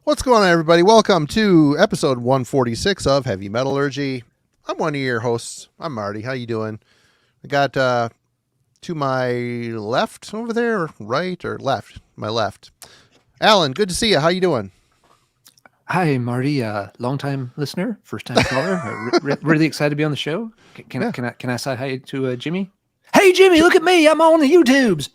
What's going on, everybody? Welcome to episode 146 of Heavy Metallurgy. I'm one of your hosts. I'm Marty. How you doing? I got to my left over there, right or left? My left. Alan, good to see you. How you doing? Hi, Marty. Long-time listener, first-time caller. Really excited to be on the show. Can I say hi to Jimmy? Hey, Jimmy, look at me. I'm on the YouTubes.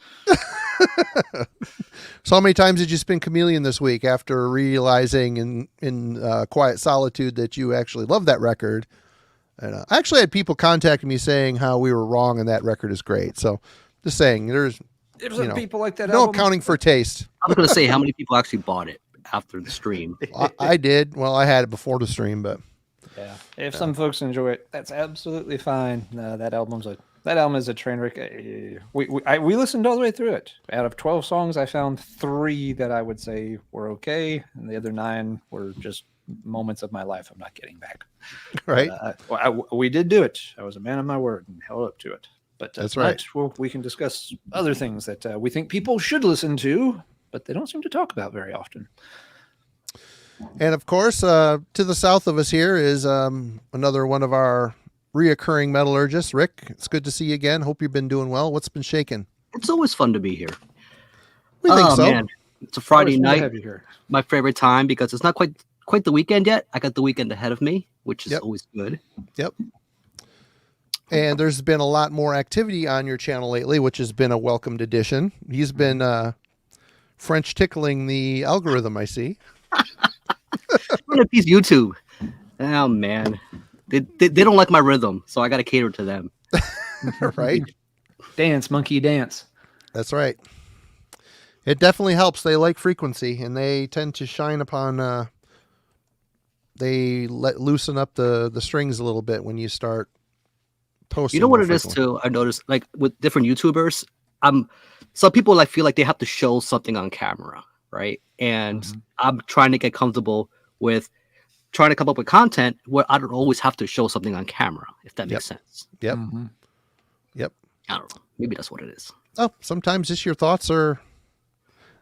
So how many times did you spin Chameleon this week after realizing in quiet solitude that you actually love that record? And I actually had people contacting me saying how we were wrong and that record is great. So just saying, there's people like that. No album. Accounting for taste. I was going to say how many people actually bought it after the stream. I did. Well, I had it before the stream, but yeah, if some folks enjoy it, that's absolutely fine. That album is a train wreck. We listened all the way through it. Out of 12 songs, I found 3 that I would say were okay, and the other 9 were just moments of my life I'm not getting back. Right. We did do it. I was a man of my word and held up to it. But that's right. Well, we can discuss other things that we think people should listen to, but they don't seem to talk about very often. And of course, to the south of us here is another one of our reoccurring metallurgists, Rick. It's good to see you again. Hope you've been doing well. What's been shaking? It's always fun to be here. We think so. Man. It's a Friday night. My favorite time because it's not quite the weekend yet. I got the weekend ahead of me, which is always good. Yep. And there's been a lot more activity on your channel lately, which has been a welcomed addition. He's been French tickling the algorithm, I see. On a piece of YouTube. Oh man, they don't like my rhythm, so I got to cater to them. Right? Dance, monkey, dance. That's right. It definitely helps. They like frequency, and they tend to shine upon. They loosen up the strings a little bit when you start posting. You know what it is too? I noticed, like with different YouTubers, some people feel like they have to show something on camera, right? And I'm trying to get comfortable with trying to come up with content where I don't always have to show something on camera, if that makes sense. Yep. I don't know. Maybe that's what it is. Oh, sometimes just your thoughts are.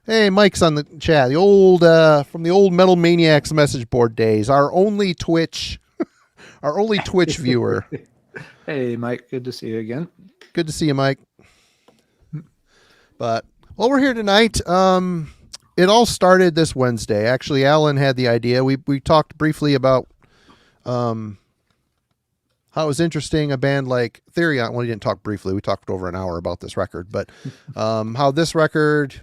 Hey, Mike's on the chat. The old from the old Metal Maniacs message board days. Our only Twitch viewer. Hey, Mike. Good to see you again. Good to see you, Mike. But we're here tonight. It all started this Wednesday. Actually, Alan had the idea. We talked briefly about how it was interesting a band like Therion. Well, we didn't talk briefly. We talked over an hour about this record, but how this record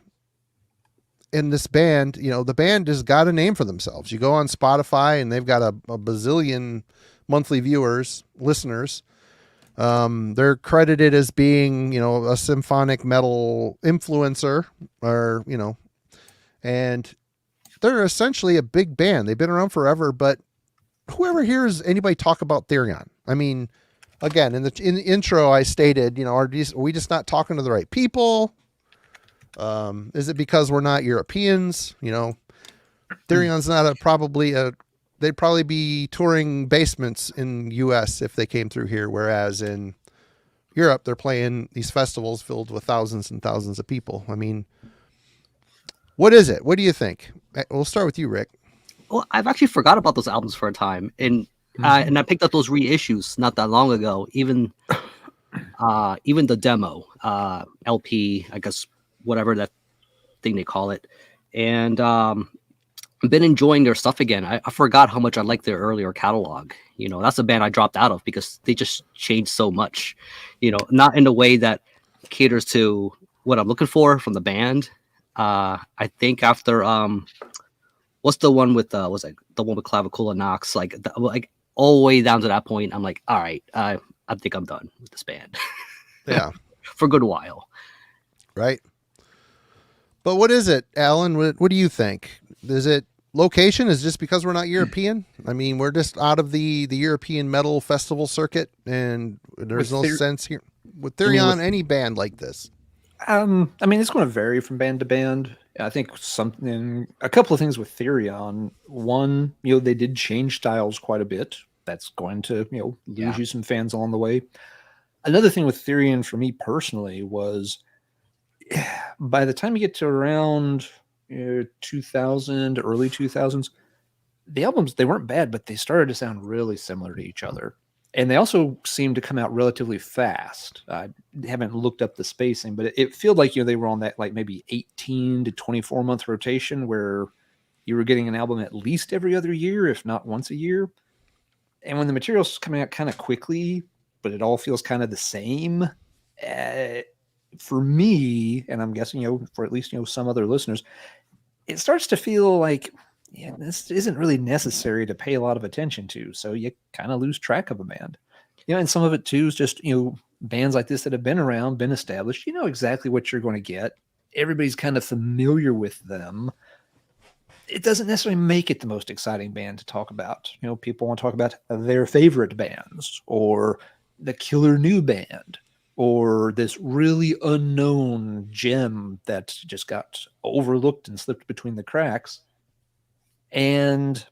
and this band, the band has got a name for themselves. You go on Spotify and they've got a bazillion monthly listeners. They're credited as being, a symphonic metal influencer or, and they're essentially a big band. They've been around forever, but whoever hears anybody talk about Therion, I mean, again, in the intro, I stated, are we just not talking to the right people? Is it because we're not Europeans? Therion's not they'd probably be touring basements in US if they came through here. Whereas in Europe, they're playing these festivals filled with thousands and thousands of people. I mean, what is it? What do you think? We'll start with you, Rick. Well, I've actually forgot about those albums for a time, and I picked up those reissues not that long ago. Even the demo LP, I guess, whatever that thing they call it, and I've been enjoying their stuff again. I forgot how much I liked their earlier catalog. That's a band I dropped out of because they just changed so much. Not in a way that caters to what I'm looking for from the band. I think after what's the one with the one with Clavicula Knox, like all the way down to that point, I'm like, all right, I think I'm done with this band. Yeah, for a good while. Right. But what is it, Alan? What do you think? Is it location? Is just because we're not European? I mean, we're just out of the European metal festival circuit, and there's no sense here with Therion, any band like this. I mean, it's going to vary from band to band. I think a couple of things with Therion. One, they did change styles quite a bit. That's going to, lose you some fans along the way. Another thing with Therion for me personally was by the time you get to around 2000, early 2000s, the albums, they weren't bad, but they started to sound really similar to each other. And they also seemed to come out relatively fast. I haven't looked up the spacing, but it felt like, they were on that like maybe 18 to 24 month rotation where you were getting an album at least every other year, if not once a year. And when the material's coming out kind of quickly, but it all feels kind of the same, for me, and I'm guessing, for at least, some other listeners, it starts to feel like, this isn't really necessary to pay a lot of attention to. So you kind of lose track of a band, and some of it too is just, bands like this that have been around, been established, exactly what you're going to get. Everybody's kind of familiar with them. It doesn't necessarily make it the most exciting band to talk about. People want to talk about their favorite bands or the killer new band or this really unknown gem that just got overlooked and slipped between the cracks. And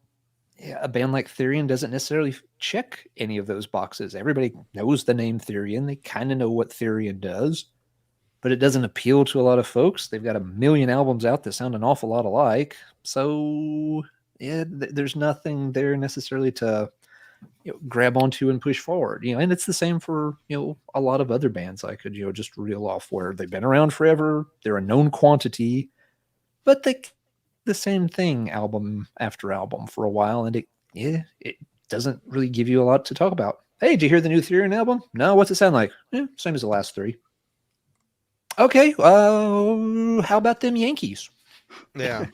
a band like Therion doesn't necessarily check any of those boxes. Everybody knows the name Therion. They kind of know what Therion does, but it doesn't appeal to a lot of folks. They've got a million albums out that sound an awful lot alike. So there's nothing there necessarily to grab onto and push forward. And it's the same for, a lot of other bands I could, just reel off where they've been around forever. They're a known quantity, but they the same thing album after album for a while, and it doesn't really give you a lot to talk about. Hey, did you hear the new Therion album? No, what's it sound like? Same as the last three. Okay, how about them Yankees? Yeah.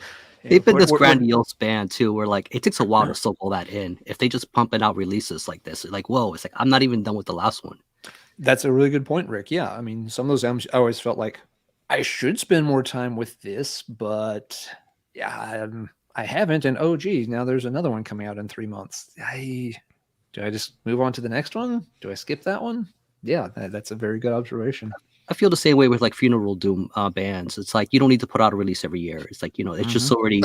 They've been this grandiose band too, where like it takes a while to soak all that in. If they just pumping out releases like this, like whoa, it's like I'm not even done with the last one. That's a really good point, Rick. Yeah, I mean, some of those albums I always felt like I should spend more time with this, but I haven't. And oh geez, now there's another one coming out in 3 months. Do I just move on to the next one? Do I skip that one? Yeah, that's a very good observation. I feel the same way with like Funeral Doom bands. It's like you don't need to put out a release every year. It's like it's just already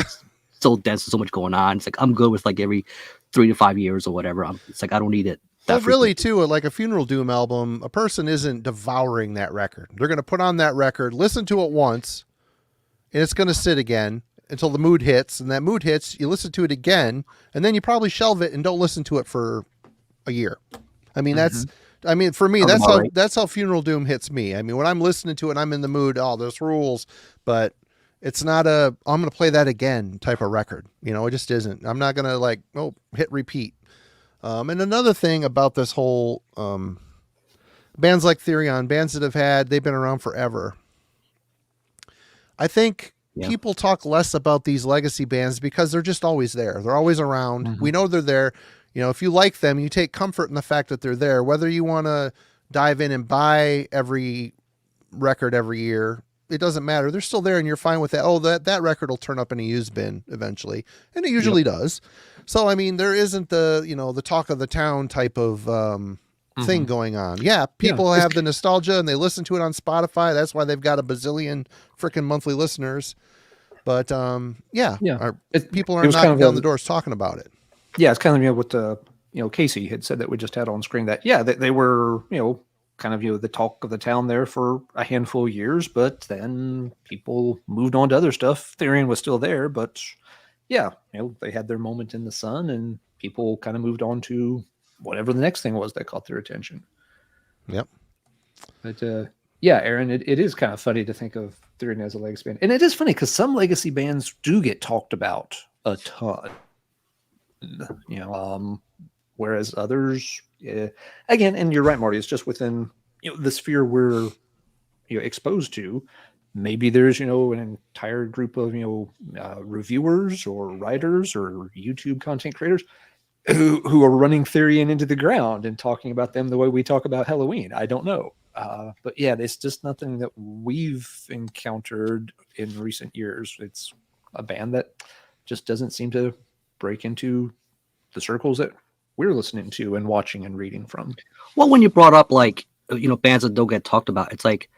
so dense and so much going on. It's like I'm good with like every 3 to 5 years or whatever. It's like I don't need it. Well, really, too, like a Funeral Doom album, a person isn't devouring that record. They're going to put on that record, listen to it once, and it's going to sit again until the mood hits. And that mood hits, you listen to it again, and then you probably shelve it and don't listen to it for a year. I mean, for me, that's how Funeral Doom hits me. I mean, when I'm listening to it, I'm in the mood. Oh, this rules, but it's not I'm going to play that again type of record. It just isn't. I'm not going to hit repeat. And another thing about this whole bands like Therion, bands that they've been around forever. I think people talk less about these legacy bands because they're just always there. They're always around. Mm-hmm. We know they're there. If you like them, you take comfort in the fact that they're there. Whether you want to dive in and buy every record every year, it doesn't matter. They're still there and you're fine with that. Oh, that record will turn up in a used bin eventually. And it usually does. So, I mean, there isn't the talk of the town type of thing going on. Yeah, people have the nostalgia and they listen to it on Spotify. That's why they've got a bazillion freaking monthly listeners. But, people aren't knocking down the doors talking about it. Yeah, it's kind of what Casey had said that we just had on screen that, they were, kind of, the talk of the town there for a handful of years, but then people moved on to other stuff. Therion was still there, but they had their moment in the sun and people kind of moved on to whatever the next thing was that caught their attention. Yep. But Aaron, it is kind of funny to think of Therion as a legacy band. And it is funny because some legacy bands do get talked about a ton. Whereas others, again, and you're right, Marty, it's just within the sphere we're exposed to. Maybe there's an entire group of reviewers or writers or YouTube content creators who are running Therion into the ground and talking about them the way we talk about Halloween. I don't know, but it's just nothing that we've encountered in recent years. It's a band that just doesn't seem to break into the circles that we're listening to and watching and reading from. Well, when you brought up bands that don't get talked about, it's like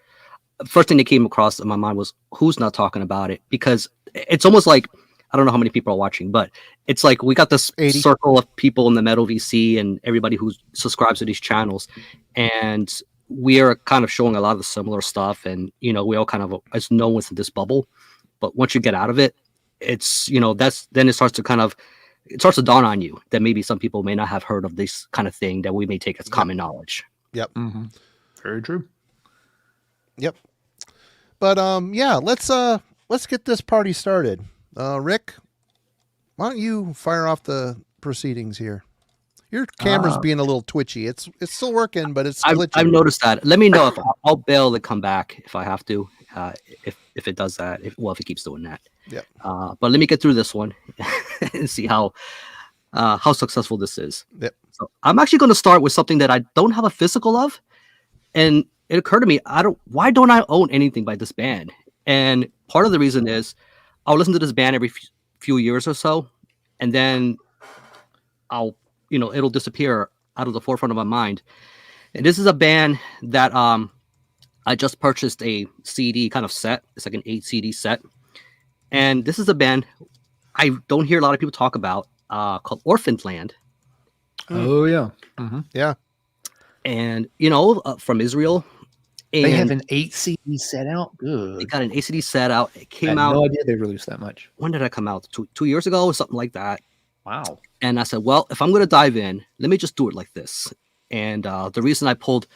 first thing that came across in my mind was who's not talking about it, because it's almost like I don't know how many people are watching, but it's like we got this 80. circle of people in the metal VC and everybody who subscribes to these channels, and we are kind of showing a lot of the similar stuff, and we all kind of as known within this bubble. But once you get out of it, it's then it starts to dawn on you that maybe some people may not have heard of this kind of thing that we may take as common knowledge. Yep. Mm-hmm. Very true. Yep. But let's get this party started. Rick, why don't you fire off the proceedings here? Your camera's being a little twitchy. It's still working, but it's glitching. I've noticed that. Let me know if I'll bail to come back if I have to. If it does that, if it keeps doing that. Yeah. But let me get through this one and see how successful this is. Yep. So I'm actually going to start with something that I don't have a physical of, and it occurred to me, why don't I own anything by this band? And part of the reason is I'll listen to this band every few years or so, and then it'll disappear out of the forefront of my mind. And this is a band that I just purchased a CD kind of set. It's like an 8 CD set. And this is a band I don't hear a lot of people talk about called Orphaned Land. Oh, yeah. Mm-hmm. Yeah. And, from Israel. And they have an 8 CD set out? Good. They got an 8 CD set out. It came I had out. no idea they released that much. When did it come out? Two years ago or something like that. Wow. And I said, well, if I'm going to dive in, let me just do it like this. And the reason I pulled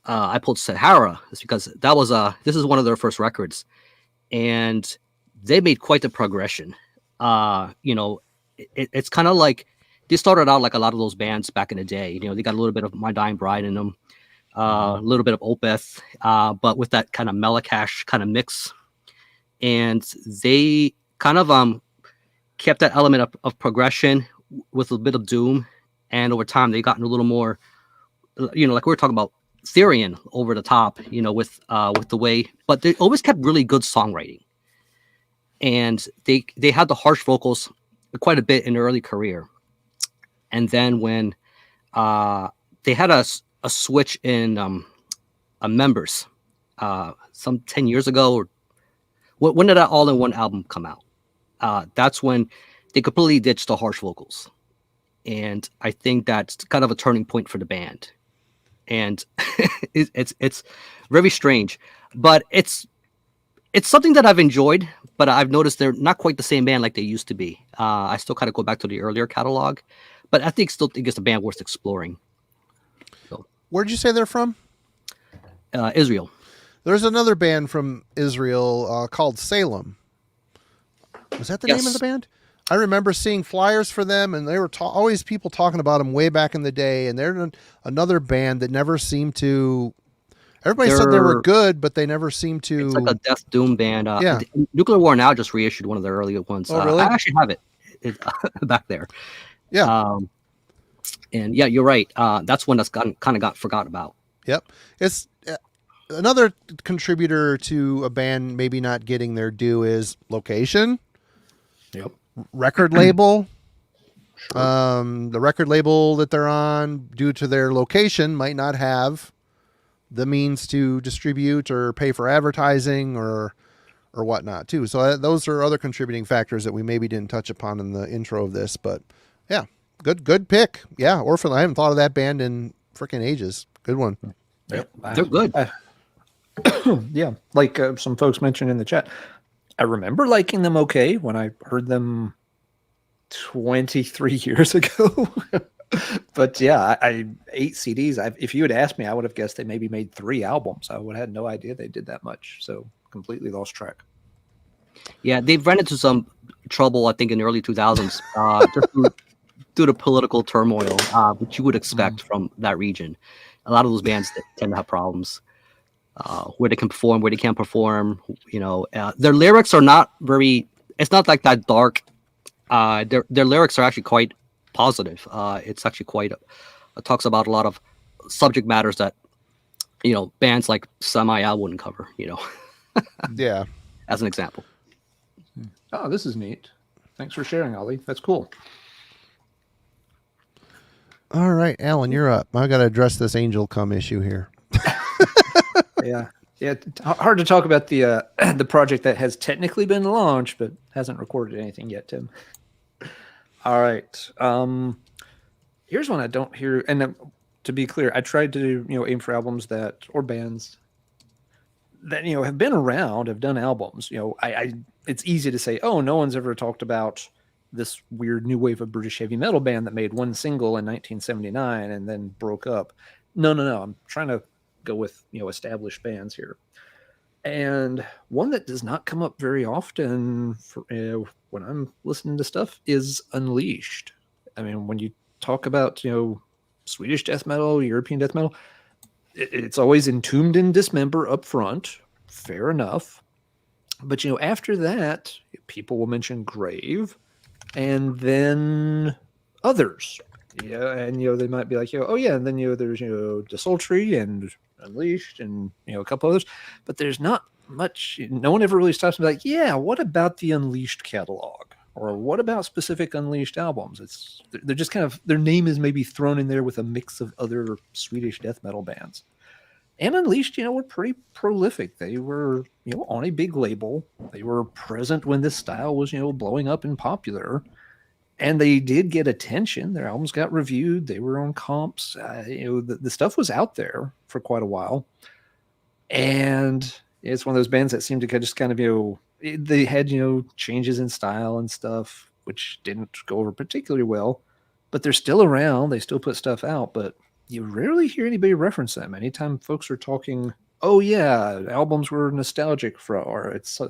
Sahara is because this is one of their first records, and they made quite the progression. It's kind of like they started out like a lot of those bands back in the day. They got a little bit of My Dying Bride in them, a little bit of Opeth, but with that kind of Mellocash kind of mix. And they kind of kept that element of progression with a bit of doom. And over time, they gotten a little more, like we were talking about Therion over the top, with the way, but they always kept really good songwriting. And they had the harsh vocals quite a bit in their early career. And then when they had a switch in members some 10 years ago, or when did that all-in-one album come out? That's when they completely ditched the harsh vocals. And I think that's kind of a turning point for the band. And it's very strange, but it's something that I've enjoyed, but I've noticed they're not quite the same band like they used to be. I still kind of go back to the earlier catalog, but I still think it's a band worth exploring. So, Where'd you say they're from? Israel. There's another band from Israel called Salem. Was that the name of the band? I remember seeing flyers for them, and they were always people talking about them way back in the day. And they're another band that never seemed to. Everybody said they were good, but they never seemed to. It's like a death doom band. Nuclear War Now just reissued one of their earlier ones. Oh, really? I actually have it back there. Yeah. And yeah, you're right. That's one that's kind of got forgot about. Yep. It's another contributor to a band maybe not getting their due is location. Yep. Record label. Sure. The record label that they're on, due to their location, might not have the means to distribute or pay for advertising or whatnot too. So those are other contributing factors that we maybe didn't touch upon in the intro of this, but yeah, good pick. Yeah. Orphan. I haven't thought of that band in freaking ages. Good one. Yep. They're good. Yeah. Like some folks mentioned in the chat, I remember liking them okay when I heard them 23 years ago. But yeah, I 8 CDs. If you had asked me, I would have guessed they maybe made 3 albums. I would have had no idea they did that much. So completely lost track. Yeah, they've run into some trouble, I think, in the early 2000s, just due to political turmoil, which you would expect from that region. A lot of those bands that tend to have problems where they can perform, where they can't perform. Their lyrics are not very. It's not like that dark. Their lyrics are actually quite positive. It's actually quite. It talks about a lot of subject matters that bands like Semi wouldn't cover. Yeah. As an example. Oh, this is neat. Thanks for sharing, Ollie. That's cool. All right, Alan, you're up. I got to address this Angel Come issue here. Yeah. Hard to talk about the the project that has technically been launched but hasn't recorded anything yet, Tim. All right. Here's one I don't hear, and to be clear, I tried to aim for albums or bands that have been around, have done albums. I it's easy to say, oh, no one's ever talked about this weird new wave of British heavy metal band that made one single in 1979 and then broke up. No. I'm trying to go with established bands here. And one that does not come up very often when I'm listening to stuff is Unleashed. I mean, when you talk about Swedish death metal, European death metal, it's always Entombed and Dismember up front. Fair enough. But after that, people will mention Grave, and then others. Yeah, and they might be like, oh yeah, and then there's Desultory and Unleashed and a couple others, but there's not much. No one ever really stops to be like, yeah, what about the Unleashed catalog, or what about specific Unleashed albums? They're just kind of, their name is maybe thrown in there with a mix of other Swedish death metal bands. And Unleashed, were pretty prolific. They were on a big label. They were present when this style was blowing up and popular. And they did get attention. Their albums got reviewed. They were on comps. The stuff was out there for quite a while. And it's one of those bands that seemed to just kind of, they had, changes in style and stuff, which didn't go over particularly well. But they're still around. They still put stuff out. But you rarely hear anybody reference them. Anytime folks are talking, oh, yeah, albums were nostalgic for, or it's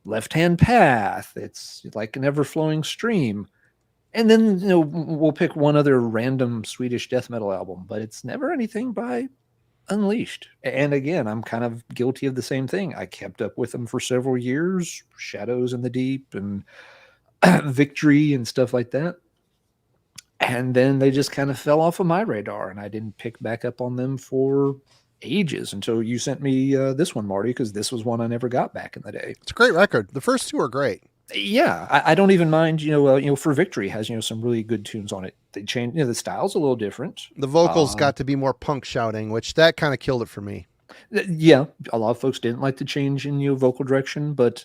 Left Hand Path, it's like an ever-flowing stream. And then, we'll pick one other random Swedish death metal album, but it's never anything by Unleashed. And again, I'm kind of guilty of the same thing. I kept up with them for several years, Shadows in the Deep and Victory and stuff like that. And then they just kind of fell off of my radar, and I didn't pick back up on them for ages until you sent me this one, Marty, because this was one I never got back in the day. It's a great record. The first two are great. Yeah, I don't even mind. For Victory has some really good tunes on it. They changed. The style's a little different. The vocals got to be more punk shouting, which that kind of killed it for me. Yeah, a lot of folks didn't like the change in vocal direction, but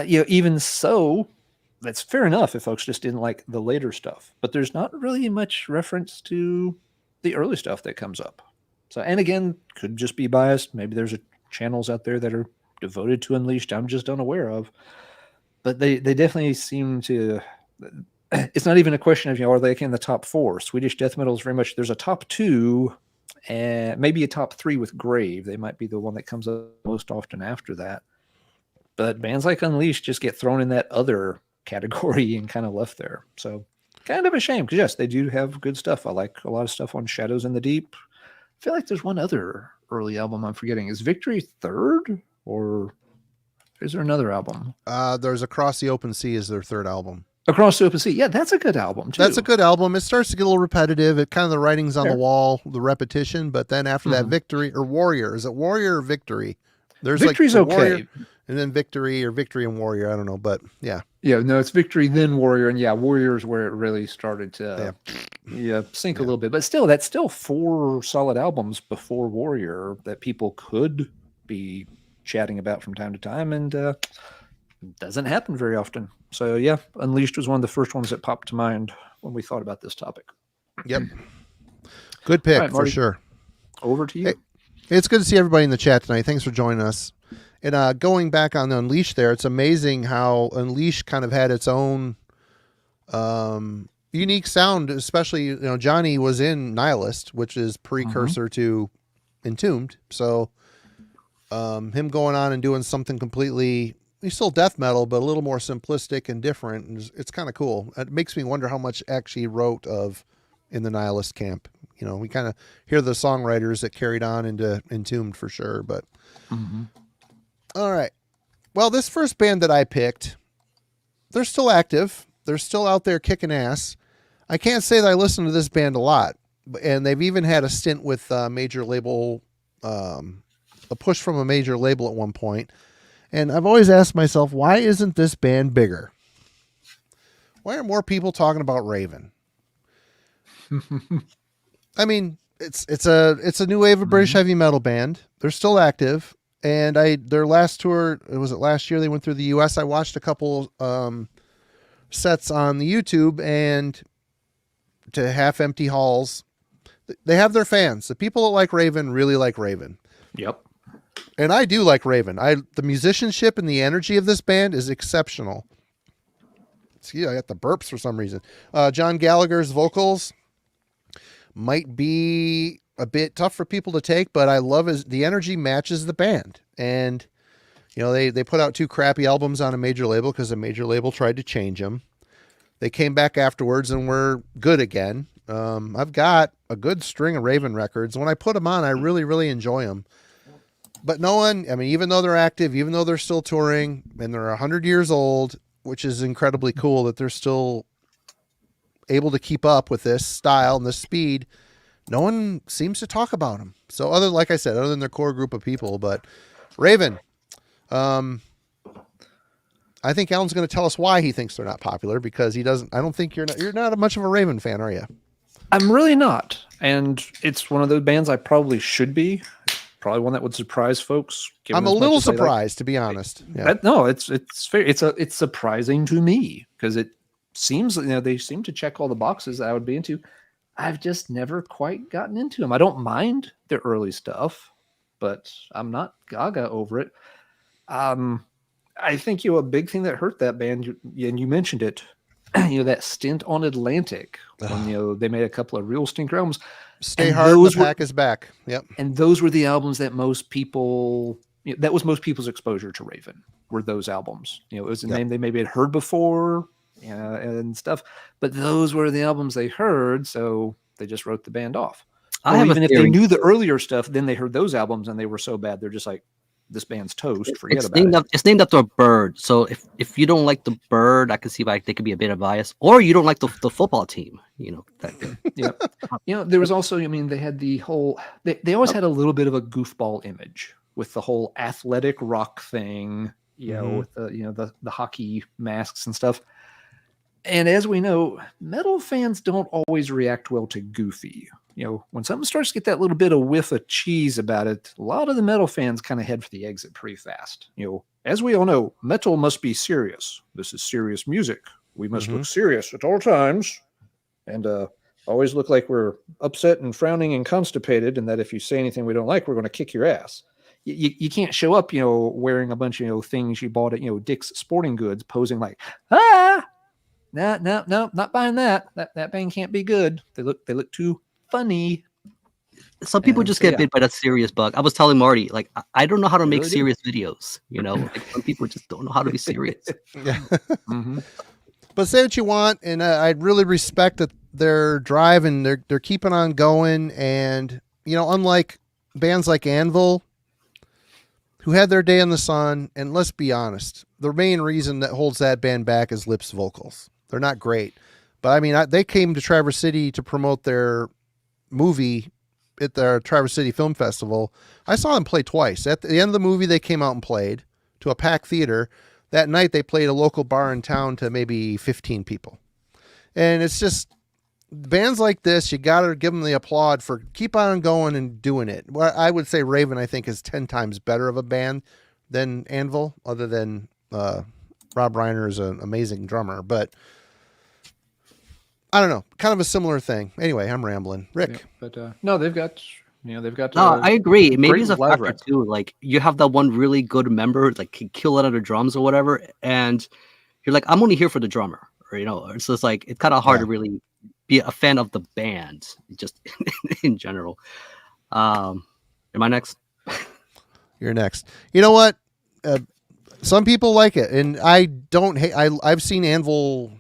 even so, that's fair enough if folks just didn't like the later stuff. But there's not really much reference to the early stuff that comes up. So, and again, could just be biased. Maybe there's channels out there that are devoted to Unleashed I'm just unaware of. But they definitely seem to. It's not even a question of are they in the top 4? Swedish death metal is very much, there's a top 2 and maybe a top 3 with Grave. They might be the one that comes up most often after that. But bands like Unleashed just get thrown in that other category and kind of left there. So kind of a shame, because yes, they do have good stuff. I like a lot of stuff on Shadows in the Deep. I feel like there's one other early album I'm forgetting. Is Victory third, or is there another album? There's Across the Open Sea is their third album. Across the Open Sea. Yeah, that's a good album too. That's a good album. It starts to get a little repetitive. It kind of, the writing's on the wall, the repetition, but then after that, Victory or Warrior. Is it Warrior or Victory? There's Victory's like okay. Warrior, and then Victory or Victory and Warrior. I don't know, but yeah. Yeah, no, it's Victory, then Warrior, and yeah, Warrior is where it really started to sink a little bit. But still, that's still 4 solid albums before Warrior that people could be chatting about from time to time, and doesn't happen very often. So yeah, Unleashed was one of the first ones that popped to mind when we thought about this topic. Yep. Good pick, right, for Marty, sure. Over to you. Hey, it's good to see everybody in the chat tonight. Thanks for joining us. And going back on Unleashed there, it's amazing how Unleashed kind of had its own unique sound, especially, Johnny was in Nihilist, which is precursor to Entombed. So him going on and doing something completely, he's still death metal, but a little more simplistic and different. And it's kind of cool. It makes me wonder how much actually wrote of in the Nihilist camp. We kind of hear the songwriters that carried on into Entombed for sure, but all right. Well, this first band that I picked, they're still active. They're still out there kicking ass. I can't say that I listen to this band a lot, and they've even had a stint with a major label, a push from a major label at one point. And I've always asked myself, why isn't this band bigger? Why are more people talking about Raven? I mean, it's a new wave of British heavy metal band. They're still active. And their last tour, was it last year? They went through the U.S. I watched a couple sets on the YouTube, and to half empty halls. They have their fans. The people that like Raven really like Raven. Yep. And I do like Raven. The musicianship and the energy of this band is exceptional. See, I got the burps for some reason. John Gallagher's vocals might be a bit tough for people to take, but I love the energy matches the band. And, you know, they put out 2 crappy albums on a major label because a major label tried to change them. They came back afterwards and were good again. I've got a good string of Raven records. When I put them on, I really, really enjoy them. But no one, I mean, even though they're active, even though they're still touring and they're 100 years old, which is incredibly cool that they're still able to keep up with this style and this speed, no one seems to talk about them. So like I said, other than their core group of people, but Raven, I think Alan's going to tell us why he thinks they're not popular, because I don't think you're not much of a Raven fan, are you? I'm really not. And it's one of those bands I probably should be. Probably one that would surprise folks. I'm a little surprised, to be honest. Yeah. No, it's fair. It's surprising to me because it seems, you know, they seem to check all the boxes that I would be into. I've just never quite gotten into them. I don't mind their early stuff, but I'm not gaga over it. I think, you know, a big thing that hurt that band, and you mentioned it, you know, that stint on Atlantic when, you know, they made a couple of real stinker albums. Stay Hard, The Pack is Back. Yep. And those were the albums that most people, you know, that was most people's exposure to Raven, were those albums. You know, it was a name they maybe had heard before, and stuff, but those were the albums they heard, so they just wrote the band off. Even if they knew the earlier stuff, then they heard those albums and they were so bad, they're just like, this band's toast. Forget about it. It's named after a bird. So if you don't like the bird, I can see why they could be a bit of bias. Or you don't like the football team, you know. Yeah. You know, there was also, I mean, they had the whole, they always had a little bit of a goofball image with the whole athletic rock thing, you know, with the, you know, the hockey masks and stuff. And as we know, metal fans don't always react well to goofy. You know, when something starts to get that little bit of whiff of cheese about it, a lot of the metal fans kind of head for the exit pretty fast. You know, as we all know, metal must be serious. This is serious music. We must look serious at all times, and always look like we're upset and frowning and constipated, and that if you say anything we don't like, we're going to kick your ass. You can't show up, you know, wearing a bunch of, you know, things you bought at, you know, Dick's Sporting Goods, posing like, no, not buying that. That band can't be good. They look too funny. Some people just get bit by that serious bug. I was telling Marty, like, I don't know how to make serious videos. You know, like, some people just don't know how to be serious. But say what you want, and I really respect that their drive and they're keeping on going. And, you know, unlike bands like Anvil, who had their day in the sun, and let's be honest, the main reason that holds that band back is Lip's vocals. They're not great, but I mean, they came to Traverse City to promote their movie at their Traverse City Film Festival. I saw them play twice. At the end of the movie, they came out and played to a packed theater. That night, they played a local bar in town to maybe 15 people. And it's just, bands like this, you got to give them the applaud for keep on going and doing it. Well, I would say Raven, I think, is 10 times better of a band than Anvil, other than Rob Reiner is an amazing drummer. But I don't know, kind of a similar thing. Anyway, I'm rambling. Rick. Yeah, but no, they've got. No, I agree. Maybe it's a factor record too. Like, you have that one really good member, like, can kill it on the drums or whatever, and you're like, I'm only here for the drummer, or, you know, so it's like, it's kind of hard to really be a fan of the band, just in general. Am I next? You're next. You know what? Some people like it, and I don't hate. I've seen Anvil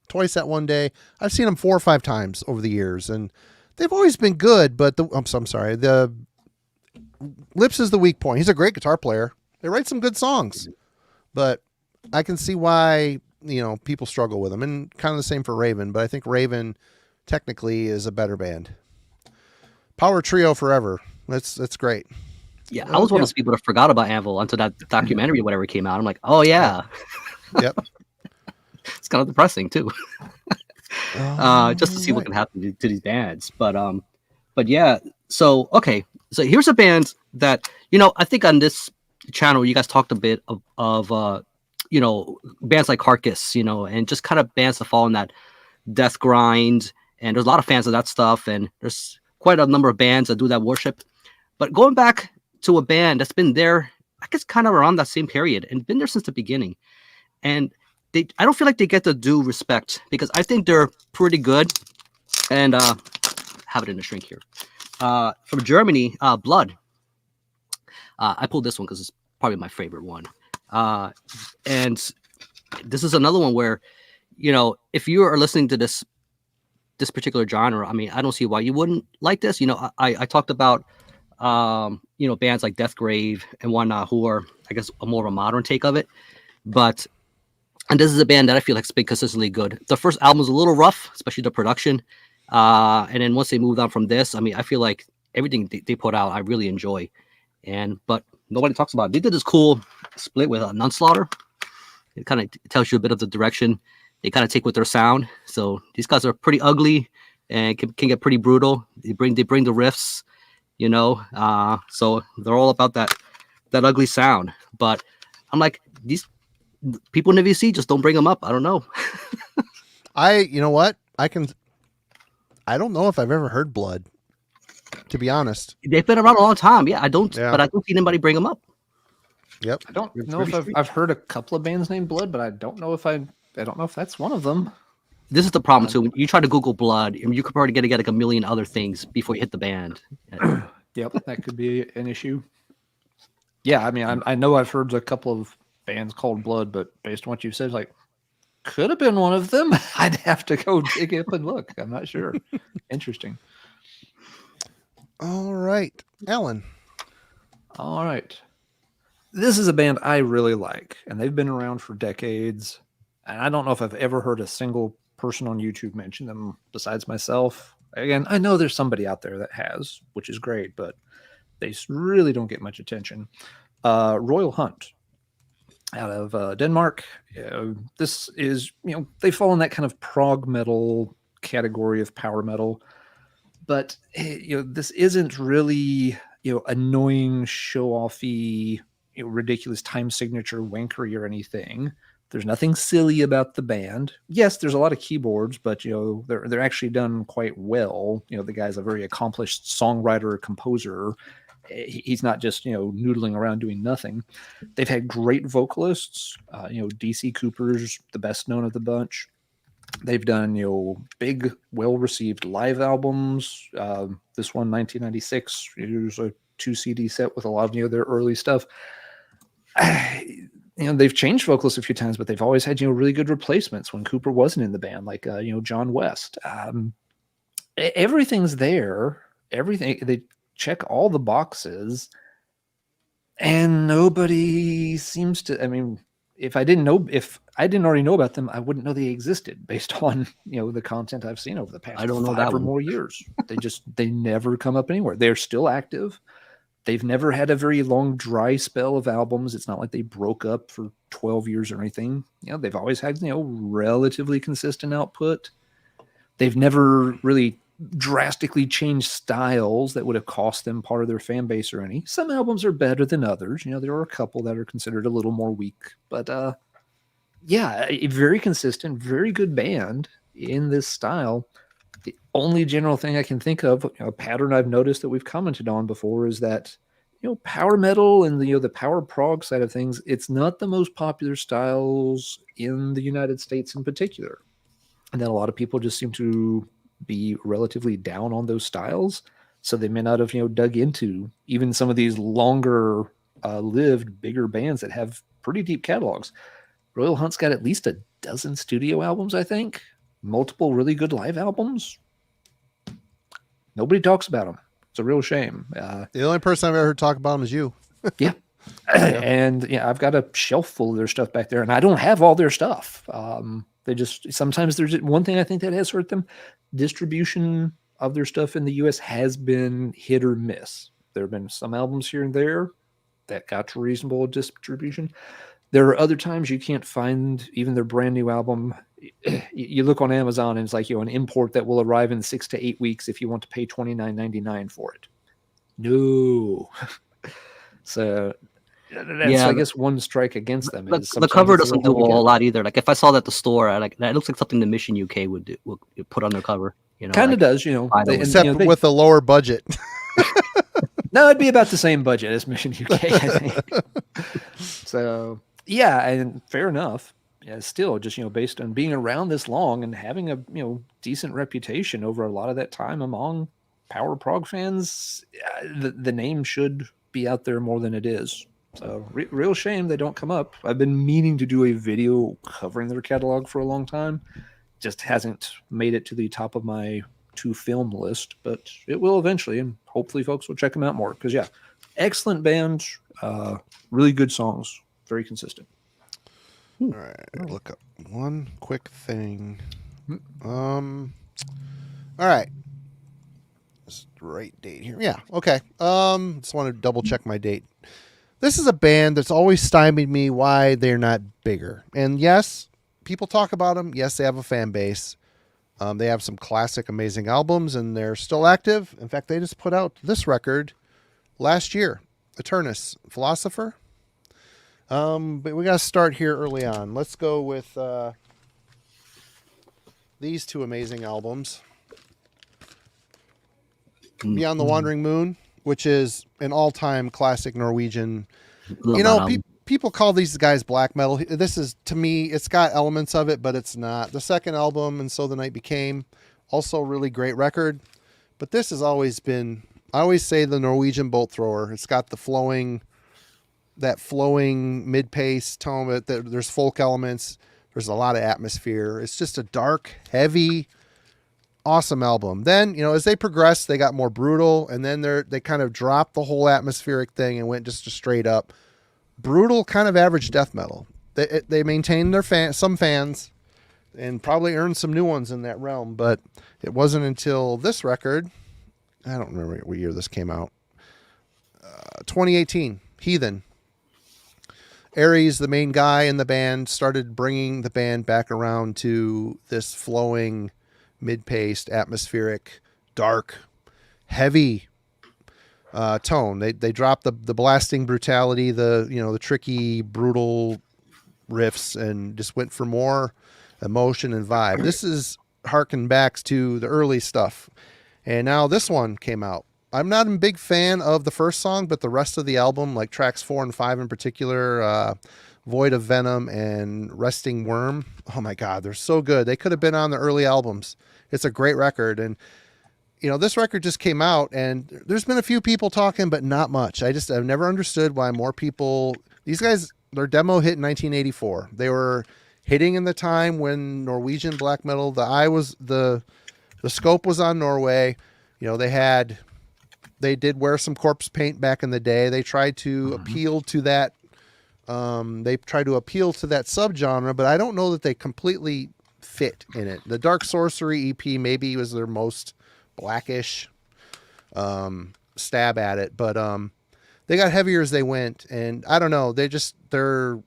twice at one day. I've seen them 4 or 5 times over the years, and they've always been good. But I'm sorry, the Lips is the weak point. He's a great guitar player. They write some good songs, but I can see why, you know, people struggle with them, and kind of the same for Raven. But I think Raven technically is a better band. Power Trio forever. That's great. Yeah, I was one of those people that forgot about Anvil until that documentary or whatever came out. I'm like, oh yeah. Yep. It's kind of depressing too. Just to see what can happen to these bands. But yeah. So okay. So here's a band that, you know, I think on this channel you guys talked a bit of you know, bands like Carcass, you know, and just kind of bands that fall in that death grind. And there's a lot of fans of that stuff, and there's quite a number of bands that do that worship. But going back to a band that's been there, I guess, kind of around that same period and been there since the beginning. And I don't feel like they get the due respect because I think they're pretty good. And have it in a shrink here. From Germany, Blood. I pulled this one because it's probably my favorite one. And this is another one where, if you are listening to this particular genre, I mean, I don't see why you wouldn't like this. I talked about, bands like Death Grave and whatnot who are, I guess, a more of a modern take of it. And this is a band that I feel like's been consistently good. The first album was a little rough, especially the production. And then once they moved on from this, I mean, I feel like everything they put out, I really enjoy. But nobody talks about it. They did this cool split with Nunslaughter. It kind of tells you a bit of the direction they kind of take with their sound. So these guys are pretty ugly and can get pretty brutal. They bring the riffs, so they're all about that ugly sound. But I'm like, these people in the VC just don't bring them up. I don't know. You know what? I don't know if I've ever heard Blood, to be honest. They've been around a long time. Yeah, but I don't see anybody bring them up. Yep. I don't know if I've heard a couple of bands named Blood, but I don't know if that's one of them. This is the problem too. When you try to Google Blood, you could probably get like a million other things before you hit the band. Yep, that could be an issue. Yeah, I mean, I know I've heard a couple of bands called Blood, but based on what you said, like, could have been one of them. I'd have to go dig up and look. I'm not sure. Interesting. All right, Alan. All right. This is a band I really like, and they've been around for decades. And I don't know if I've ever heard a single person on YouTube mention them besides myself. Again, I know there's somebody out there that has, which is great, but they really don't get much attention. Royal Hunt out of Denmark. This is, they fall in that kind of prog metal category of power metal. But, this isn't really, annoying, show-offy, ridiculous time signature wankery or anything. There's nothing silly about the band. Yes, there's a lot of keyboards, but they're actually done quite well. The guy's a very accomplished songwriter, composer. He's not just noodling around doing nothing. They've had great vocalists. DC Cooper's the best known of the bunch. They've done big, well-received live albums. This one, 1996, it was a 2 CD set with a lot of their early stuff. They've changed vocalists a few times, but they've always had really good replacements when Cooper wasn't in the band, like John West. Everything's there. Everything, they check all the boxes, and nobody seems to. I mean, if I didn't already know about them, I wouldn't know they existed based on the content I've seen over the past 5 or more years. They never come up anywhere. They're still active. They've never had a very long dry spell of albums. It's not like they broke up for 12 years or anything. They've always had, relatively consistent output. They've never really drastically changed styles that would have cost them part of their fan base or any. Some albums are better than others. There are a couple that are considered a little more weak. But, a very consistent, very good band in this style. The only general thing I can think of, a pattern I've noticed that we've commented on before, is that power metal and the power prog side of things, it's not the most popular styles in the United States in particular, and then a lot of people just seem to be relatively down on those styles, so they may not have dug into even some of these longer lived bigger bands that have pretty deep catalogs. Royal Hunt's got at least a dozen studio albums, I think. Multiple really good live albums. Nobody talks about them. It's a real shame. The only person I've ever heard talk about them is you. Yeah. And I've got a shelf full of their stuff back there, and I don't have all their stuff. Sometimes there's one thing I think that has hurt them. Distribution of their stuff in the US has been hit or miss. There have been some albums here and there that got to reasonable distribution. There are other times you can't find even their brand new album. You look on Amazon and it's like an import that will arrive in 6 to 8 weeks if you want to pay $29.99 for it. No. So that's, I guess, one strike against them. The cover doesn't do a whole lot either. Like if I saw that at the store, that looks like something the Mission UK would put on their cover. Kind of does, except with a lower budget. No, it'd be about the same budget as Mission UK, I think. So yeah, and fair enough. Yeah, still just based on being around this long and having a decent reputation over a lot of that time among power prog fans, the name should be out there more than it is. So real shame they don't come up. I've been meaning to do a video covering their catalog for a long time. Just hasn't made it to the top of my to film list, but it will eventually, and hopefully folks will check them out more because yeah, excellent band, really good songs, very consistent. All right, look up one quick thing. All right, this the right date here. Yeah, okay. Just want to double check my date. This is a band that's always stymied me why they're not bigger. And yes, people talk about them. Yes, they have a fan base. They have some classic, amazing albums, and they're still active. In fact, they just put out this record last year, Eternus, Philosopher. But we got to start here early on. Let's go with these two amazing albums. Beyond the Wandering Moon, which is an all-time classic Norwegian. People call these guys black metal. This is, to me, it's got elements of it, but it's not. The second album, And So the Night Became, also a really great record. But this has always been, I always say, the Norwegian bolt thrower. It's got the flowing mid-pace tone, but there's folk elements. There's a lot of atmosphere. It's just a dark, heavy, awesome album. Then, as they progressed, they got more brutal, and then they kind of dropped the whole atmospheric thing and went just a straight up brutal kind of average death metal. They maintained some fans and probably earned some new ones in that realm, but it wasn't until this record, I don't remember what year this came out, 2018, Heathen. Aries, the main guy in the band, started bringing the band back around to this flowing, mid-paced, atmospheric, dark, heavy tone. They dropped the blasting brutality, the tricky, brutal riffs, and just went for more emotion and vibe. This is harken back to the early stuff, and now this one came out. I'm not a big fan of the first song, but the rest of the album, like tracks 4 and 5 in particular, Void of Venom and Resting Worm, oh my God, they're so good. They could have been on the early albums. It's a great record, and this record just came out, and there's been a few people talking, but not much. I've never understood why more people. These guys, their demo hit in 1984. They were hitting in the time when Norwegian black metal, the scope was on Norway. They did wear some corpse paint back in the day. They tried to appeal to that. They tried to appeal to that subgenre, but I don't know that they completely fit in it. The Dark Sorcery EP maybe was their most blackish stab at it, but they got heavier as they went, and I don't know, they're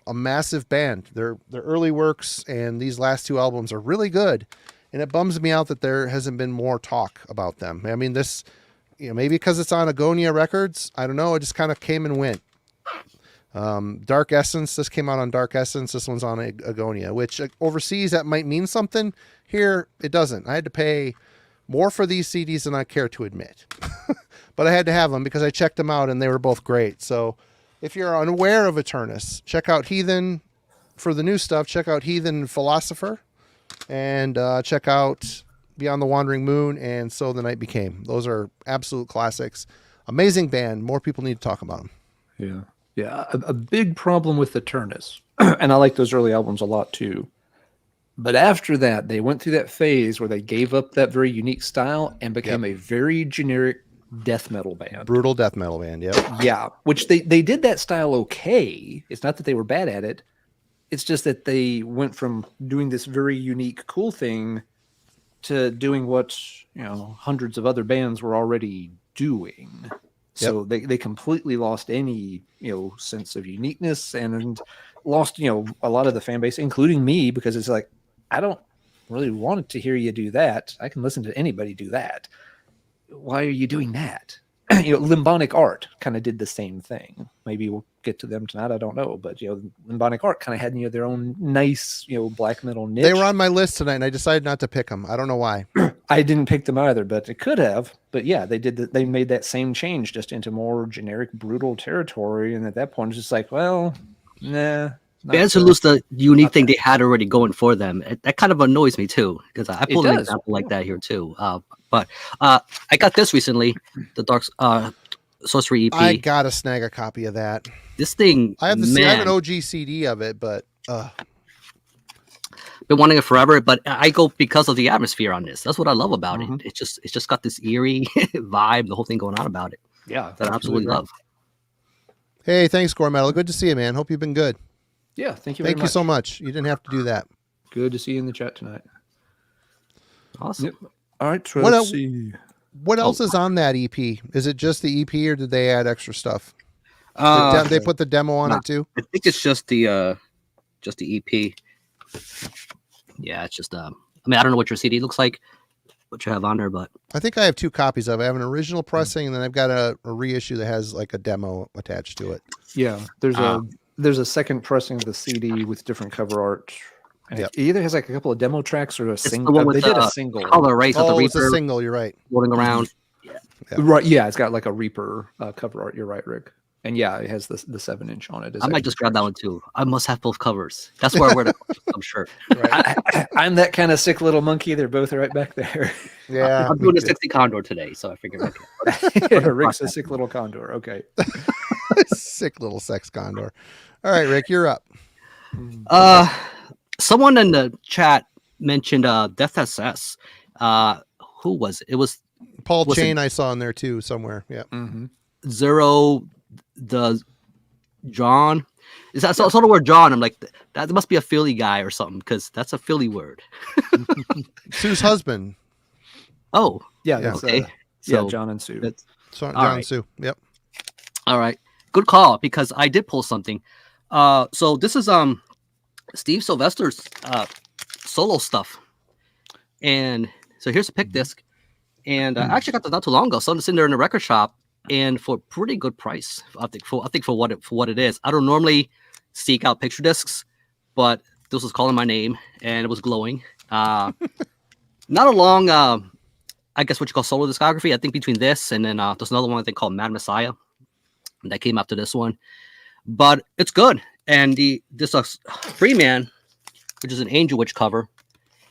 a massive band. Their early works and these last two albums are really good, and it bums me out that there hasn't been more talk about them. I mean, this maybe because it's on Agonia Records, I don't know, it just kind of came and went. Dark Essence, this came out on Dark Essence, this one's on Agonia, which overseas that might mean something. Here it doesn't. I had to pay more for these CDs than I care to admit. But I had to have them because I checked them out and they were both great. So if you're unaware of Eternus, check out Heathen. For the new stuff, check out Heathen Philosopher, and check out Beyond the Wandering Moon and So the Night Became. Those are absolute classics. Amazing band. More people need to talk about them. Yeah. A big problem with Eternus, and I like those early albums a lot too. But after that, they went through that phase where they gave up that very unique style and became a very generic death metal band. Brutal death metal band, Yeah, which they did that style okay. It's not that they were bad at it. It's just that they went from doing this very unique, cool thing to doing what hundreds of other bands were already doing. So they completely lost any sense of uniqueness and lost a lot of the fan base, including me, because it's like, I don't really want to hear you do that. I can listen to anybody do that. Why are you doing that? Limbonic Art kind of did the same thing. Maybe get to them tonight. I don't know, but Embonic Art kind of had their own nice black metal niche. They were on my list tonight, and I decided not to pick them. I don't know why. I didn't pick them either, but it could have. But yeah, they did. They made that same change just into more generic, brutal territory, and at that point, it's just like, well, nah. Bands who lose the unique thing they had already going for them. That kind of annoys me too, because I pulled an example like that here too. But I got this recently, the Dark Sorcery EP. I gotta snag a copy of that. This thing, I have I have an OG CD of it, but been wanting it forever. But I go because of the atmosphere on this. That's what I love about it. It's just got this eerie vibe, the whole thing going on about it. Yeah, that I absolutely love. Hey, thanks, Gore Metal. Good to see you, man. Hope you've been good. Yeah, thank you. Thank you so much. You didn't have to do that. Good to see you in the chat tonight. Awesome. Yep. All right, so let's see. What else is on that EP? Is it just the EP, or did they add extra stuff? They put the demo on it too. I think it's just the EP. Yeah, it's just I mean, I don't know what your CD looks like, what you have on there, but I think I have 2 copies of it. I have an original pressing, and then I've got a reissue that has like a demo attached to it. Yeah, there's a second pressing of the CD with different cover art. And Yep. It either has like a couple of demo tracks or a single. The one with they did a single. color, right? So the It's a Reaper single. You're right. rolling around. Yeah. Right, yeah, it's got like a Reaper cover art. You're right, Rick. And yeah, it has the 7-inch on it. I might just grab that one too. I must have both covers. That's where I wear the shirt. Right. I'm that kind of sick little monkey. They're both right back there. Yeah. I'm doing a 60 Condor today, so I figured okay. Rick's a sick little condor. Okay. Sick little sex condor. All right, Rick, you're up. Someone in the chat mentioned Death SS. Who was it? It was Paul Chain. I saw in there too somewhere. Yeah. Mm-hmm. Zero, the John. Is that so the word John? I'm like, that must be a Philly guy or something, because that's a Philly word. Sue's husband. Oh, Yeah, that's okay. So, John and Sue. John right. and Sue. Yep. All right, good call, because I did pull something. So this is Steve Sylvester's solo stuff, and so here's a pick disc, and I actually got this not too long ago. So I'm just in there in the record shop, and for a pretty good price. I think for what it is. I don't normally seek out picture discs, but this was calling my name, and it was glowing. Not a long, I guess what you call solo discography. I think between this and then there's another one I think called Mad Messiah that came after this one, but it's good. And this Freeman, which is an Angel Witch cover,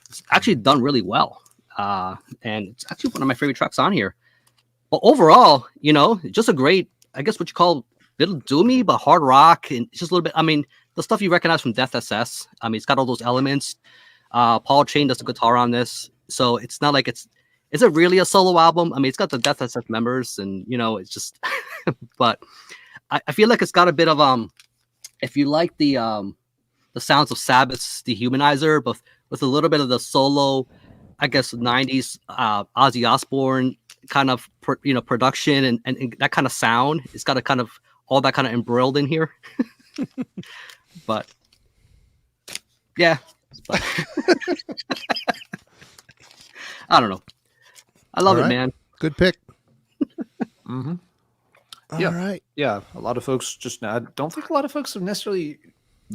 it's actually done really well, and it's actually one of my favorite tracks on here. But overall, just a great, I guess what you call little doomy, but hard rock, and it's just a little bit. I mean, the stuff you recognize from Death SS. I mean, it's got all those elements. Paul Chain does the guitar on this, so it's not like it's. Is it really a solo album? I mean, it's got the Death SS members, and it's just. But I feel like it's got a bit of if you like the sounds of Sabbath's Dehumanizer, but with a little bit of the solo, I guess 90s Ozzy Osbourne kind of production and that kind of sound. It's got a kind of all that kind of embroiled in here. But yeah, I don't know. I love it, man. Good pick. Mm-hmm. All right. Yeah, a lot of folks I don't think a lot of folks have necessarily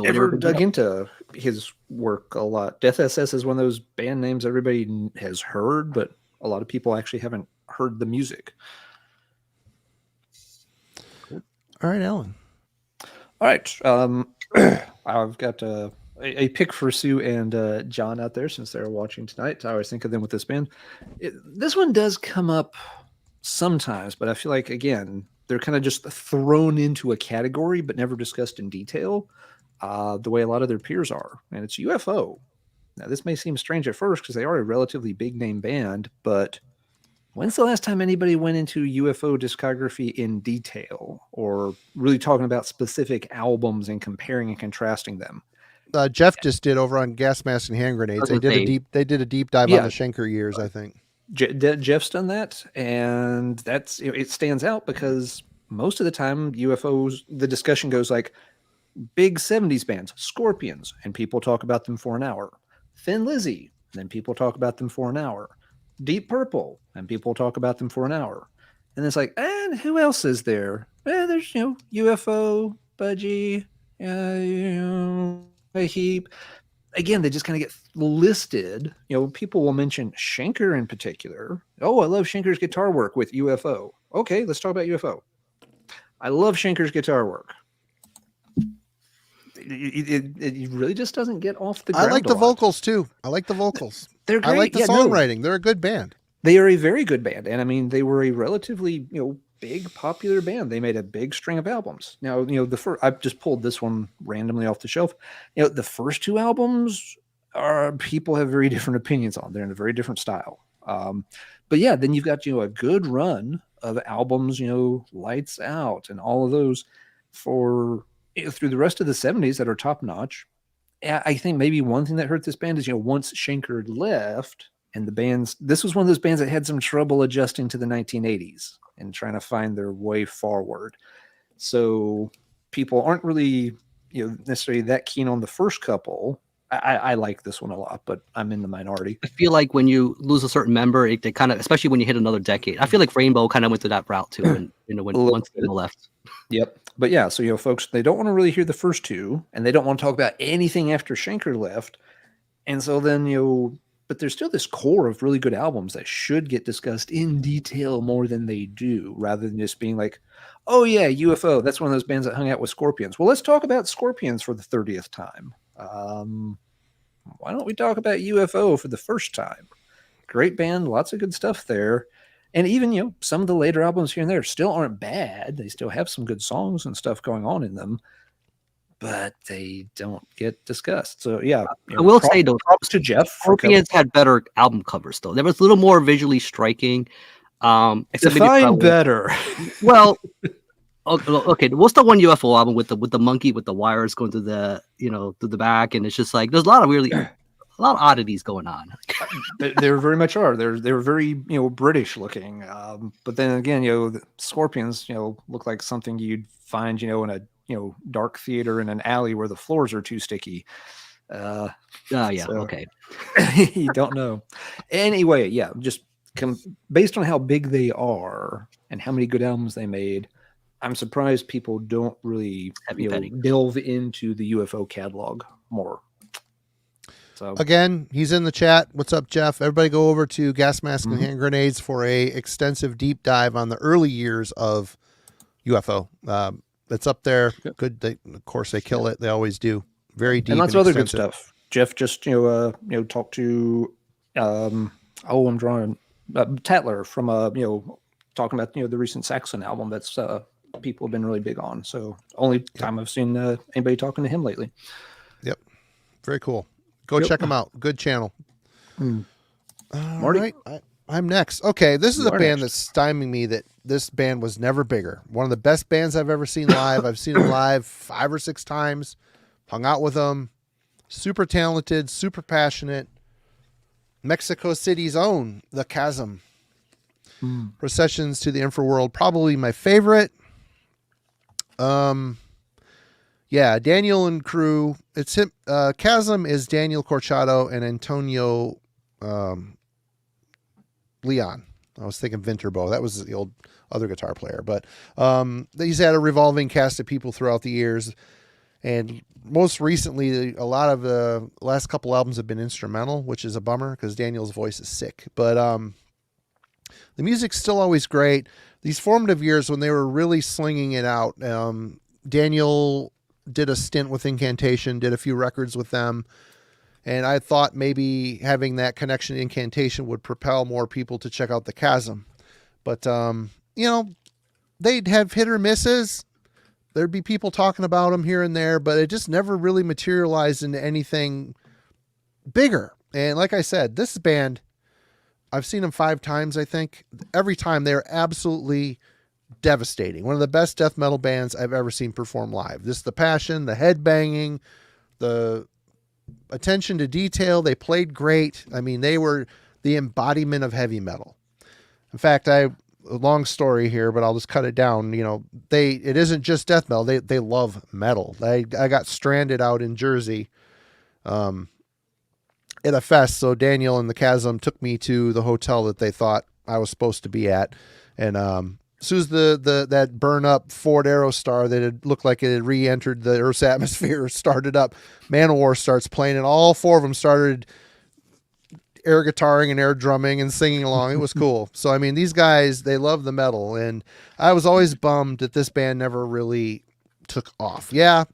ever dug into his work a lot. Death SS is one of those band names everybody has heard, but a lot of people actually haven't heard the music. All right, Alan. All right. I've got a pick for Sue and John out there since they're watching tonight. I always think of them with this band. This one does come up sometimes, but I feel like, again, they're kind of just thrown into a category but never discussed in detail, the way a lot of their peers are. And it's UFO. Now, this may seem strange at first because they are a relatively big name band, but when's the last time anybody went into UFO discography in detail or really talking about specific albums and comparing and contrasting them? Jeff just did over on Gas Mask and Hand Grenades. They did a deep dive on the Schenker years, I think. Jeff's done that, and that's it stands out because most of the time UFOs, the discussion goes like big 70s bands, Scorpions, and people talk about them for an hour. Thin Lizzy, and then people talk about them for an hour. Deep Purple, and people talk about them for an hour. And it's like, and who else is there? There's UFO, budgie, a heap. Again, they just kind of get listed. People will mention Schenker in particular. Oh, I love Schenker's guitar work with UFO. Okay, let's talk about UFO. I love Schenker's guitar work. It really just doesn't get off the ground. I like the vocals too. I like the vocals. They're great. I like the songwriting. They're a good band. They are a very good band. And I mean, they were a relatively, big popular band. They made a big string of albums. Now, the first, I've just pulled this one randomly off the shelf. The first two albums people have very different opinions on. They're in a very different style. But yeah, then you've got, a good run of albums, Lights Out and all of those for through the rest of the 70s that are top notch. I think maybe one thing that hurt this band is, once Schenker left and this was one of those bands that had some trouble adjusting to the 1980s and trying to find their way forward. So people aren't really, necessarily that keen on the first couple. I like this one a lot, but I'm in the minority. I feel like when you lose a certain member, they kind of, especially when you hit another decade. I feel like Rainbow kind of went through that route too, when once they left. Yep. But yeah, so folks, they don't want to really hear the first two, and they don't want to talk about anything after Schenker left. And so then but there's still this core of really good albums that should get discussed in detail more than they do, rather than just being like, oh yeah, UFO, that's one of those bands that hung out with Scorpions. Well, let's talk about Scorpions for the 30th time. Why don't we talk about UFO for the first time? Great band, lots of good stuff there. And even, some of the later albums here and there still aren't bad. They still have some good songs and stuff going on in them, but they don't get discussed. So yeah, I will say though, props to Jeff. Scorpions had better album covers though. There was a little more visually striking. Define better. Well, okay. What's the one UFO album with the monkey with the wires going through the through the back, and it's just like there's a lot of oddities going on. There very much are. They're very British looking. But then again, the Scorpions look like something you'd find in a dark theater in an alley where the floors are too sticky. Yeah, so, okay. You don't know. Anyway, yeah, just based on how big they are and how many good albums they made, I'm surprised people don't really delve into the UFO catalog more. So again, he's in the chat. What's up, Jeff? Everybody go over to Gas Mask and Hand Grenades for a extensive deep dive on the early years of UFO. It's up there. Good. Of course, they kill it. They always do. Very deep. And lots of other good stuff. Jeff just talked to I'm drawing Tatler from talking about the recent Saxon album that's people have been really big on. So only time I've seen anybody talking to him lately. Yep. Very cool. Go check them out. Good channel. Marty, right. I'm next. Okay, this is a band that's stymieing me. That this band was never bigger. One of the best bands I've ever seen live. I've seen them live 5 or 6 times. Hung out with them. Super talented, super passionate. Mexico City's own The Chasm. Processions to the Infraworld, probably my favorite. Yeah, Daniel and crew. It's him. Chasm is Daniel Corchado and Antonio Leon. I was thinking Vinterbo. That was the old other guitar player. But he's had a revolving cast of people throughout the years. And most recently, a lot of the last couple albums have been instrumental, which is a bummer because Daniel's voice is sick. But the music's still always great. These formative years when they were really slinging it out, Daniel did a stint with Incantation, did a few records with them. And I thought maybe having that connection to Incantation would propel more people to check out The Chasm. But, they'd have hit or misses. There'd be people talking about them here and there, but it just never really materialized into anything bigger. And like I said, this band, I've seen them 5 times, I think. Every time they're absolutely devastating. One of the best death metal bands I've ever seen perform live. This, the passion, the headbanging, the attention to detail. They played great. I mean, they were the embodiment of heavy metal. In fact, a long story here, but I'll just cut it down. It isn't just death metal. They love metal. I got stranded out in Jersey, at a fest. So Daniel and The Chasm took me to the hotel that they thought I was supposed to be at, and soon as that burn up Ford Aerostar that had looked like it had re-entered the Earth's atmosphere started up, Manowar starts playing, and all four of them started air guitaring and air drumming and singing along. It was cool. So I mean, these guys, they love the metal, and I was always bummed that this band never really took off. Yeah,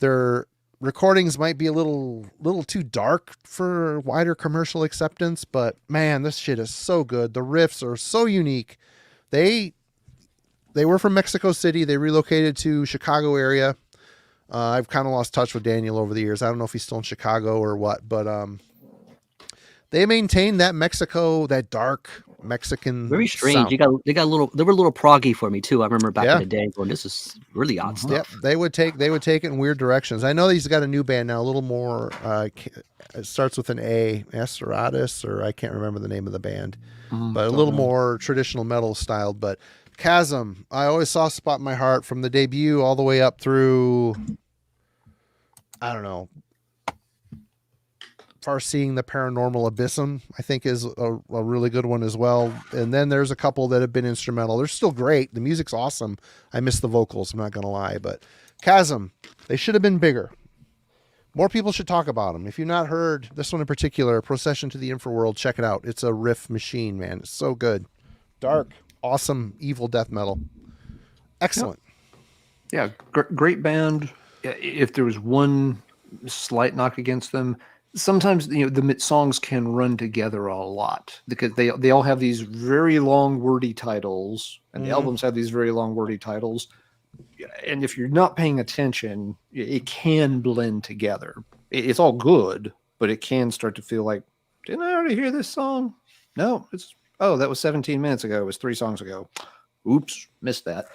their recordings might be a little too dark for wider commercial acceptance, but man, this shit is so good. The riffs are so unique. They were from Mexico City. They relocated to Chicago area. I've kind of lost touch with Daniel over the years. I don't know if he's still in Chicago or what, but they maintained that dark Mexican. Very strange. sound. They were a little proggy for me too. I remember back in the day going, this is really odd stuff. Yep, they would take it in weird directions. I know he's got a new band now, a little more. It starts with an A, Astratus, or I can't remember the name of the band, but a little more traditional metal styled. But Chasm, I always saw a spot in my heart from the debut all the way up through. I don't know. Far Seeing the Paranormal Abyssum, I think, is a really good one as well. And then there's a couple that have been instrumental. They're still great. The music's awesome. I miss the vocals, I'm not going to lie. But Chasm, they should have been bigger. More people should talk about them. If you've not heard this one in particular, Procession to the Infraworld, check it out. It's a riff machine, man. It's so good. Dark, awesome, evil death metal. Excellent. Yeah, great band. If there was one slight knock against them, sometimes the songs can run together a lot because they all have these very long wordy titles, and the albums have these very long wordy titles. And if you're not paying attention, it can blend together. It's all good, but it can start to feel like, didn't I already hear this song? No, that was 17 minutes ago. It was 3 songs ago. Oops, missed that.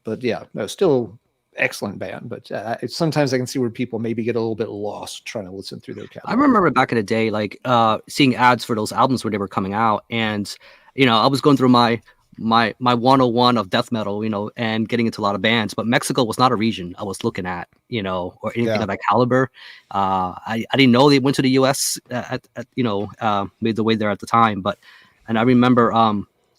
But yeah, no, still excellent band, but sometimes I can see where people maybe get a little bit lost trying to listen through their catalog. I remember back in the day, like seeing ads for those albums when they were coming out, and I was going through my 101 of death metal, and getting into a lot of bands, but Mexico was not a region I was looking at, or anything of that caliber. I didn't know they went to the U.S. Made the way there at the time, and I remember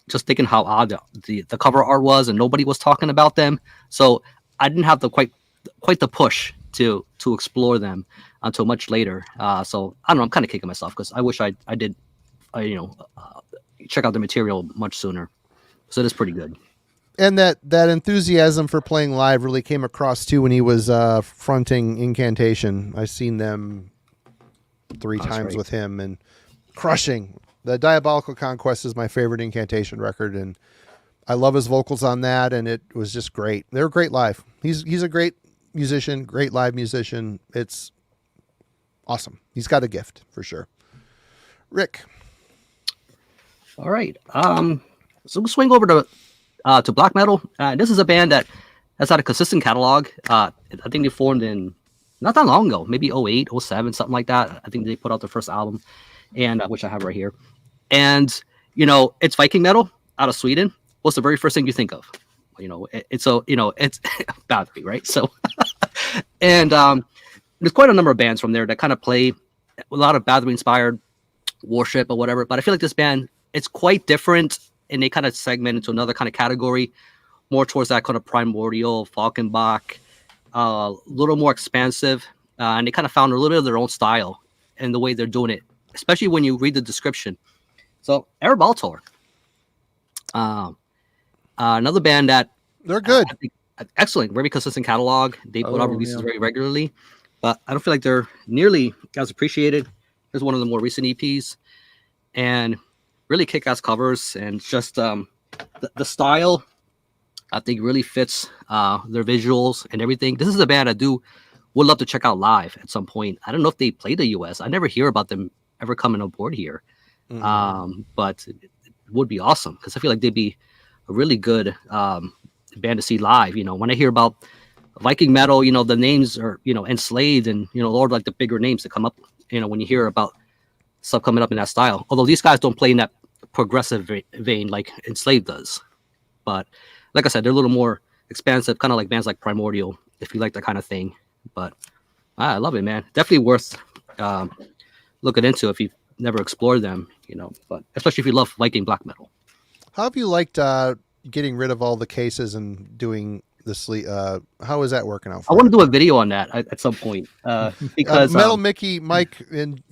just thinking how odd the cover art was, and nobody was talking about them, so I didn't have quite the push to explore them until much later. So I don't know. I'm kind of kicking myself because I wish I did, check out the material much sooner. So it is pretty good. And that enthusiasm for playing live really came across too when he was fronting Incantation. I've seen them 3 times with him and crushing. The Diabolical Conquest is my favorite Incantation record, and I love his vocals on that, and it was just great. They're great live. He's a great musician, great live musician. It's awesome. He's got a gift for sure. Rick. All right. So we'll swing over to black metal. This is a band that has had a consistent catalog. I think they formed in not that long ago, maybe 08, 07, something like that. I think they put out their first album, and which I have right here. And it's Viking metal out of Sweden. What's the very first thing you think of? It's Bathory, right? So, and there's quite a number of bands from there that kind of play a lot of Bathory inspired worship or whatever. But I feel like this band, it's quite different, and they kind of segment into another kind of category, more towards that kind of primordial, Falkenbach, a little more expansive, and they kind of found a little bit of their own style and the way they're doing it, especially when you read the description. So, Erebaltor. Another band that they're good, excellent, very consistent catalog. They put out releases very regularly, but I don't feel like they're nearly as appreciated as one of the more recent EPs. And really kick-ass covers, and just the style, I think, really fits their visuals and everything. This is a band I would love to check out live at some point. I don't know if they play the U.S. I never hear about them ever coming aboard here, but it would be awesome because I feel like they'd be a really good band to see live. When I hear about Viking metal, the names are Enslaved and Lord, like the bigger names that come up. When you hear about stuff coming up in that style. Although these guys don't play in that progressive vein like Enslaved does, but like I said, they're a little more expansive, kind of like bands like Primordial, if you like that kind of thing. But I love it, man. Definitely worth looking into if you've never explored them. But especially if you love Viking black metal. How have you liked getting rid of all the cases and doing the sleeve. How is that working out I for want you? to do a video on that at some point because Metal Mickey Mike in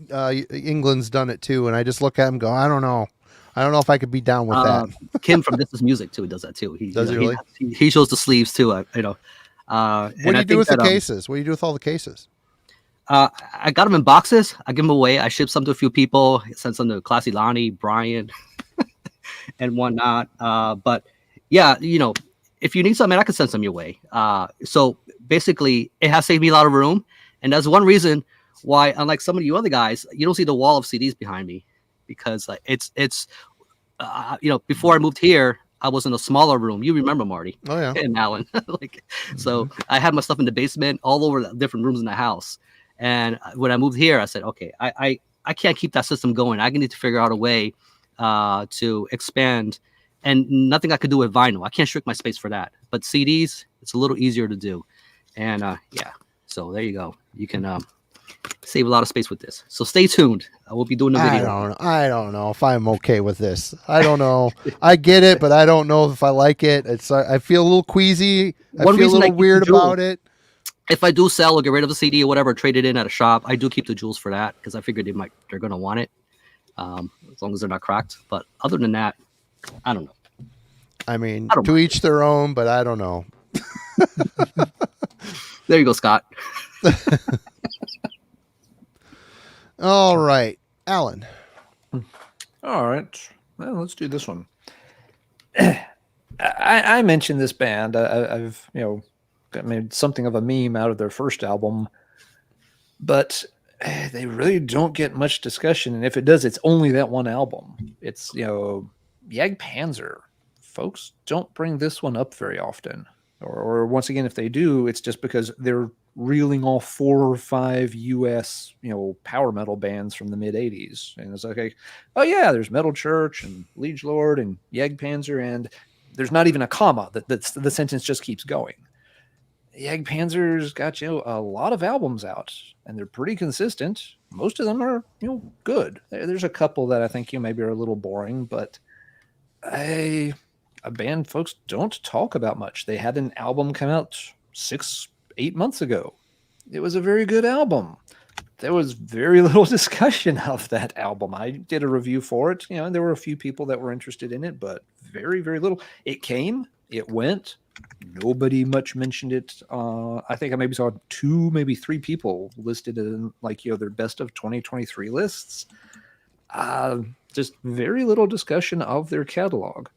England's done it too, and I just look at him and go, I don't know if I could be down with that. Kim from This Is Music too does that too. He Does he really? He shows the sleeves too. What do you do with the cases? What do you do with all the cases? I got them in boxes. I give them away. I ship some to a few people. Send some to Classy Lonnie, Brian, and whatnot. But yeah, if you need something, I can send some your way. So basically, it has saved me a lot of room, and that's one reason why, unlike some of you other guys, you don't see the wall of CDs behind me, because it's before I moved here, I was in a smaller room. You remember, Marty? Oh yeah. And Alan. So I had my stuff in the basement, all over the different rooms in the house. And when I moved here, I said, okay, I can't keep that system going. I need to figure out a way to expand. And nothing I could do with vinyl. I can't shrink my space for that. But CDs, it's a little easier to do. And yeah, so there you go. You can save a lot of space with this. So stay tuned. I will be doing a video. I don't know if I'm okay with this. I don't know. I get it, but I don't know if I like it. I feel a little queasy. I feel a little weird about it. If I do sell or get rid of the CD or whatever, trade it in at a shop, I do keep the jewels for that, because I figured they're going to want it, as long as they're not cracked. But other than that, I don't know. I mean, to each their own, but I don't know. There you go, Scott. All right, Alan. All right. Well, let's do this one. I mentioned this band. I've made something of a meme out of their first album, but they really don't get much discussion. And if it does, it's only that one album. It's Jagdpanzer. Folks don't bring this one up very often, or once again, if they do, it's just because they're reeling off 4 or 5 US power metal bands from the mid 80s, and it's like, oh yeah, there's Metal Church and Liege Lord and Jagdpanzer, and there's not even a comma. That the sentence just keeps going. Jagdpanzer's got a lot of albums out, and they're pretty consistent. Most of them are good. There's a couple that I think maybe are a little boring, but a band folks don't talk about much. They had an album come out 6-8 months ago. It was a very good album. There was very little discussion of that album. I did a review for it, and there were a few people that were interested in it, but very, very little. It came, it went. Nobody much mentioned it. I think I maybe saw 2, maybe 3 people listed in their best of 2023 lists. Just very little discussion of their catalog.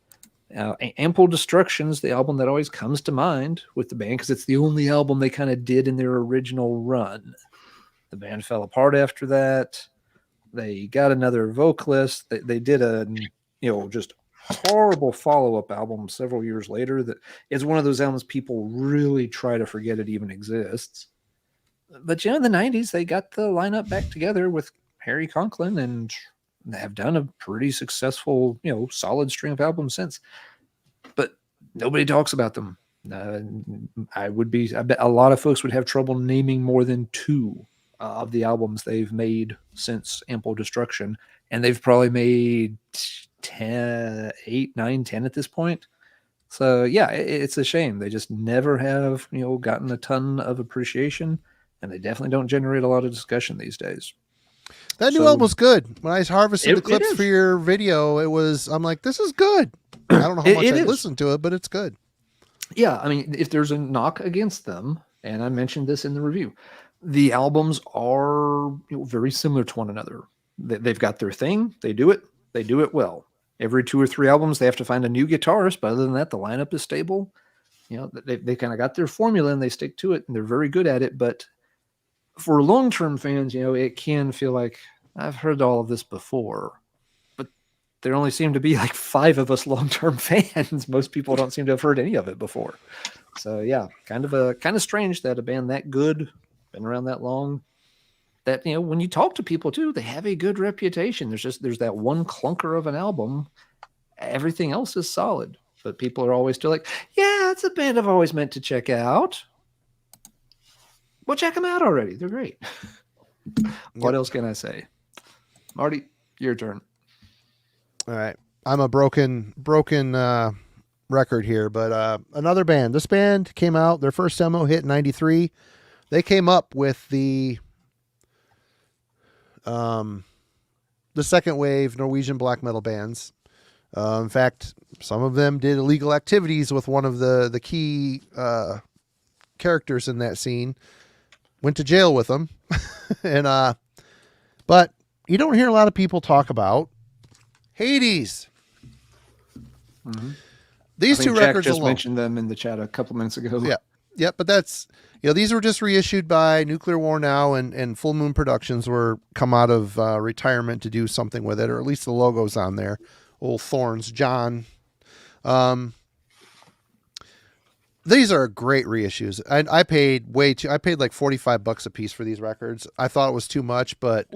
Ample Destruction's the album that always comes to mind with the band, because it's the only album they kind of did in their original run. The band fell apart after that. They got another vocalist. They did a just horrible follow-up album several years later that is one of those albums people really try to forget it even exists. But in the 90s, they got the lineup back together with Harry Conklin, and they have done a pretty successful, solid string of albums since. But nobody talks about them. I bet a lot of folks would have trouble naming more than 2 of the albums they've made since Ample Destruction, and they've probably made 8, 9, 10 at this point. So yeah, it's a shame. They just never have gotten a ton of appreciation, and they definitely don't generate a lot of discussion these days. That new album was good. When I harvested the clips for your video, I'm like, this is good. I don't know how much I listened to it, but it's good. Yeah, I mean, if there's a knock against them, and I mentioned this in the review, the albums are very similar to one another. They've got their thing. They do it well. Every 2 or 3 albums, they have to find a new guitarist, but other than that, the lineup is stable. They kind of got their formula, and they stick to it, and they're very good at it. But for long-term fans, it can feel like I've heard all of this before, but there only seem to be 5 of us long-term fans. Most people don't seem to have heard any of it before. So yeah, kind of strange that a band that good, been around that long, that when you talk to people too, they have a good reputation. There's that one clunker of an album. Everything else is solid, but people are always still like, yeah, it's a band I've always meant to check out. Well, check them out already. They're great. What else can I say? Marty, your turn. All right. I'm a broken record here, but another band. This band came out, their first demo hit in 93. They came up with the second wave Norwegian black metal bands. In fact, some of them did illegal activities with one of the key characters in that scene. Went to jail with them. And but you don't hear a lot of people talk about Hades. Mm-hmm. These two Jack records just alone. mentioned them in the chat a couple minutes ago. Yeah, but that's, these were just reissued by Nuclear War Now, and Full Moon Productions were come out of retirement to do something with it, or at least the logo's on there. Old Thorns, John. These are great reissues. I paid I paid like $45 a piece for these records. I thought it was too much, but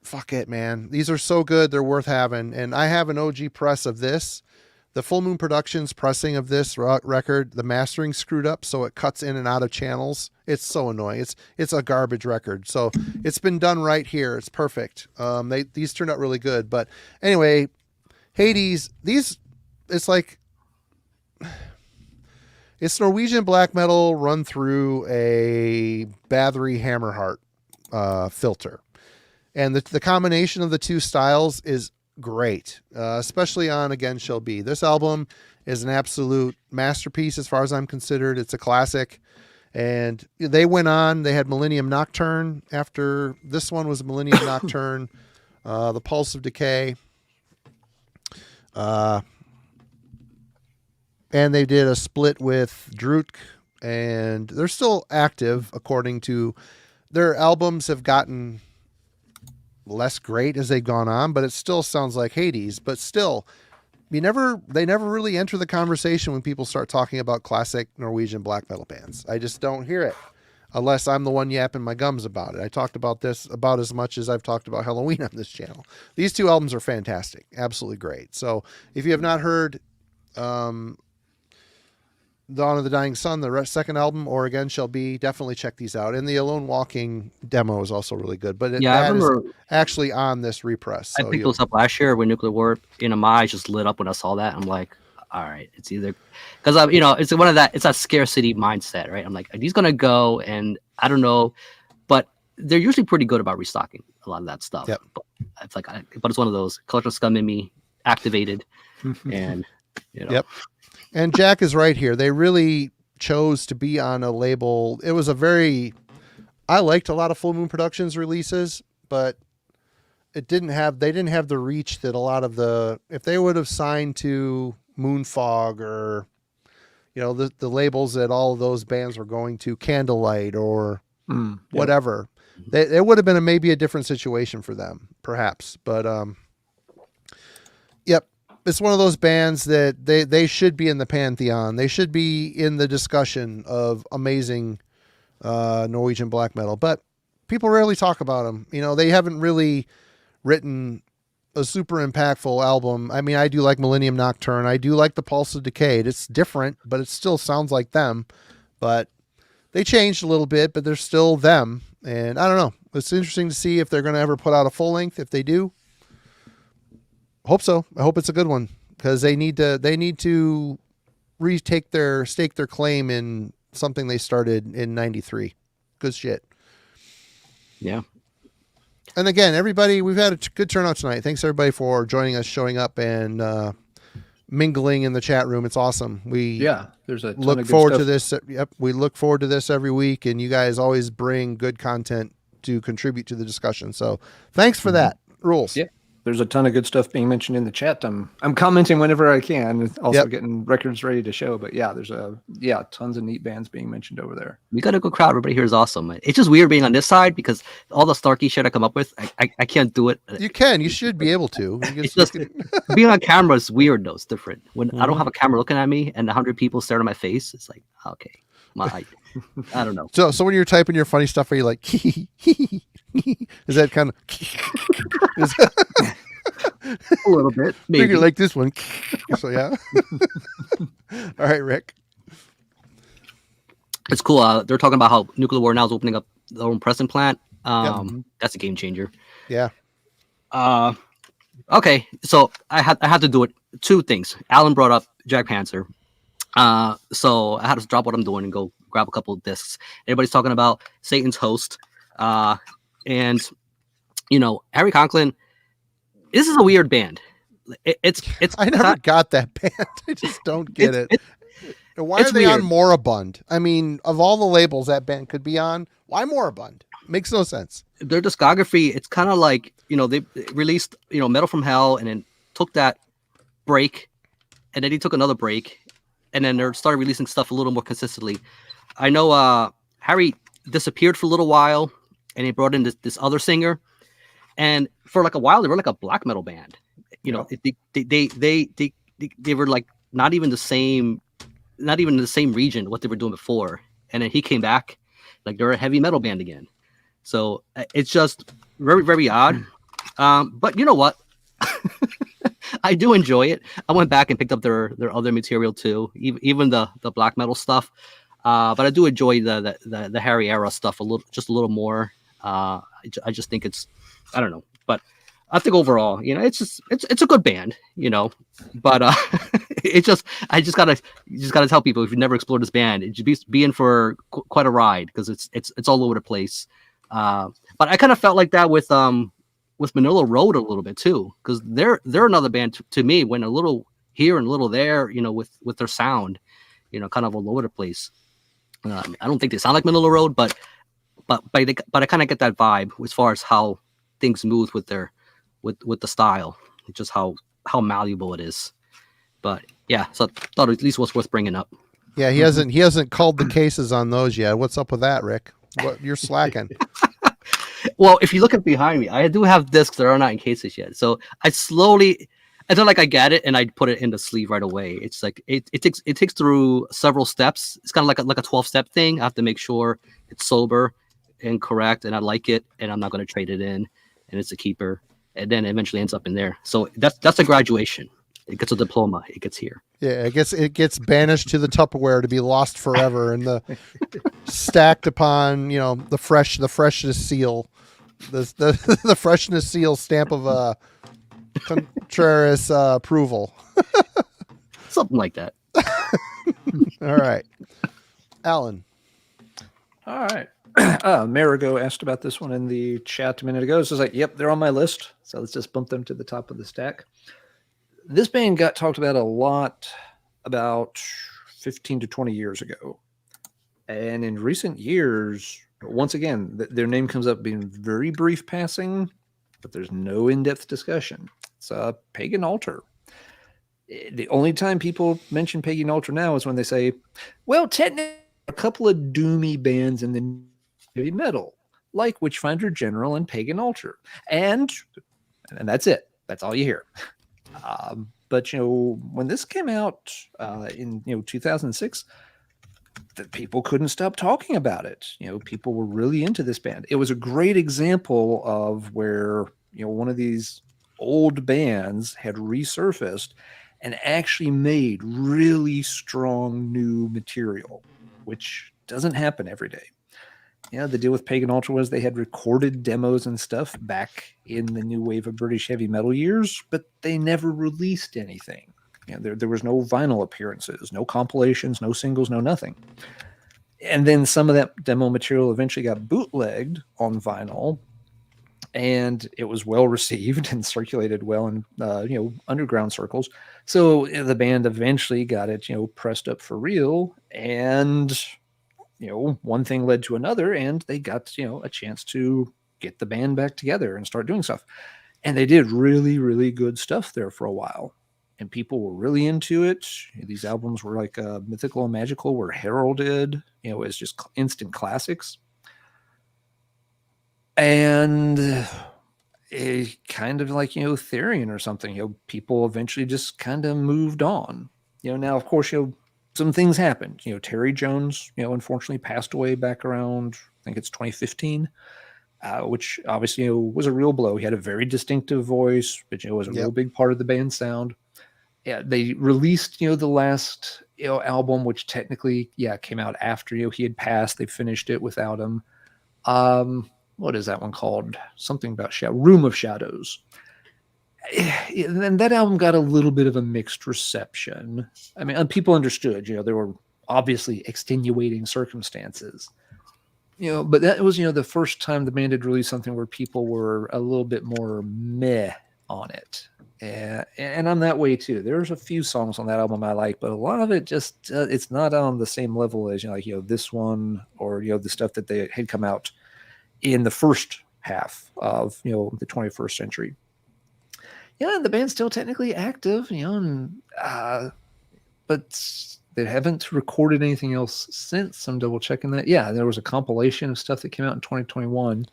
fuck it, man. These are so good. They're worth having. And I have an OG press of this. The Full Moon Productions pressing of this record, the mastering screwed up, so it cuts in and out of channels. It's so annoying. It's a garbage record. So it's been done right here. It's perfect. These turned out really good. But anyway, Hades, it's Norwegian black metal run through a Bathory Hammerheart filter. And the combination of the two styles is great, especially on Again Shall Be. This album is an absolute masterpiece as far as I'm considered. It's a classic. And they went on, they had Millennium Nocturne after this one was Millennium Nocturne, The Pulse of Decay. And they did a split with Druk, and they're still active according to their albums have gotten less great as they've gone on, but it still sounds like Hades. But still, they never really enter the conversation when people start talking about classic Norwegian black metal bands. I just don't hear it unless I'm the one yapping my gums about it. I talked about this about as much as I've talked about Halloween on this channel. These two albums are fantastic, absolutely great. So if you have not heard Dawn of the Dying Sun, the second album, or Again Shall Be, definitely check these out. And the Alone Walking demo is also really good. But I remember is actually on this repress. I picked those up last year when Nuclear War. My eyes just lit up when I saw that. I'm like, all right, it's either because it's one of that. It's that scarcity mindset, right? I'm like, are these gonna go? And I don't know, but they're usually pretty good about restocking a lot of that stuff. Yep. But it's one of those collector scum in me activated, and Yep. And Jack is right here. They really chose to be on a label. It was I liked a lot of Full Moon Productions releases, but they didn't have the reach that a lot of if they would have signed to Moonfog or, the labels that all of those bands were going to, Candlelight or whatever, it would have been maybe a different situation for them, perhaps. But, yep. It's one of those bands that they should be in the pantheon. They should be in the discussion of amazing Norwegian black metal, but people rarely talk about them. They haven't really written a super impactful album. I mean, I do like Millennium Nocturne. I do like The Pulse of Decay. It's different, but it still sounds like them. But they changed a little bit, but they're still them. And I don't know. It's interesting to see if they're going to ever put out a full length. If they do, hope so. I hope it's a good one, because they need to stake their claim in something they started in 93. Good shit. Yeah. And again, everybody, we've had a good turnout tonight. Thanks everybody for joining us, showing up, and mingling in the chat room. It's awesome. There's a ton look of good forward stuff. to this. Yep, we look forward to this every week, and you guys always bring good content to contribute to the discussion. So thanks for that. Rules. Yeah. There's a ton of good stuff being mentioned in the chat. I'm commenting whenever I can. Also getting records ready to show. But yeah, there's tons of neat bands being mentioned over there. We got a good crowd. Everybody here is awesome. It's just weird being on this side because all the snarky shit I come up with, I can't do it. You can. You should be able to. It's just being on camera is weird though. It's different. When I don't have a camera looking at me and 100 people staring at my face, it's like, okay, I don't know. So when you're typing your funny stuff, are you like, is that kind of? A little bit, maybe. Figure like this one. So yeah. All right, Rick. It's cool. They're talking about how Nuclear War Now is opening up their own pressing plant. That's a game changer. Yeah. Okay, so I had to do it. Two things. Alan brought up Jack Panzer. So I had to drop what I'm doing and go grab a couple of discs. Everybody's talking about Satan's Host. And Harry Conklin, this is a weird band. It's I never got that band. I just don't get it. Why it's are they on weird. Moribund? I mean, of all the labels that band could be on, why Moribund? Makes no sense. Their discography, it's kind of like, they released, Metal from Hell and then took that break and then he took another break and then they started releasing stuff a little more consistently. I know Harry disappeared for a little while and he brought in this other singer, and for like a while they were like a black metal band. They were like not even in the same region what they were doing before, and then he came back like they're a heavy metal band again. So it's just very, very odd. But you know what? I do enjoy it. I went back and picked up their other material too, even the black metal stuff. But I do enjoy the Harry era stuff a little more. I just think it's, I don't know, but I think overall, it's a good band, but I just gotta tell people, if you've never explored this band, it should be in for quite a ride, because it's all over the place. But I kind of felt like that with Manila Road a little bit too, because they're another band to me, went a little here and a little there, with their sound, kind of all over the place. I don't think they sound like Manila Road, but I kind of get that vibe as far as how things move with the style, just how malleable it is. But yeah, so I thought at least was worth bringing up. Yeah, he hasn't called the cases on those yet. What's up with that, Rick? What, you're slacking. Well, if you look at behind me, I do have discs that are not in cases yet. So it's not like I get it and I put it in the sleeve right away. It's like it takes through several steps. It's kind of like a 12-step thing. I have to make sure it's sober and correct, and I like it, and I'm not going to trade it in, and it's a keeper, and then it eventually ends up in there. So that's a graduation. It gets a diploma. It gets here. Yeah, I guess it gets banished to the Tupperware to be lost forever, and stacked upon the freshness seal, the freshness seal stamp of Contreras approval. Something like that. All right, Alan. All right. Marigo asked about this one in the chat a minute ago. So it's like, yep, they're on my list. So let's just bump them to the top of the stack. This band got talked about a lot about 15 to 20 years ago. And in recent years, once again, their name comes up being very brief passing, but there's no in-depth discussion. It's Pagan Altar. The only time people mention Pagan Altar now is when they say, well, technically, a couple of doomy bands in the heavy metal, like Witchfinder General and Pagan Altar. And that's it. That's all you hear. But when this came out in 2006, the people couldn't stop talking about it. People were really into this band. It was a great example of where one of these old bands had resurfaced and actually made really strong new material, which doesn't happen every day. The deal with Pagan Altar was they had recorded demos and stuff back in the new wave of British heavy metal years, but they never released anything. There was no vinyl appearances, no compilations, no singles, no nothing. And then some of that demo material eventually got bootlegged on vinyl, and it was well received and circulated well in underground circles. So the band eventually got it pressed up for real, and one thing led to another, and they got, a chance to get the band back together and start doing stuff. And they did really, really good stuff there for a while. And people were really into it. These albums were like Mythical and Magical were heralded, as just instant classics. And it kind of like, Therion or something, people eventually just kind of moved on. Now, of course, some things happened. Terry Jones, unfortunately passed away back around, I think it's 2015, which obviously was a real blow. He had a very distinctive voice, but was a real big part of the band's sound. Yeah, they released the last album, which technically came out after he had passed. They finished it without him. What is that one called? Something about Room of Shadows. And that album got a little bit of a mixed reception. I mean, people understood, there were obviously extenuating circumstances, but that was, the first time the band had released something where people were a little bit more meh on it. And I'm that way too. There's a few songs on that album I like, but a lot of it just, it's not on the same level as, this one or, the stuff that they had come out in the first half of, the 21st century. Yeah, the band's still technically active, but they haven't recorded anything else since. I'm double checking that. Yeah, there was a compilation of stuff that came out in 2021.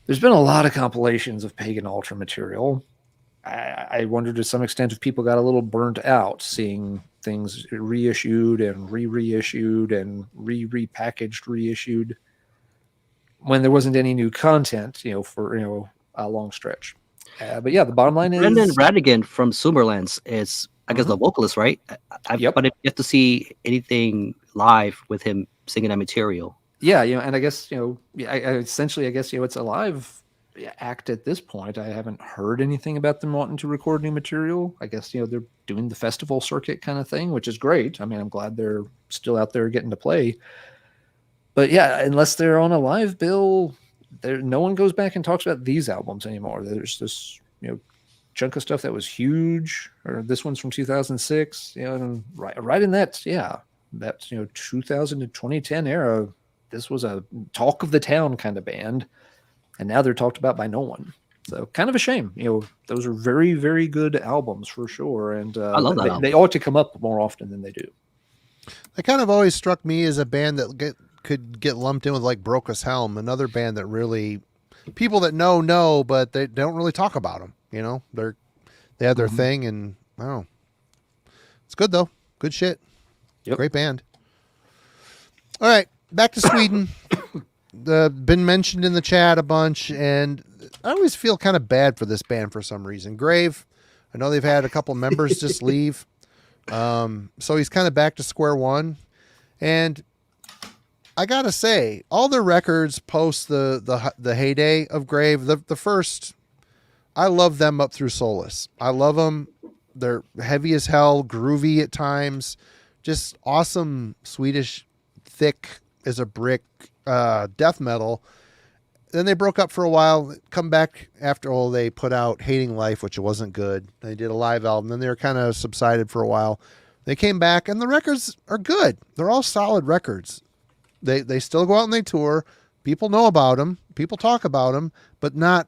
There's been a lot of compilations of Pagan Altar material. I wonder to some extent if people got a little burnt out seeing things reissued and reissued and repackaged, reissued when there wasn't any new content, for a long stretch. But yeah, the bottom line is Brendan Radigan from Sumerlands is, I guess, the vocalist, right? Yep. But if you have to see anything live with him singing that material. Yeah, and I guess, essentially, I guess, it's a live act at this point. I haven't heard anything about them wanting to record new material. I guess, they're doing the festival circuit kind of thing, which is great. I mean, I'm glad they're still out there getting to play. But yeah, unless they're on a live bill, no one goes back and talks about these albums anymore. There's this, chunk of stuff that was huge, or this one's from 2006, and right in that, that 2000 to 2010 era, this was a talk of the town kind of band, and now they're talked about by no one. So kind of a shame. Those are very, very good albums for sure, and I love that they ought to come up more often than they do. They kind of always struck me as a band that could get lumped in with like Brokus Helm, another band that really people that know, but they don't really talk about them. They have their thing, and I don't know. It's good though. Good shit. Yep. Great band. All right, back to Sweden. Been mentioned in the chat a bunch, and I always feel kind of bad for this band for some reason. Grave, I know they've had a couple members just leave, so he's kind of back to square one, and I gotta say, all their records post the heyday of Grave. The first, I love them up through Solace. I love them. They're heavy as hell, groovy at times, just awesome Swedish, thick as a brick death metal. Then they broke up for a while, come back after they put out Hating Life, which wasn't good. They did a live album, then they were kind of subsided for a while. They came back, and the records are good. They're all solid records. They still go out and they tour. People know about them. People talk about them, but not,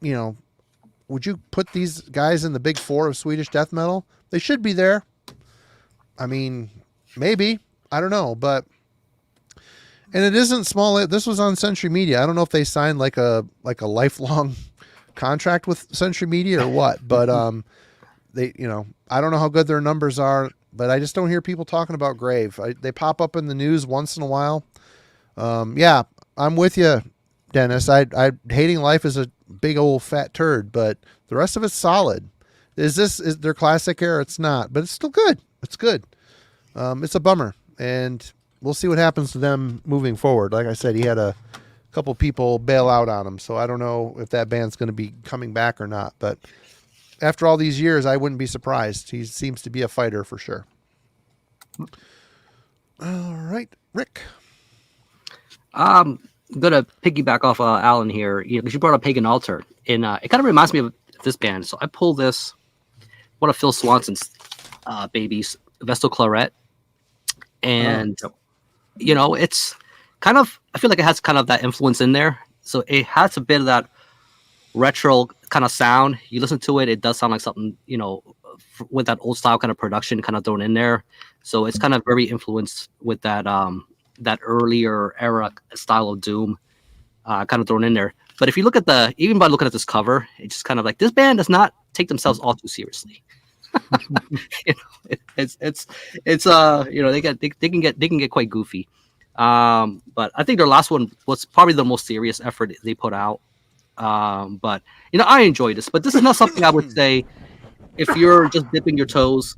would you put these guys in the big four of Swedish death metal? They should be there. I mean, maybe. I don't know, but, and it isn't small. This was on Century Media. I don't know if they signed like a lifelong contract with Century Media or what, but, they, I don't know how good their numbers are, but I just don't hear people talking about Grave. They pop up in the news once in a while. Yeah, I'm with you, Dennis. Hating Life is a big old fat turd, but the rest of it's solid. Is their classic era? It's not, but it's still good. It's good. It's a bummer, and we'll see what happens to them moving forward. Like I said, he had a couple people bail out on him, so I don't know if that band's going to be coming back or not, but after all these years, I wouldn't be surprised. He seems to be a fighter for sure. All right, Rick. I'm gonna piggyback off Alan here, because you brought up Pagan Altar, and it kind of reminds me of this band. So I pulled this, one of Phil Swanson's babies, Vestal Claret, and it's kind of, I feel like it has kind of that influence in there. So it has a bit of that retro kind of sound. You listen to it, it does sound like something, with that old style kind of production kind of thrown in there. So it's kind of very influenced with that that earlier era style of doom kind of thrown in there. But if you look at even by looking at this cover, it's just kind of like, this band does not take themselves all too seriously. It's they can get quite goofy. But I think their last one was probably the most serious effort they put out. But I enjoy this, but this is not something I would say if you're just dipping your toes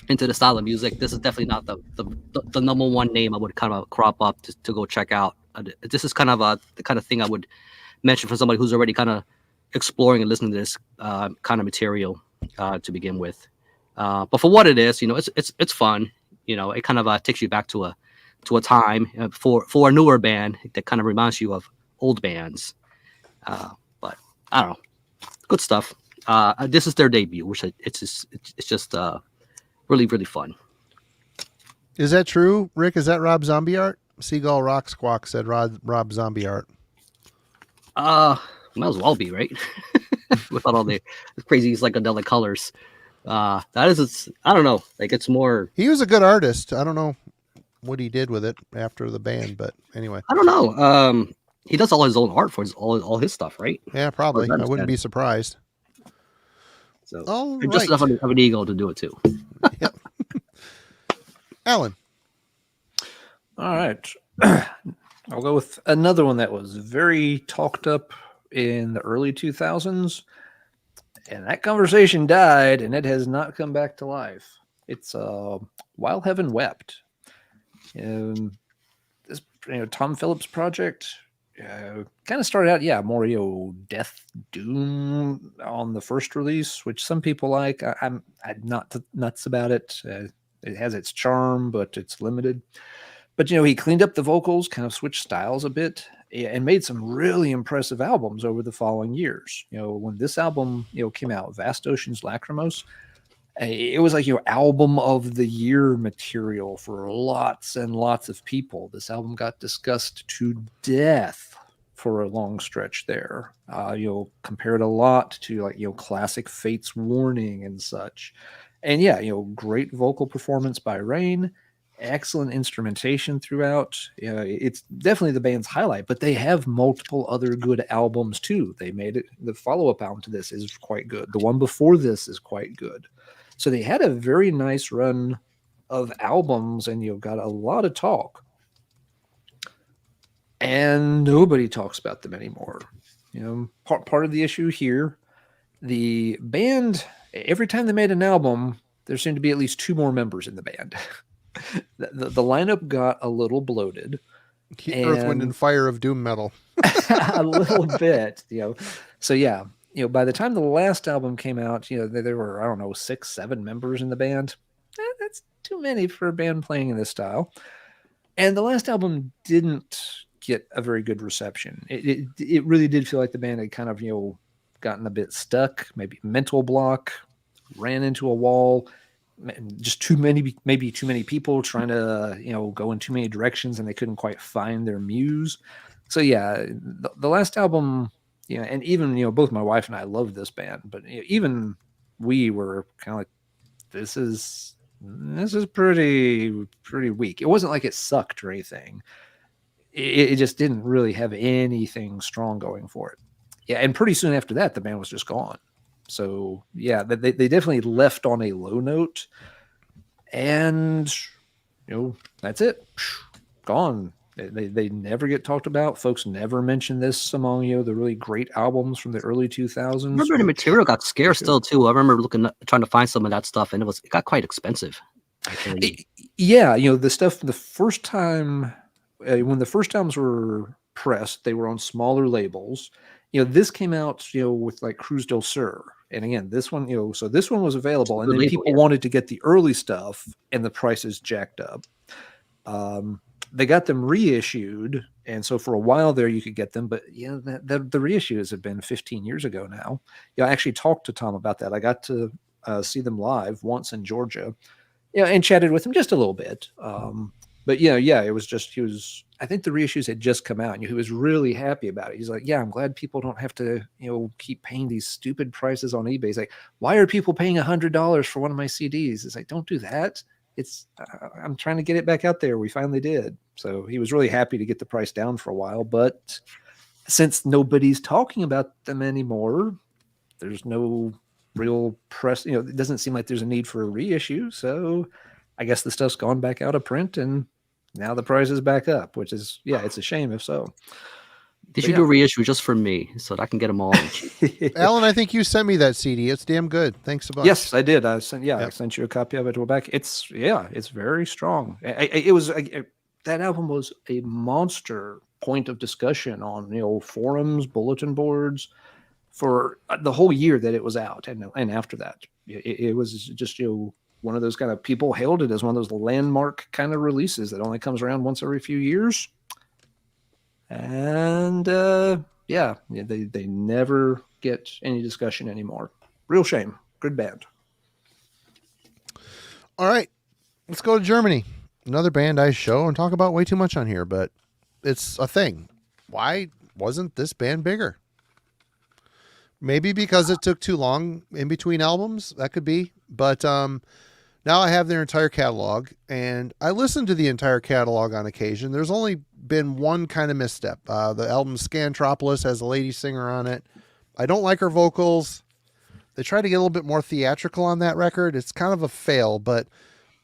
into the style of music. This is definitely not the number one name I would kind of crop up to go check out. This is kind of the kind of thing I would mention for somebody who's already kind of exploring and listening to this kind of material to begin with. But for what it is, it's fun. It kind of takes you back to a time for a newer band that kind of reminds you of old bands. But I don't know, good stuff. This is their debut, which it's just really, really fun. Is that true, Rick? Is that Rob Zombie art? Seagull Rock Squawk said Rob Zombie art. Might as well be, right? Without all the crazy psychedelic colors. That is, I don't know. Like, it's more. He was a good artist. I don't know what he did with it after the band, but anyway. I don't know. He does all his own art for all his stuff, right? Yeah, probably. I wouldn't be surprised. So, all right. Just enough of an ego to do it too. Yep. Alan. All right. I'll go with another one that was very talked up in the early 2000s. And that conversation died, and it has not come back to life. It's While Heaven Wept. This Tom Phillips project kind of started out, more death doom on the first release, which some people like. I'm not nuts about it. It has its charm, but it's limited. But he cleaned up the vocals, kind of switched styles a bit, and made some really impressive albums over the following years. When this album came out, Vast Oceans Lacrimose, it was like album of the year material for lots and lots of people. This album got discussed to death for a long stretch there. Compared a lot to classic Fate's Warning and such. And great vocal performance by Rain. Excellent instrumentation throughout. It's definitely the band's highlight, but they have multiple other good albums too. They made it. The follow-up album to this is quite good. The one before this is quite good. So they had a very nice run of albums, and got a lot of talk. And nobody talks about them anymore. Part of the issue here, the band, every time they made an album, there seemed to be at least 2 more members in the band. The lineup got a little bloated. Earth, Wind, and Fire of doom metal. A little bit, So by the time the last album came out, there were, I don't know, 6, 7 members in the band. That's too many for a band playing in this style. And the last album didn't get a very good reception. It really did feel like the band had kind of, gotten a bit stuck, maybe mental block, ran into a wall. Just maybe too many people trying to go in too many directions, and they couldn't quite find their muse. So the last album, and even both my wife and I loved this band, but even we were kind of like, this is pretty weak. It wasn't like it sucked or anything. It just didn't really have anything strong going for it. And pretty soon after that, the band was just gone. So they definitely left on a low note, and that's it. Gone. They never get talked about. Folks never mention this among the really great albums from the early 2000s. I remember the material got scarce still too. I remember trying to find some of that stuff, and it got quite expensive. The stuff the first time when the first albums were pressed, they were on smaller labels. This came out, with like Cruz del Sur. And again, this one, so this one was available, and then people wanted to get the early stuff, and the prices jacked up. They got them reissued, and so for a while there you could get them, but the reissues have been 15 years ago now. I actually talked to Tom about that. I got to see them live once in Georgia, and chatted with him just a little bit. But it was just, I think the reissues had just come out, and he was really happy about it. He's like, I'm glad people don't have to, keep paying these stupid prices on eBay. He's like, why are people paying $100 for one of my CDs? It's like, don't do that. I'm trying to get it back out there. We finally did. So he was really happy to get the price down for a while, but since nobody's talking about them anymore, there's no real press, it doesn't seem like there's a need for a reissue. So I guess the stuff's gone back out of print, and now the price is back up, which is, it's a shame if so. They should do a reissue just for me so that I can get them all. Alan, I think you sent me that CD. It's damn good. Thanks a bunch. Yes, I did. I sent you a copy of it to go back. It's very strong. That album was a monster point of discussion on, forums, bulletin boards. for the whole year that it was out, and after that, it was just one of those kind of, people hailed it as one of those landmark kind of releases that only comes around once every few years. And they never get any discussion anymore. Real shame. Good band. All right, let's go to Germany. Another band I show and talk about way too much on here, but it's a thing. Why wasn't this band bigger? Maybe because it took too long in between albums. That could be. But now I have their entire catalog, and I listen to the entire catalog on occasion. There's only been one kind of misstep. The album Scantropolis has a lady singer on it. I don't like her vocals. They try to get a little bit more theatrical on that record. It's kind of a fail, but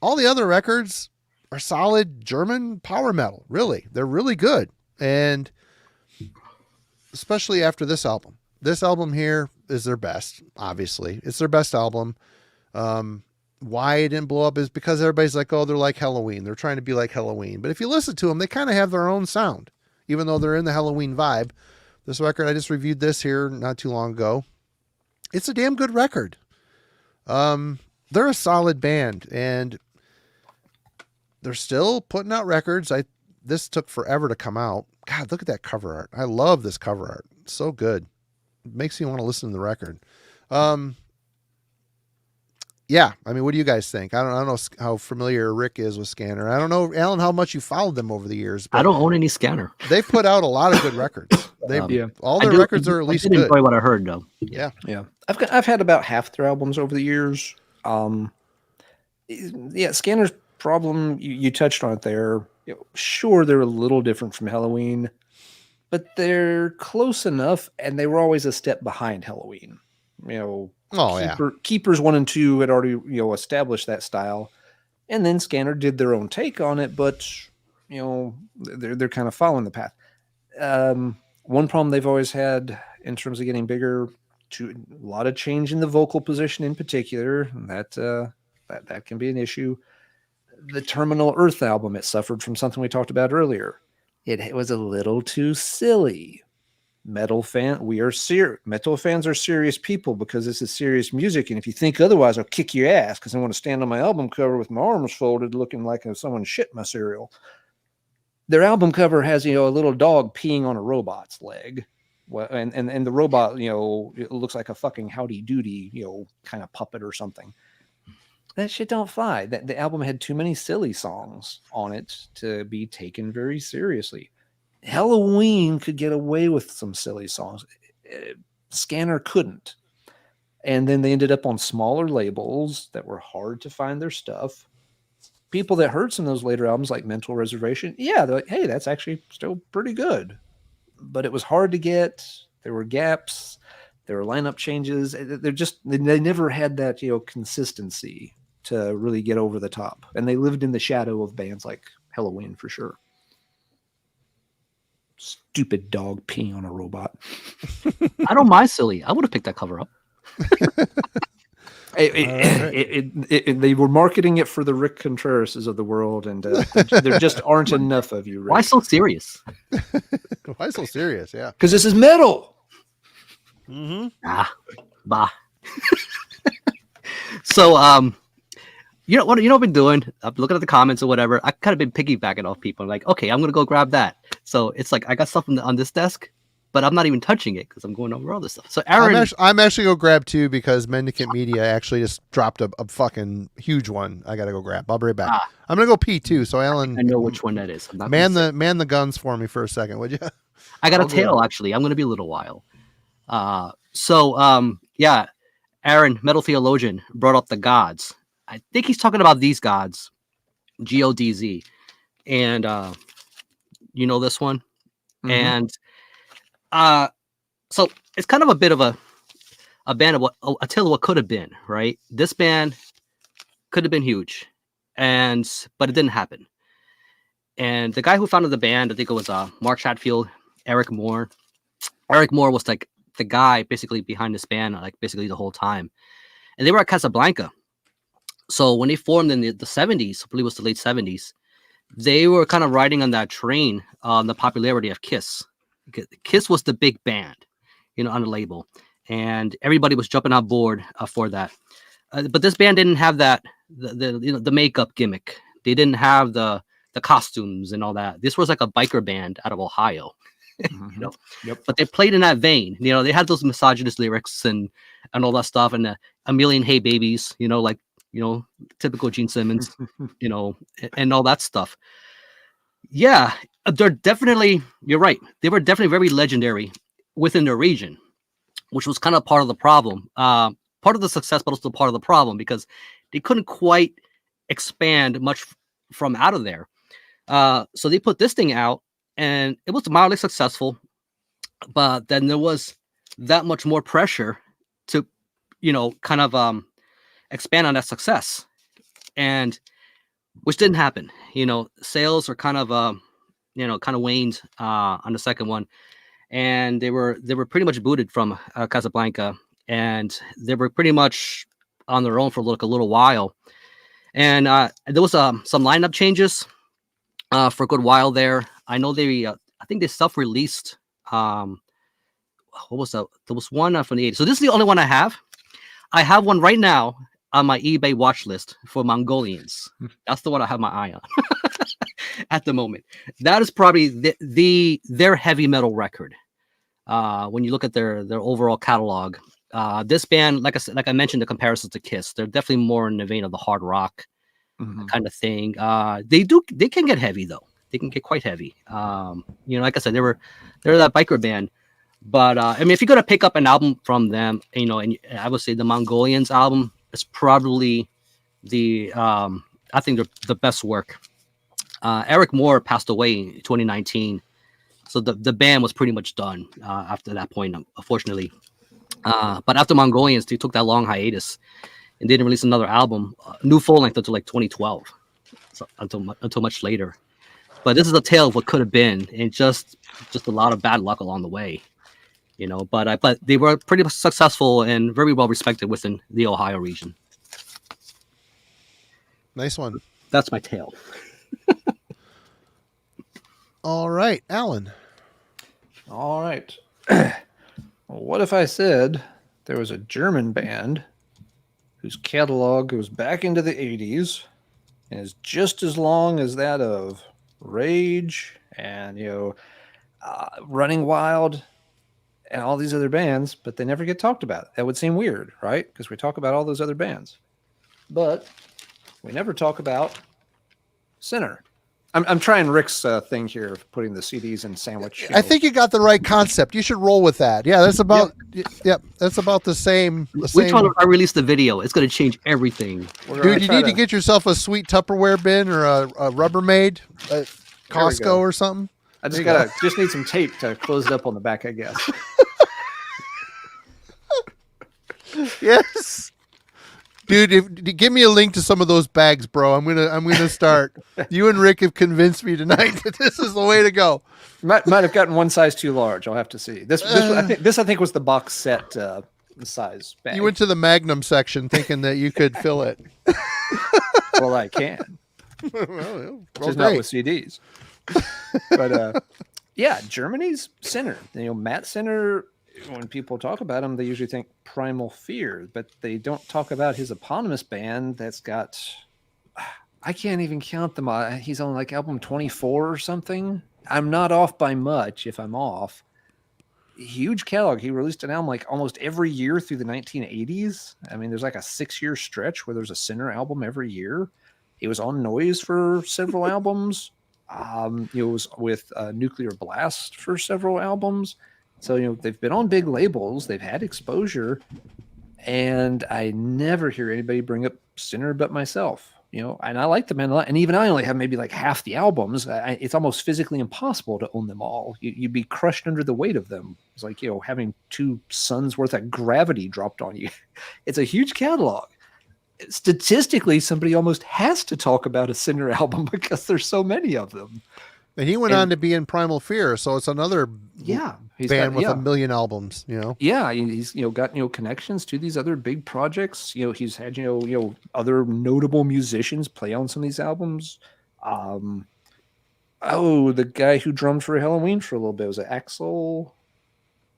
all the other records are solid German power metal. Really. They're really good. And especially after this album. This album here is their best, obviously. It's their best album. Why it didn't blow up is because everybody's like, oh, they're like Halloween. They're trying to be like Halloween. But if you listen to them, they kind of have their own sound, even though they're in the Halloween vibe. This record, I just reviewed this here not too long ago. It's a damn good record. They're a solid band, and they're still putting out records. This took forever to come out. God, look at that cover art. I love this cover art. It's so good. It makes you want to listen to the record. Yeah, I mean, what do you guys think? I don't know how familiar Rick is with Scanner. I don't know, Alan, how much you followed them over the years. I don't own any Scanner. They've put out a lot of good records. All their records are at least good. Enjoy what I heard, though. Yeah. I've had about half their albums over the years. Scanner's problem, you touched on it there. Sure, they're a little different from Halloween, but they're close enough, and they were always a step behind Halloween. Keepers 1 and 2 had already established that style, and then Scanner did their own take on it, but they're kind of following the path. One problem they've always had in terms of getting bigger, a lot of change in the vocal position in particular, and that can be an issue. The Terminal Earth album, it suffered from something we talked about earlier. It was a little too silly. Metal fans are serious people because this is serious music, and if you think otherwise, I'll kick your ass because I want to stand on my album cover with my arms folded looking like someone shit my cereal. Their album cover has a little dog peeing on a robot's leg, and the robot it looks like a fucking Howdy Doody kind of puppet or something. That shit don't fly. The album had too many silly songs on it to be taken very seriously. Halloween could get away with some silly songs. Scanner couldn't. And then they ended up on smaller labels that were hard to find their stuff. People that heard some of those later albums, like Mental Reservation, they're like, hey, that's actually still pretty good. But it was hard to get. There were gaps. There were lineup changes. They never had that consistency to really get over the top. And they lived in the shadow of bands like Halloween for sure. Stupid dog peeing on a robot. I don't mind silly. I would have picked that cover up. They were marketing it for the Rick Contrerases of the world, and there just aren't enough of you, Rick. Why so serious? Why so serious? Yeah. Because this is metal. Mm-hmm. Bah. So, what I've been doing? I'm looking at the comments or whatever. I kind of been piggybacking off people. I'm like, okay, I'm gonna go grab that. So it's like I got stuff on this desk, but I'm not even touching it because I'm going over all this stuff. So Aaron, I'm actually go grab 2 because Mendicant Media actually just dropped a fucking huge one. I gotta go grab. I'll be right back. I'm gonna go pee too. So Alan, I know which one that is. Man the guns for me for a second, would you? I got a tail actually. I'm gonna be a little while. Aaron, Metal Theologian, brought up the gods. I think he's talking about these gods, GODZ, and this one, and so it's kind of a bit of a band of a tale of what could have been, right? This band could have been huge, but it didn't happen. And the guy who founded the band, I think it was Mark Chatfield, Eric Moore. Eric Moore was like the guy basically behind this band, like basically the whole time, and they were at Casablanca. So when they formed in the 70s, I believe it was the late 70s, they were kind of riding on that train on the popularity of Kiss. Kiss was the big band, on the label. and everybody was jumping on board for that. But this band didn't have that the makeup gimmick. They didn't have the costumes and all that. This was like a biker band out of Ohio, you know. Yep. But they played in that vein. You know, they had those misogynist lyrics and all that stuff, and a million hey babies. You know, like typical Gene Simmons. You know, and all that stuff. Yeah, they're definitely. You're right. They were definitely very legendary within their region, which was kind of part of the problem. Part of the success, but also part of the problem, because they couldn't quite expand much from out of there. So they put this thing out, and it was mildly successful, but then there was that much more pressure to, kind of expand on that success, and which didn't happen. Sales are kind of waned on the second one, and they were pretty much booted from Casablanca, and they were pretty much on their own for a little while. And there was some lineup changes for a good while there. I know I think they self-released. What was that? There was one from the 80s. So this is the only one I have. I have one right now on my eBay watch list for Mongolians. That's the one I have my eye on at the moment. That is probably their heavy metal record. When you look at their overall catalog, this band, like I mentioned, the comparisons to Kiss, they're definitely more in the vein of the hard rock kind of thing. They can get heavy though. They can get quite heavy. Like I said, they're that biker band. But I mean, if you're gonna pick up an album from them, and I would say the Mongolians album is probably I think the best work. Eric Moore passed away in 2019, so the band was pretty much done after that point, unfortunately. But after Mongolians, they took that long hiatus and didn't release another album, new full length, until like 2012, so until much later. But this is a tale of what could have been, and just a lot of bad luck along the way, But they were pretty successful and very well respected within the Ohio region. Nice one. That's my tale. All right, Alan. All right. What if I said there was a German band whose catalog goes back into the 80s and is just as long as that of Rage and, Running Wild and all these other bands, but they never get talked about? That would seem weird, right? Because we talk about all those other bands. But we never talk about Sinner. I'm trying Rick's thing here of putting the CDs in sandwich. I think you got the right concept. You should roll with that. Yeah, that's about that's about the same. Which one I released the video? It's going to change everything. Dude, you need to get yourself a sweet Tupperware bin or a Rubbermaid at Costco or something. I just need some tape to close it up on the back, I guess. Yes. Dude, give me a link to some of those bags, bro. I'm gonna start. You and Rick have convinced me tonight that this is the way to go. Might have gotten one size too large. I'll have to see. This I think was the box set size bag. You went to the Magnum section thinking that you could fill it. Well, I can. Just not with CDs. But Germany's Sinner. Matt Sinner. When people talk about him, they usually think Primal Fear, but they don't talk about his eponymous band that's got, I can't even count them. He's on like album 24 or something. I'm not off by much if I'm off. Huge catalog. He released an album like almost every year through the 1980s. I mean, there's like a 6-year stretch where there's a Sinner album every year. He was on Noise for several albums. He was with Nuclear Blast for several albums. So, they've been on big labels, they've had exposure, and I never hear anybody bring up Sinner but myself, and I like the band a lot. And even I only have maybe like half the albums. It's almost physically impossible to own them all. You'd be crushed under the weight of them. It's like, having 2 suns worth of gravity dropped on you. It's a huge catalog. Statistically, somebody almost has to talk about a Sinner album because there's so many of them. And he went on to be in Primal Fear, so it's another band with a million albums, Yeah, he's got connections to these other big projects. He's had other notable musicians play on some of these albums. The guy who drummed for Halloween for a little bit, was it Axel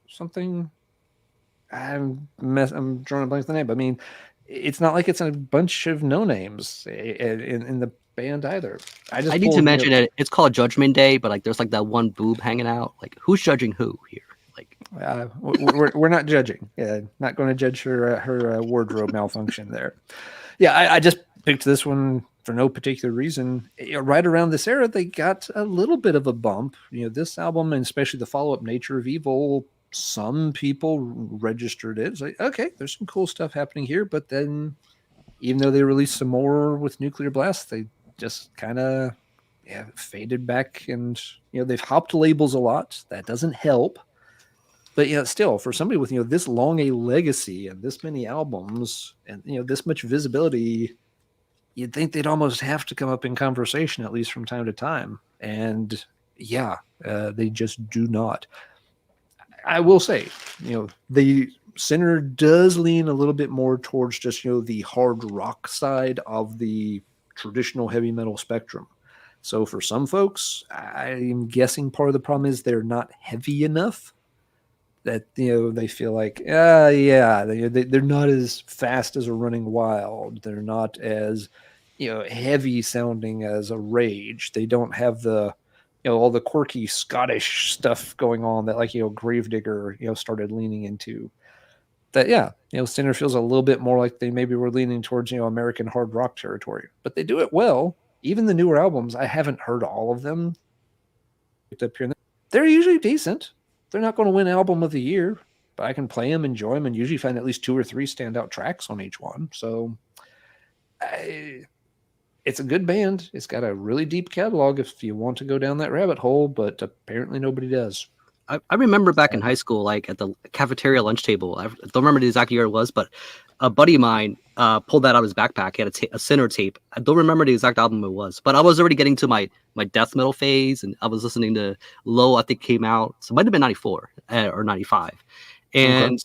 something? I'm drawing a blank on the name. I mean, it's not like it's a bunch of no names in the band either. I need to mention it. It's called Judgment Day, but like there's like that one boob hanging out. Like who's judging who here? Like we're not judging. Yeah, not going to judge her wardrobe malfunction there. Yeah, I just picked this one for no particular reason. Right around this era, they got a little bit of a bump. This album, and especially the follow-up Nature of Evil, some people registered it. It's like, okay, there's some cool stuff happening here. But then, even though they released some more with Nuclear Blast, they just kind of faded back. And, they've hopped labels a lot. That doesn't help. But still, for somebody with this long a legacy and this many albums and this much visibility, you'd think they'd almost have to come up in conversation at least from time to time. And they just do not. I will say, the Sinner does lean a little bit more towards just the hard rock side of the traditional heavy metal spectrum. So for some folks, I'm guessing part of the problem is they're not heavy enough. That they feel like they're not as fast as a Running Wild. They're not as heavy sounding as a Rage. They don't have the all the quirky Scottish stuff going on that like Gravedigger started leaning into. That Sinner feels a little bit more like they maybe were leaning towards American hard rock territory, but they do it well. Even the newer albums, I haven't heard all of them. They're usually decent. They're not going to win album of the year, but I can play them, enjoy them, and usually find at least 2 or 3 standout tracks on each one. So it's a good band. It's got a really deep catalog if you want to go down that rabbit hole, but apparently nobody does. I remember back in high school, like at the cafeteria lunch table, I don't remember the exact year it was, but a buddy of mine pulled that out of his backpack. He had a Sinner tape. I don't remember the exact album it was, but I was already getting to my death metal phase, and I was listening to Low, I think came out. So it might have been 94 or 95. And,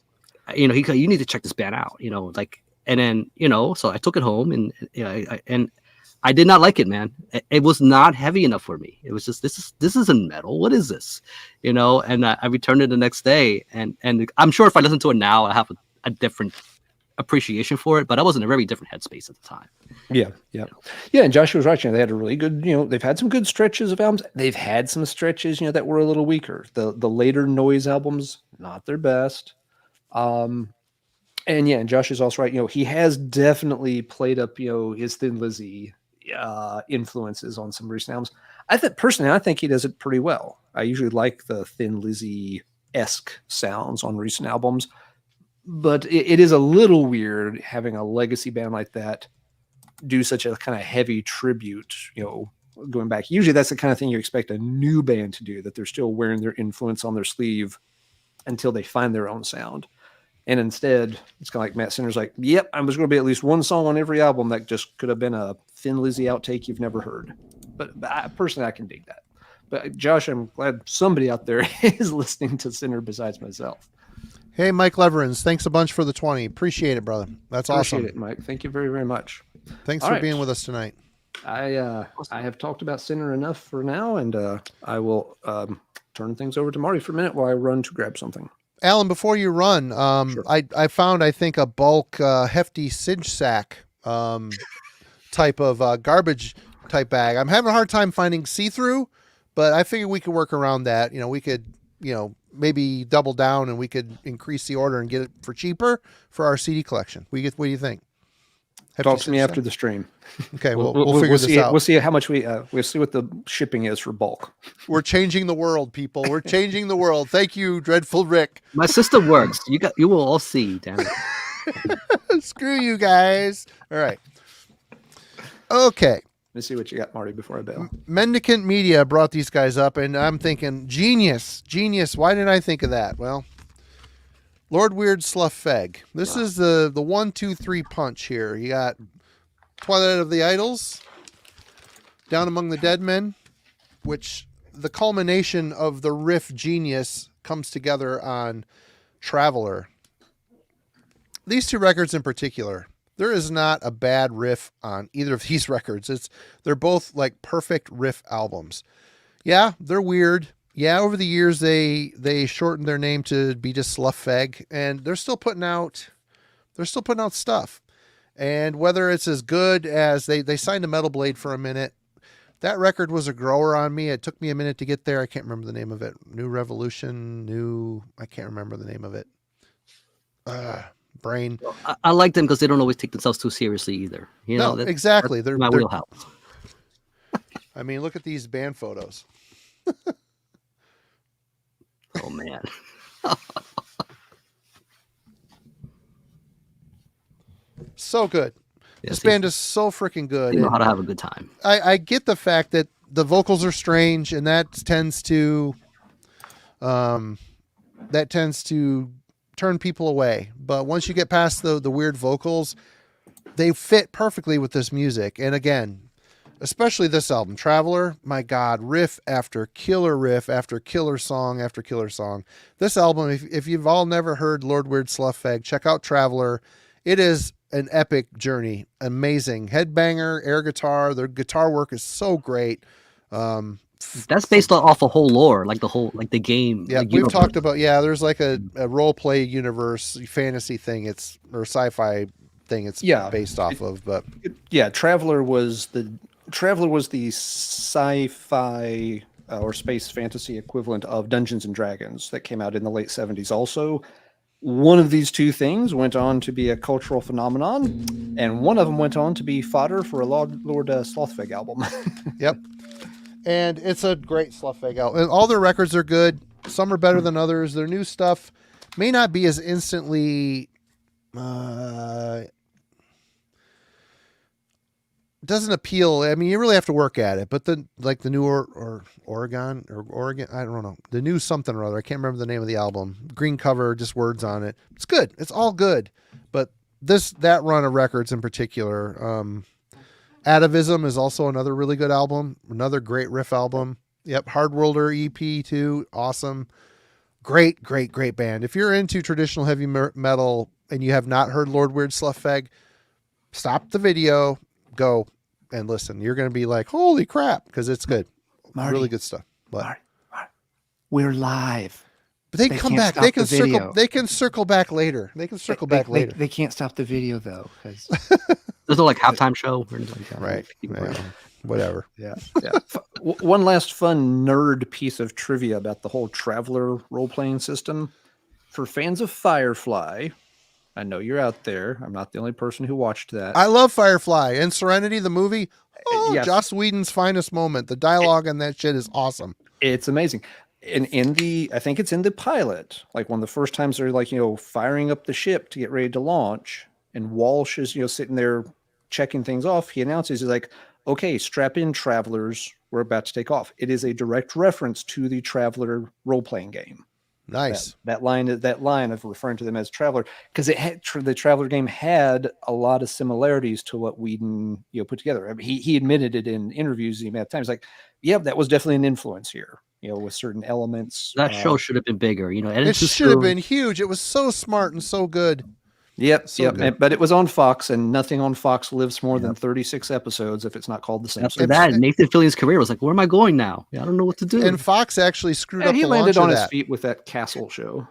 you need to check this band out, and then, so I took it home and I did not like it, man. It was not heavy enough for me. It was just, this isn't metal. What is this? And I returned it the next day. And I'm sure if I listen to it now, I have a different appreciation for it, but I was in a very different headspace at the time. Yeah. And Josh was right. They had a really good, they've had some good stretches of albums. They've had some stretches, that were a little weaker. The later Noise albums, not their best. And Josh is also right. He has definitely played up, his Thin Lizzy influences on some recent albums. I think he does it pretty well. I usually like the Thin Lizzy-esque sounds on recent albums, but it is a little weird having a legacy band like that do such a kind of heavy tribute, going back. Usually that's the kind of thing you expect a new band to do, that they're still wearing their influence on their sleeve until they find their own sound. And instead, it's kind of like Matt Sinner's like, yep, I was going to be at least one song on every album that just could have been a Thin Lizzy outtake you've never heard. But personally, I can dig that. But Josh, I'm glad somebody out there is listening to Sinner besides myself. Hey, Mike Leverins, thanks a bunch for the 20. Appreciate it, brother. That's awesome. Appreciate it, Mike. Thank you very, very much. Thanks for being with us tonight. I have talked about Sinner enough for now, and I will turn things over to Marty for a minute while I run to grab something. Alan, before you run, Sure. I found, I think, a bulk hefty Sidge sack type of garbage type bag. I'm having a hard time finding see-through, but I figured we could work around that. We could, maybe double down and we could increase the order and get it for cheaper for our CD collection. What do you think? Talk to me after the stream. Okay, we'll figure this out. We'll see how much we'll see what the shipping is for bulk. We're changing the world, people. We're changing the world. Thank you, Dreadful Rick. My system works. You will all see, damn it. Screw you guys. All right. Okay. Let's see what you got, Marty, before I bail. Mendicant Media brought these guys up, and I'm thinking, genius. Why didn't I think of that? Well, Lord Weird Slough Feg. This is the 1, 2, 3 punch here. You got Twilight of the Idols, Down Among the Dead Men, which the culmination of the riff genius comes together on Traveler. These 2 records in particular, there is not a bad riff on either of these records. They're both like perfect riff albums. Yeah, they're weird. Yeah, over the years they shortened their name to be just Sluffeg, and they're still putting out stuff. And whether it's as good as they signed a Metal Blade for a minute, that record was a grower on me. It took me a minute to get there. I can't remember the name of it. New Revolution, I can't remember the name of it. Brain. I like them because they don't always take themselves too seriously either. You know, exactly. They're my wheelhouse. I mean, look at these band photos. Oh man. So good. This band is so freaking good. They know how to have a good time. I get the fact that the vocals are strange, and that tends to turn people away. But once you get past the weird vocals, they fit perfectly with this music. And again, especially this album, Traveler, my God, riff after killer song after killer song. This album, if you've all never heard Lord Weird Sluffag, check out Traveler. It is an epic journey. Amazing. Headbanger, air guitar. Their guitar work is so great. That's based off a whole lore, like the game. Yeah, like we've talked about, there's like a role play universe, fantasy thing, or sci-fi thing it's based off of. But Traveler was the sci-fi or space fantasy equivalent of Dungeons and Dragons that came out in the late 70s. Also, one of these two things went on to be a cultural phenomenon, and one of them went on to be fodder for a Lord Slothfeg album. Yep. And it's a great Sluffag album. And all their records are good. Some are better than others. Their new stuff may not be as instantly doesn't appeal. I mean, you really have to work at it. But the new Oregon, I don't know, the new something or other. I can't remember the name of the album. Green cover, just words on it. It's good. It's all good. But that run of records in particular, Atavism is also another really good album. Another great riff album. Yep, Hardworlder EP too. Awesome. Great band. If you're into traditional heavy metal and you have not heard Lord Weird Sluffag, stop the video, go and listen. You're going to be like, holy crap, because it's good. Marty, really good stuff. Marty, we're live. But they come back. They can circle. They can circle back later. They can circle back later. They can't stop the video though, because there's no like halftime show or anything like that. Right. Yeah. Whatever. Yeah. One last fun nerd piece of trivia about the whole Traveler role-playing system. For fans of Firefly, I know you're out there. I'm not the only person who watched that. I love Firefly and Serenity, the movie. Oh, yes. Joss Whedon's finest moment. The dialogue on that shit is awesome. It's amazing. I think it's in the pilot, like one of the first times they're like, firing up the ship to get ready to launch, and Walsh is, sitting there checking things off. He announces, he's like, okay, strap in, travelers. We're about to take off. It is a direct reference to the Traveler role-playing game. Nice. That line of referring to them as Traveler, because the Traveler game had a lot of similarities to what Whedon put together. I mean, he admitted it in interviews the amount of times. Like, yeah, that was definitely an influence here. With certain elements. That show should have been bigger. It should have been huge. It was so smart and so good. Yep. But it was on Fox, and nothing on Fox lives more than 36 episodes if it's not called The Simpsons. After that, Nathan Fillion's career was like, where am I going now? I don't know what to do. And Fox actually screwed up he the launch landed of on that. his feet with that Castle show.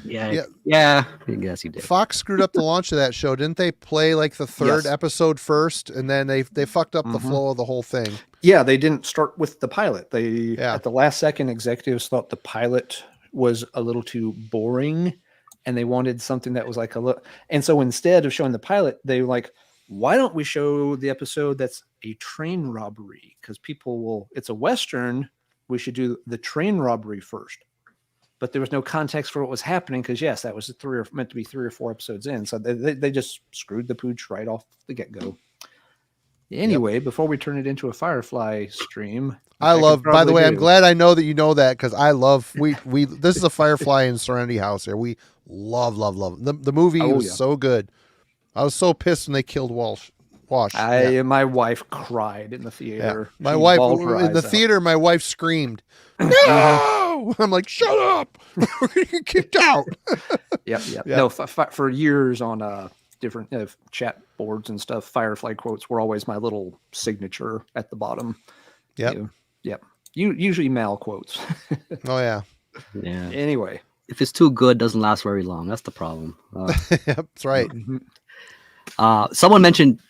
Yeah. I guess he did. Fox screwed up the launch of that show. Didn't they play like the third episode first, and then they fucked up the flow of the whole thing? Yeah, they didn't start with the pilot. At the last second, executives thought the pilot was a little too boring, and they wanted something that was like a little. And so instead of showing the pilot, they were like, "Why don't we show the episode that's a train robbery? Because it's a Western. We should do the train robbery first." But there was no context for what was happening because, yes, that was meant to be 3 or 4 episodes in. So they just screwed the pooch right off the get-go. Anyway, before we turn it into a Firefly stream, by the way, I'm glad I know that you know that, because I love, this is a Firefly and Serenity house here. We love. The movie was so good. I was so pissed when they killed Walsh. My wife cried in the theater. Yeah. My wife in the theater. My wife screamed, "No!" I'm like, "Shut up! We're gonna get kicked out." Yep. No, for years on different chat boards and stuff, Firefly quotes were always my little signature at the bottom. Yep. Usually Mal quotes. Oh yeah. Yeah. Anyway. If it's too good, it doesn't last very long. That's the problem. Yep, that's right. Someone mentioned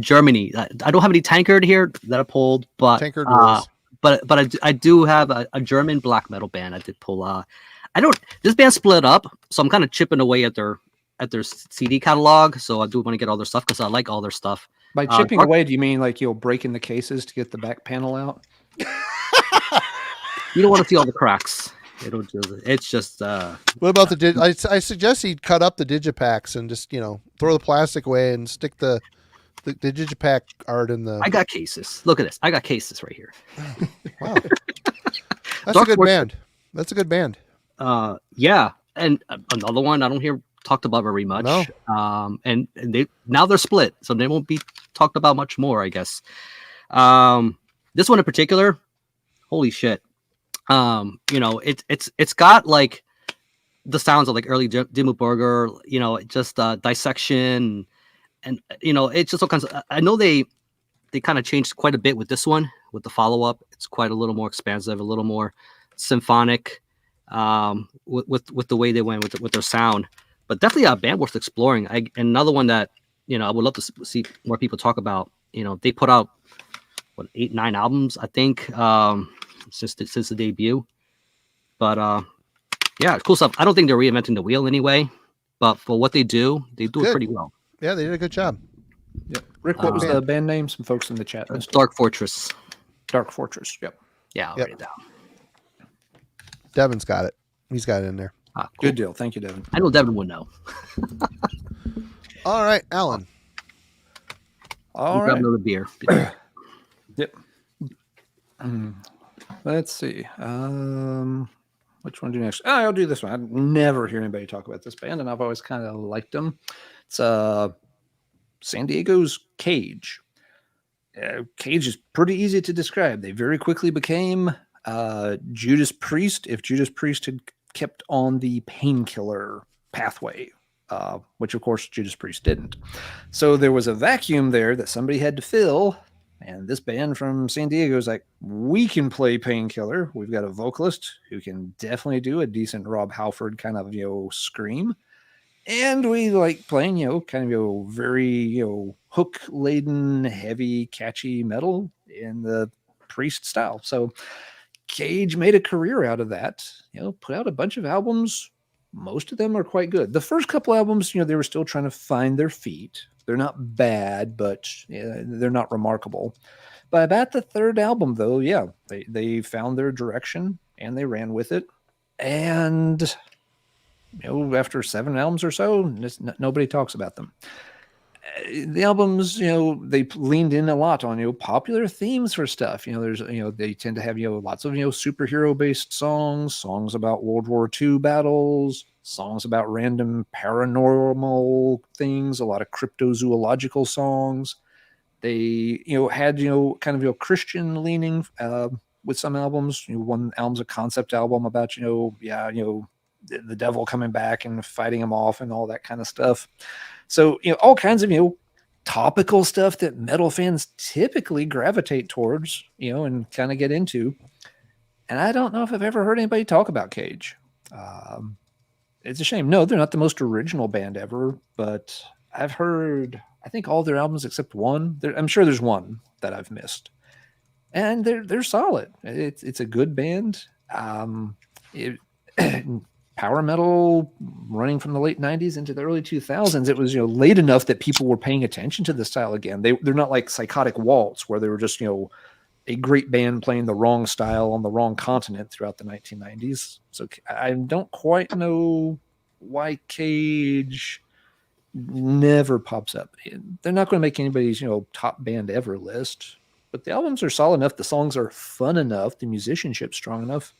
Germany. I don't have any tankard here that I pulled, but Tankard rules. I do have a German black metal band I did pull. This band split up, so I'm kind of chipping away at their CD catalog. So I do want to get all their stuff because I like all their stuff. By chipping away, do you mean like you'll break in the cases to get the back panel out? You don't want to see all the cracks. It's just. What about the? I suggest he cut up the digipacks and just throw the plastic away and stick the digipack art in the. I got cases. Look at this. I got cases right here. Wow, that's a good band. That's a good band. Yeah, and another one I don't hear talked about very much. No. And they're split, so they won't be talked about much more, I guess. This one in particular, holy shit. It's got like the sounds of like early Dimmu Borgir, just dissection, and it's just all kinds of. I know they kind of changed quite a bit with this one, with the follow up. It's quite a little more expansive, a little more symphonic, with the way they went with their sound. But definitely a band worth exploring. And another one that I would love to see more people talk about. They put out 8-9 albums, I think. Since the debut, but yeah, cool stuff. I don't think they're reinventing the wheel anyway, but for what they do it pretty well. Yeah, they did a good job. Yeah, Rick, what was the band name? Some folks in the chat. Dark Fortress. Dark Fortress. Yep. Yeah, I'll write it down. Devin's got it. He's got it in there. Cool. Good deal. Thank you, Devin. I know Devin would know. All right, Alan. All right. Grab another beer. Yep. Let's see. Which one do next? Oh, I'll do this one. I never hear anybody talk about this band, and I've always kind of liked them. It's San Diego's Cage. Cage is pretty easy to describe. They very quickly became Judas Priest if Judas Priest had kept on the painkiller pathway, which, of course, Judas Priest didn't. So there was a vacuum there that somebody had to fill. And this band from San Diego is like, we can play Painkiller. We've got a vocalist who can definitely do a decent Rob Halford kind of, scream. And we like playing, kind of, very, hook-laden, heavy, catchy metal in the Priest style. So Cage made a career out of that, put out a bunch of albums. Most of them are quite good. The first couple albums, they were still trying to find their feet. They're not bad, but they're not remarkable. By about the third album, though, yeah, they found their direction and they ran with it. And after 7 albums or so, nobody talks about them. The albums, they leaned in a lot on popular themes for stuff. There's they tend to have lots of superhero based songs about World War II battles, songs about random paranormal things, a lot of cryptozoological songs. They had kind of Christian leaning with some albums. One album's a concept album about the devil coming back and fighting him off and all that kind of stuff. So, all kinds of, topical stuff that metal fans typically gravitate towards, and kind of get into. And I don't know if I've ever heard anybody talk about Cage. It's a shame. No, they're not the most original band ever, but I've heard, I think, all their albums except one. I'm sure there's one that I've missed. And they're solid. It's a good band. Power metal running from the late 90s into the early 2000s. It was, late enough that people were paying attention to the style again. They're not like Psychotic Waltz, where they were just, a great band playing the wrong style on the wrong continent throughout the 1990s. So I don't quite know why Cage never pops up. They're not going to make anybody's, top band ever list, but the albums are solid enough. The songs are fun enough. The musicianship's strong enough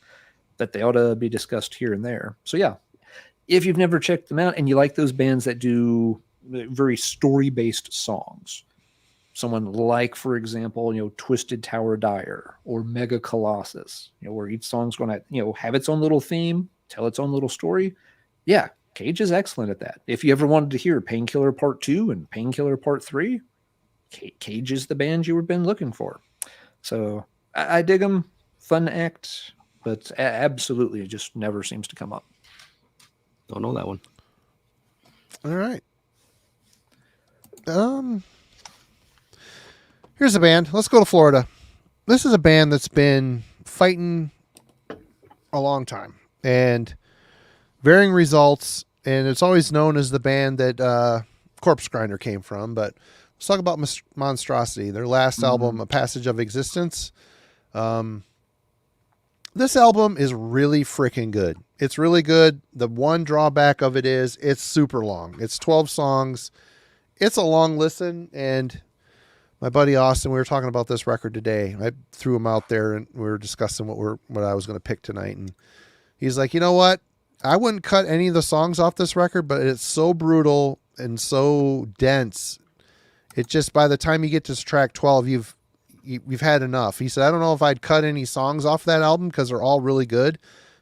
that they ought to be discussed here and there. So yeah, if you've never checked them out and you like those bands that do very story-based songs, someone like, for example, Twisted Tower Dire or Mega Colossus, where each song's going to, have its own little theme, tell its own little story. Yeah, Cage is excellent at that. If you ever wanted to hear Painkiller Part 2 and Painkiller Part 3, Cage is the band you were been looking for. So I dig them. fun act, but absolutely it just never seems to come up. Don't know that one. All right. Here's a band. Let's go to Florida. This is a band that's been fighting a long time and varying results, and it's always known as the band that Corpse Grinder came from. But let's talk about Monstrosity, their last album, A Passage of Existence. This album is really freaking good. It's really good. The one drawback of it is it's super long. It's 12 songs. It's a long listen, and my buddy Austin, we were talking about this record today. I threw him out there, and we were discussing what I was going to pick tonight, and he's like, you know what? I wouldn't cut any of the songs off this record, but it's so brutal and so dense. It just, by the time you get to track 12, you've had enough. He said, I don't know if I'd cut any songs off that album because they're all really good,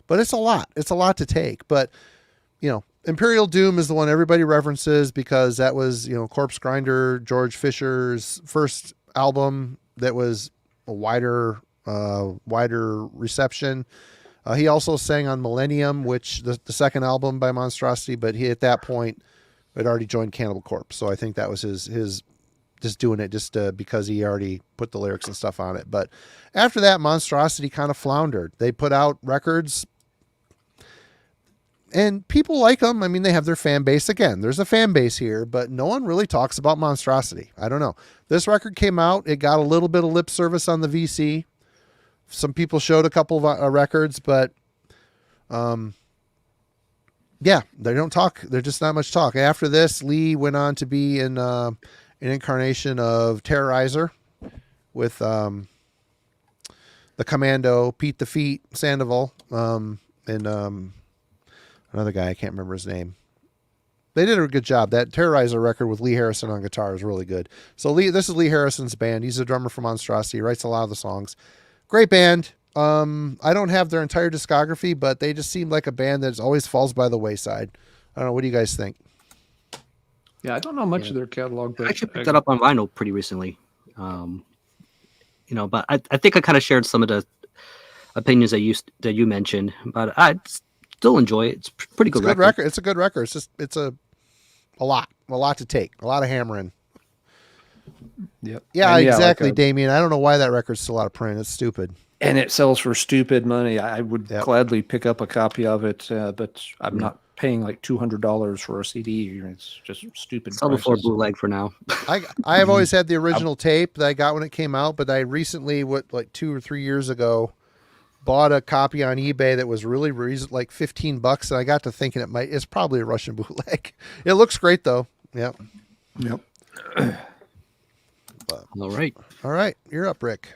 but it's a lot. It's a lot to take. But, Imperial Doom is the one everybody references because that was, Corpse Grinder, George Fisher's first album that was a wider reception. He also sang on Millennium, which the second album by Monstrosity, but he at that point had already joined Cannibal Corpse. So I think that was his just doing it just because he already put the lyrics and stuff on it. But after that, Monstrosity kind of floundered. They put out records, and people like them. I mean, they have their fan base. Again, there's a fan base here, but no one really talks about Monstrosity. I don't know. This record came out. It got a little bit of lip service on the VC. Some people showed a couple of records, but yeah, they don't talk. There's just not much talk. After this, Lee went on to be in an incarnation of Terrorizer with the Commando, Pete the Feet, Sandoval, and another guy, I can't remember his name. They did a good job. That Terrorizer record with Lee Harrison on guitar is really good. So this is Lee Harrison's band. He's a drummer for Monstrosity. He writes a lot of the songs. Great band. I don't have their entire discography, but they just seem like a band that always falls by the wayside. I don't know. What do you guys think? Yeah, I don't know much of their catalog, but I actually picked that up on vinyl pretty recently. But I think I kind of shared some of the opinions that you mentioned, but I still enjoy it. It's pretty good record. It's a good record. It's a lot to take, a lot of hammering. Yep. Yeah, exactly, Damien. I don't know why that record's still out of print. It's stupid. And it sells for stupid money. I would gladly pick up a copy of it, but I'm not paying like $200 for a CD. It's just stupid. Sell before bootleg for now. I have always had the original tape that I got when it came out, but I recently, 2 or 3 years ago, bought a copy on eBay that was really like $15, and I got to thinking it's probably a Russian bootleg. It looks great though. Yep. All right, you're up, Rick.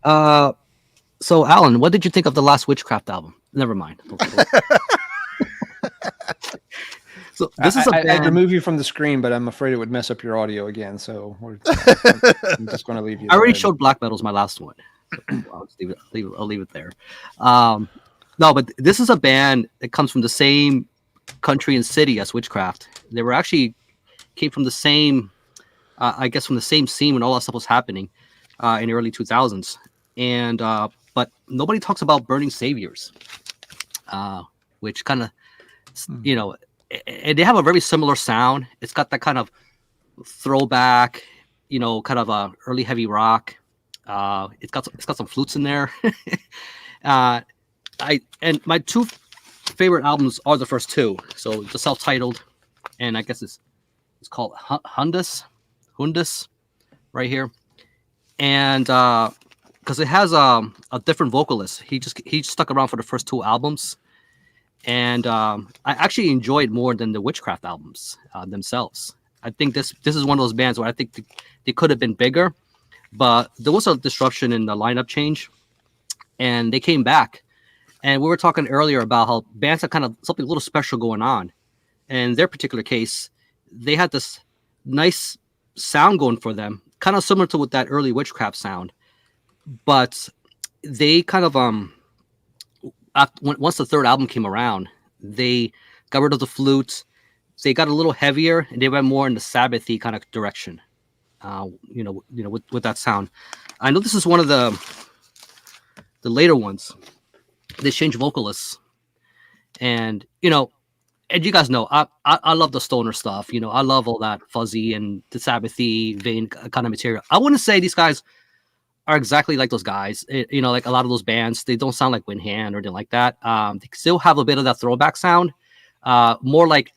So Alan, what did you think of the last Witchcraft album? Never mind. So this is I'd remove you from the screen, but I'm afraid it would mess up your audio again. So I'm just going to leave you. I already showed Black Metal's my last one. I'll leave it there. No, but this is a band that comes from the same country and city as Witchcraft. They were actually came from the same, from the same scene when all that stuff was happening in the early 2000s. And but nobody talks about Burning Saviors, which kind of, they have a very similar sound. It's got that kind of throwback, kind of early heavy rock. It's got some flutes in there. And my two favorite albums are the first two. So the self-titled, and I guess it's called Hundus right here. And because it has a different vocalist. He stuck around for the first two albums. And I actually enjoyed more than the Witchcraft albums themselves. I think this is one of those bands where I think they could have been bigger, but there was a disruption in the lineup change, and they came back. And we were talking earlier about how bands have kind of something a little special going on. And in their particular case, they had this nice sound going for them, kind of similar to with that early Witchcraft sound. But they kind of once the third album came around, they got rid of the flutes. They got a little heavier, and they went more in the Sabbath-y kind of direction. With that sound. I know this is one of the the later ones, they changed vocalists, and and you guys know I love the stoner stuff. I love all that fuzzy and the Sabbathy vein kind of material. I wouldn't say these guys are exactly like those guys. Like a lot of those bands, they don't sound like Windhand or anything like that. They still have a bit of that throwback sound, more like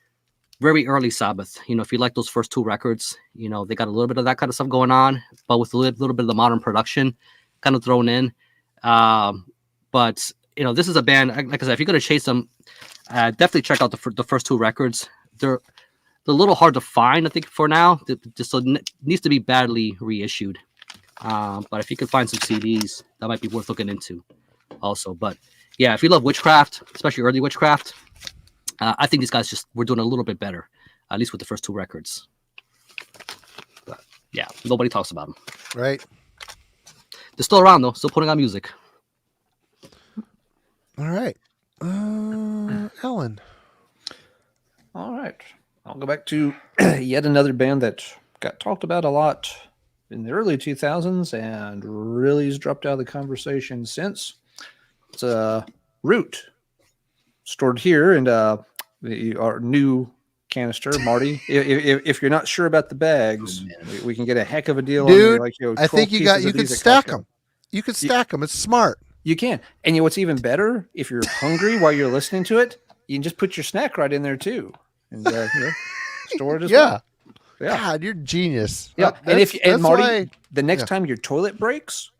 very early Sabbath. If you like those first 2 records, they got a little bit of that kind of stuff going on, but with a little bit of the modern production kind of thrown in. But this is a band, like I said, if you're going to chase them, definitely check out the first 2 records. They're a little hard to find, I think, for now. Just so needs to be badly reissued. But if you can find some CDs, that might be worth looking into also. But yeah, if you love Witchcraft, especially early Witchcraft, I think these guys just were doing a little bit better, at least with the first 2 records. But yeah, nobody talks about them. Right. They're still around though, still putting out music. All right. Alan. All right. I'll go back to yet another band that got talked about a lot in the early 2000s and really has dropped out of the conversation since. It's Root, stored here, and our new canister, Marty. If you're not sure about the bags, we can get a heck of a deal. Dude, on I think you could stack them. You could stack them. It's smart. You can. And what's even better, if you're hungry while you're listening to it, you can just put your snack right in there too, and store it as well. Yeah. God, you're genius. Yeah. And Marty, the next time your toilet breaks,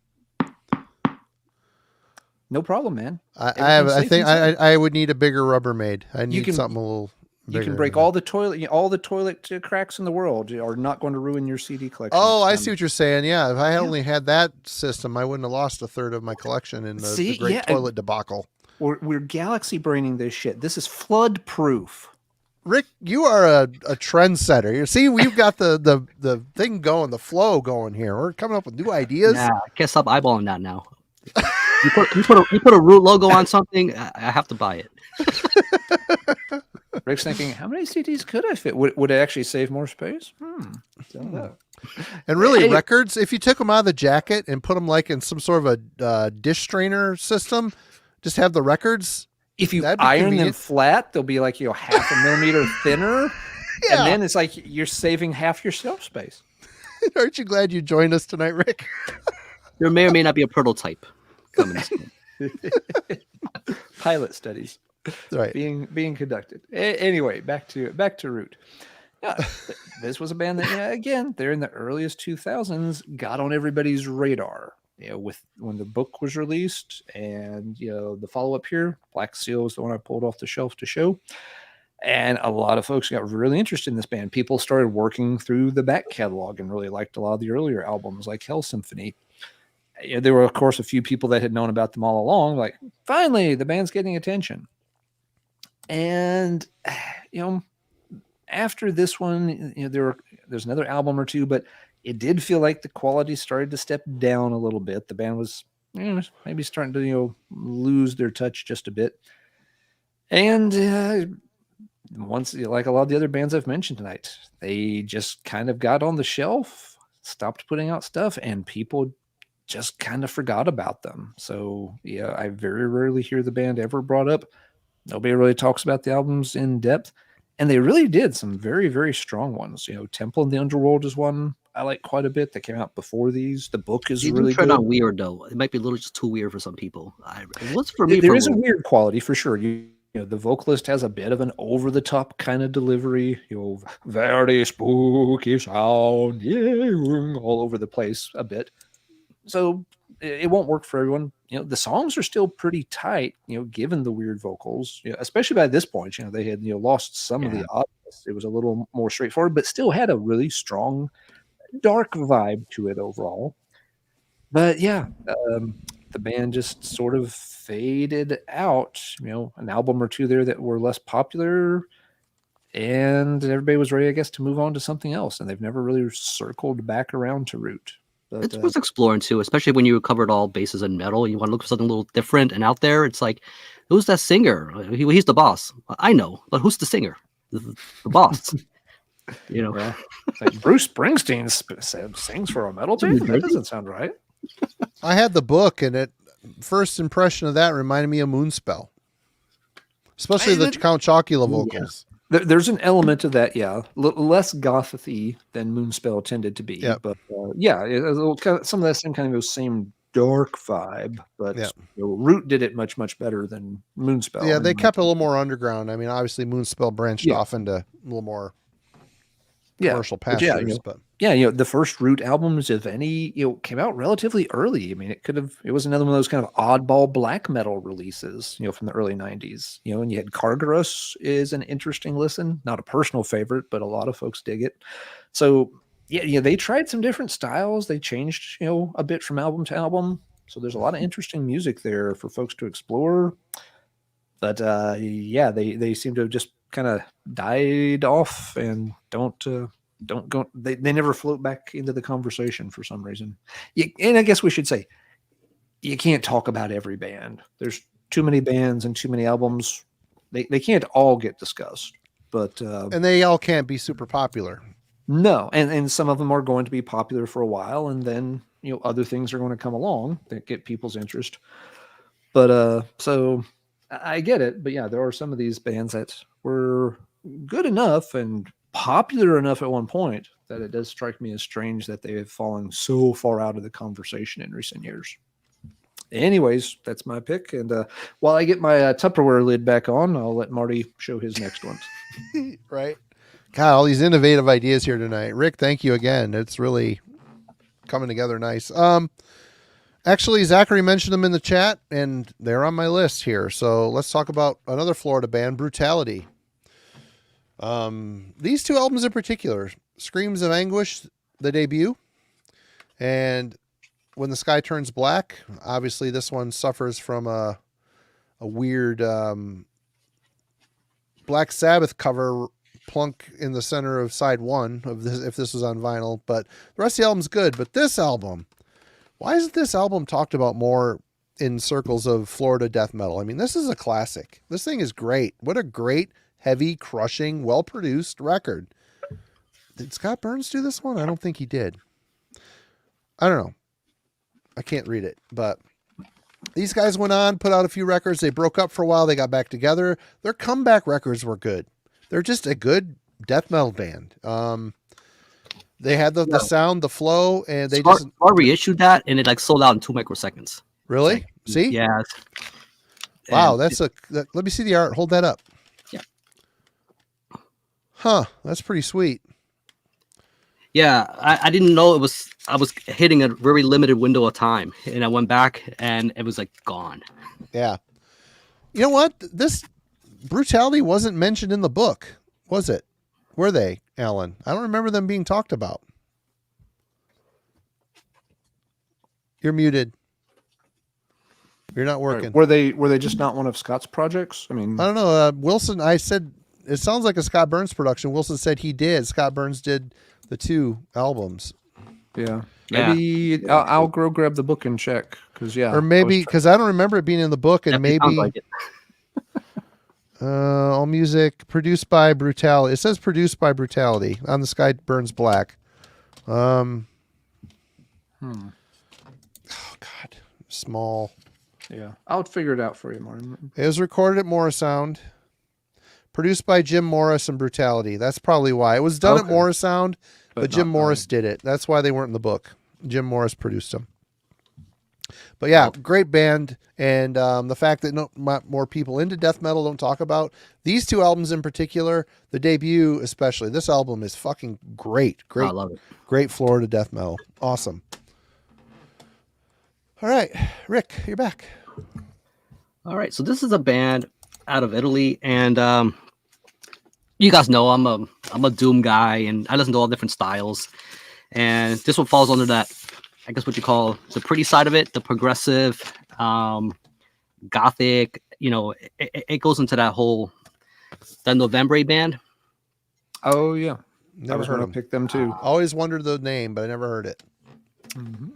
no problem, man. I think I would need a bigger Rubbermaid. I need something a little bigger. You can break all the toilet cracks in the world are not going to ruin your CD collection. Oh, I see what you're saying. Yeah, if I had only had that system, I wouldn't have lost a third of my collection in the great toilet debacle. We're galaxy braining this shit. This is flood proof. Rick, you are a trendsetter. You see, we've got the thing going, the flow going here. We're coming up with new ideas. Yeah, I can't stop eyeballing that now. You put a Root logo on something, I have to buy it. Rick's thinking, how many CDs could I fit? Would it actually save more space? And really, records, if you took them out of the jacket and put them like in some sort of a dish strainer system, just have the records. If you iron them flat, they'll be like half a millimeter thinner. Yeah. And then it's like you're saving half your shelf space. Aren't you glad you joined us tonight, Rick? There may or may not be a prototype coming. Pilot studies, right, being conducted. Anyway, back to Root. Yeah, this was a band that, again, they're in the earliest 2000s, got on everybody's radar. With when the book was released, and the follow-up here, Black Seal is the one I pulled off the shelf to show. And a lot of folks got really interested in this band. People started working through the back catalog and really liked a lot of the earlier albums, like Hell Symphony. There were, of course, a few people that had known about them all along, like, finally, the band's getting attention. And, after this one, there's another album or two, but it did feel like the quality started to step down a little bit. The band was maybe starting to lose their touch just a bit. And once, like a lot of the other bands I've mentioned tonight, they just kind of got on the shelf, stopped putting out stuff, and people just kind of forgot about them. So I very rarely hear the band ever brought up. Nobody really talks about the albums in depth. And they really did some very, very strong ones. Temple in the Underworld is one I like quite a bit that came out before these. The book is really good. Out weird though. It might be a little just too weird for some people. What's for me? There is a weird quality for sure. The vocalist has a bit of an over-the-top kind of delivery. Very spooky sound, all over the place a bit. So it won't work for everyone. The songs are still pretty tight, given the weird vocals, especially by this point, they had, lost some of the obvious. It was a little more straightforward, but still had a really strong, dark vibe to it overall. But the band just sort of faded out, an album or two there that were less popular, and everybody was ready, I guess, to move on to something else. And they've never really circled back around to Root. But, it's worth exploring too, especially when you covered all bases in metal and you want to look for something a little different and out there. It's like, who's that singer? He's the boss. I know, but who's the singer? The boss. Like Bruce Springsteen sings for a metal band. That doesn't sound right. I had the book, and first impression of that reminded me of Moonspell, especially the Count Chocula vocals. There's an element of that, yeah. Less gothy than Moonspell tended to be, Yep. but yeah, it was a little kind of, some of that same kind of those same dark vibe. But Yep. Root did it much better than Moonspell. Yeah, they kept it a little more underground. I mean, obviously Moonspell branched off into a little more commercial pastures, but the first Root albums, if any, came out relatively early. I mean, it was another one of those kind of oddball black metal releases, from the early 90s, and you had Cargarus is an interesting listen, not a personal favorite, but a lot of folks dig it. So yeah, they tried some different styles. They changed, a bit from album to album. So there's a lot of interesting music there for folks to explore. But they seem to have just kind of died off and don't go. They never float back into the conversation for some reason. And I guess we should say you can't talk about every band. There's too many bands and too many albums. They can't all get discussed. But and they all can't be super popular. No, and some of them are going to be popular for a while, and then other things are going to come along that get people's interest. But so I get it, but yeah, there are some of these bands that were good enough and popular enough at one point that it does strike me as strange that they have fallen so far out of the conversation in recent years. Anyways, that's my pick. And while I get my Tupperware lid back on, I'll let Marty show his next one. Right. God, all these innovative ideas here tonight. Rick, thank you again. It's really coming together nice. Actually, Zachary mentioned them in the chat, and they're on my list here. So let's talk about another Florida band, Brutality. These two albums in particular, Screams of Anguish, the debut, and When the Sky Turns Black. Obviously, this one suffers from a weird Black Sabbath cover plunk in the center of side one of this, if this was on vinyl. But the rest of the album's good. But this album, why isn't this album talked about more in circles of Florida death metal? I mean, this is a classic. This thing is great. What a great, heavy, crushing, well-produced record. Did Scott Burns do this one? I don't think he did. I don't know. I can't read it, but these guys went on, put out a few records. They broke up for a while. They got back together. Their comeback records were good. They're just a good death metal band. They had the sound, the flow, and they just reissued that, and it sold out in 2 microseconds. Really? See? Yeah. Wow, let me see the art. Hold that up. Yeah. Huh, that's pretty sweet. Yeah, I didn't know I was hitting a very limited window of time, and I went back and it was gone. Yeah. You know what? This Brutality wasn't mentioned in the book, was it? Were they, Alan? I don't remember them being talked about. You're muted. You're not working. Right. Were they just not one of Scott's projects? I mean, I don't know. Wilson, I said it sounds like a Scott Burns production. Wilson said he did. Scott Burns did the 2 albums. Yeah. Maybe I'll go grab the book and check or maybe because I don't remember it being in the book, and maybe like it. All music produced by Brutality. It says produced by Brutality on the Sky Burns Black. Oh God, small. Yeah, I'll figure it out for you, Martin. It was recorded at Morrisound, produced by Jim Morris and Brutality. That's probably why it was done at Morrisound, but Jim Morris did it. That's why they weren't in the book. Jim Morris produced them. But yeah, great band, and the fact that not more people into death metal don't talk about these 2 albums in particular, the debut especially. This album is fucking great. Great, I love it. Great Florida death metal. Awesome. All right, Rick, you're back. All right, so this is a band out of Italy, and you guys know I'm a Doom guy, and I listen to all different styles, and this one falls under that, I guess what you call the pretty side of it, the progressive, gothic. It goes into that whole November band. Oh yeah, Never heard them. Pick them too. Always wondered the name, but I never heard it. Mm-hmm.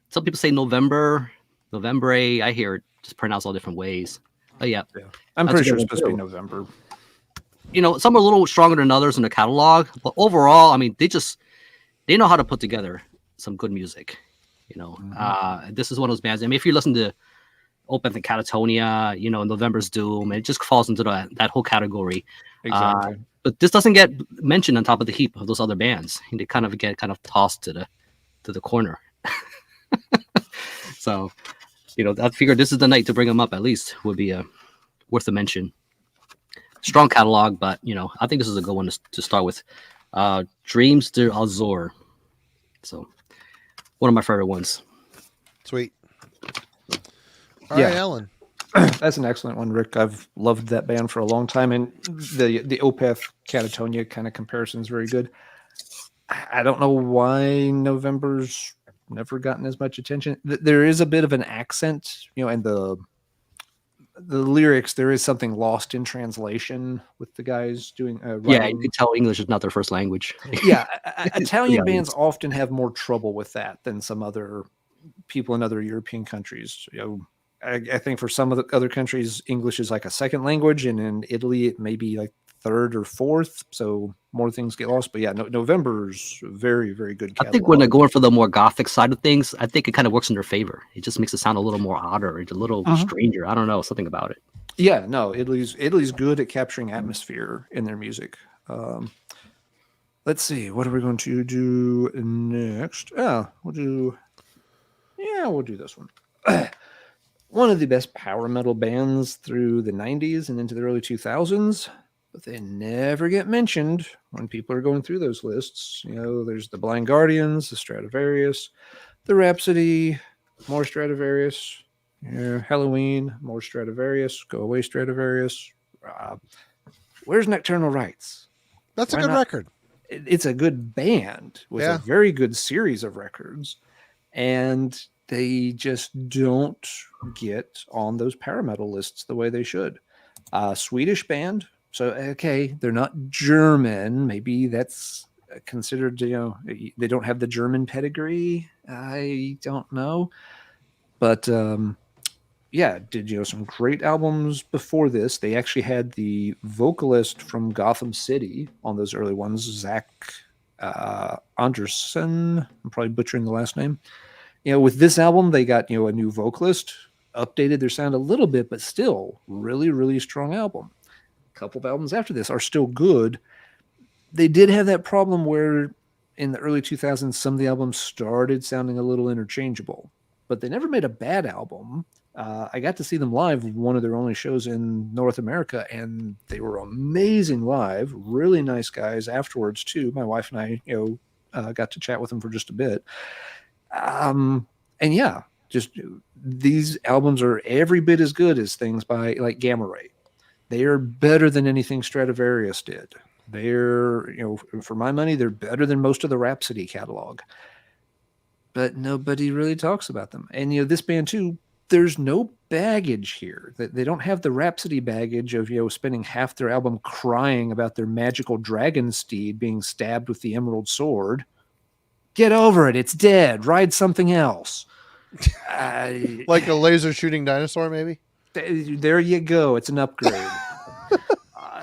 Some people say November. I hear it just pronounced all different ways. But yeah. I'm pretty sure it's supposed to be November. Some are a little stronger than others in the catalog, but overall, I mean, they know how to put together some good music. This is one of those bands. I mean, if you listen to Opeth and Catatonia, November's Doom. It just falls into that whole category. Exactly. But this doesn't get mentioned on top of the heap of those other bands. They kind of get tossed to the corner. So, I figured this is the night to bring them up. At least would be worth a mention. Strong catalog, but I think this is a good one to start with. Dreams de Azur. So, one of my favorite ones. Sweet. All right, Alan. That's an excellent one, Rick. I've loved that band for a long time, and the Opeth Catatonia kind of comparison is very good. I don't know why November's never gotten as much attention. There is a bit of an accent, and the lyrics. There is something lost in translation with the guys doing. Yeah, you can tell English is not their first language. Yeah, Italian bands often have more trouble with that than some other people in other European countries. I think for some of the other countries, English is like a second language, and in Italy, it may be like third or fourth. So more things get lost. But yeah, November's very, very good catalog. I think when they're going for the more gothic side of things, I think it kind of works in their favor. It just makes it sound a little more odder, a little stranger. I don't know, something about it. Yeah, no, Italy's good at capturing atmosphere in their music. Let's see, what are we going to do next? We'll do this one. One of the best power metal bands through the 90s and into the early 2000s, but they never get mentioned when people are going through those lists. There's the Blind Guardians, the Stradivarius, the Rhapsody, more Stradivarius, Halloween, more Stradivarius, Go Away Stradivarius. Where's Nocturnal Rites? That's a good record. It's a good band with a very good series of records, and they just don't get on those power metal lists the way they should. Swedish band. So, okay, they're not German. Maybe that's considered, they don't have the German pedigree. I don't know. But, did, some great albums before this. They actually had the vocalist from Gotham City on those early ones, Zach Anderson. I'm probably butchering the last name. With this album, they got, a new vocalist, updated their sound a little bit, but still really, really strong album. A couple of albums after this are still good. They did have that problem where in the early 2000s, some of the albums started sounding a little interchangeable, but they never made a bad album. I got to see them live, one of their only shows in North America, and they were amazing live. Really nice guys afterwards, too. My wife and I, got to chat with them for just a bit. Just these albums are every bit as good as things by like Gamma Ray. They are better than anything Stradivarius did. They're, for my money, they're better than most of the Rhapsody catalog. But nobody really talks about them. And, this band too, there's no baggage here. They don't have the Rhapsody baggage of, spending half their album crying about their magical dragon steed being stabbed with the emerald sword. Get over it. It's dead. Ride something else. Like a laser shooting dinosaur, maybe? There you go. It's an upgrade.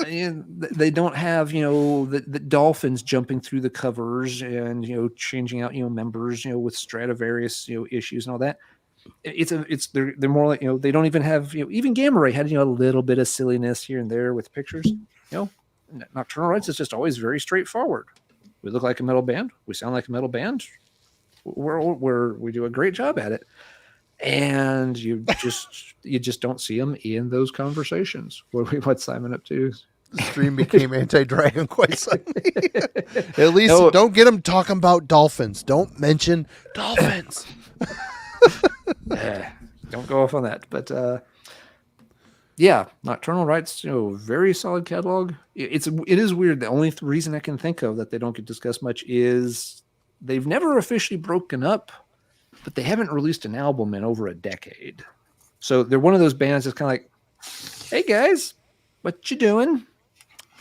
They don't have, the dolphins jumping through the covers and, changing out, members, with Stradivarius, issues and all that. They're more like, they don't even have, even Gamma Ray had, a little bit of silliness here and there with pictures. Nocturnal Rites is just always very straightforward. We look like a metal band. We sound like a metal band. We do a great job at it. And you just don't see them in those conversations. What's Simon up to? The stream became anti-Dragon quite suddenly. At least don't get them talking about dolphins. Don't mention dolphins. Don't go off on that. But Nocturnal Rites, very solid catalog. It is weird. The only reason I can think of that they don't get discussed much is they've never officially broken up, but they haven't released an album in over a decade. So they're one of those bands that's kind of like, hey guys, what you doing?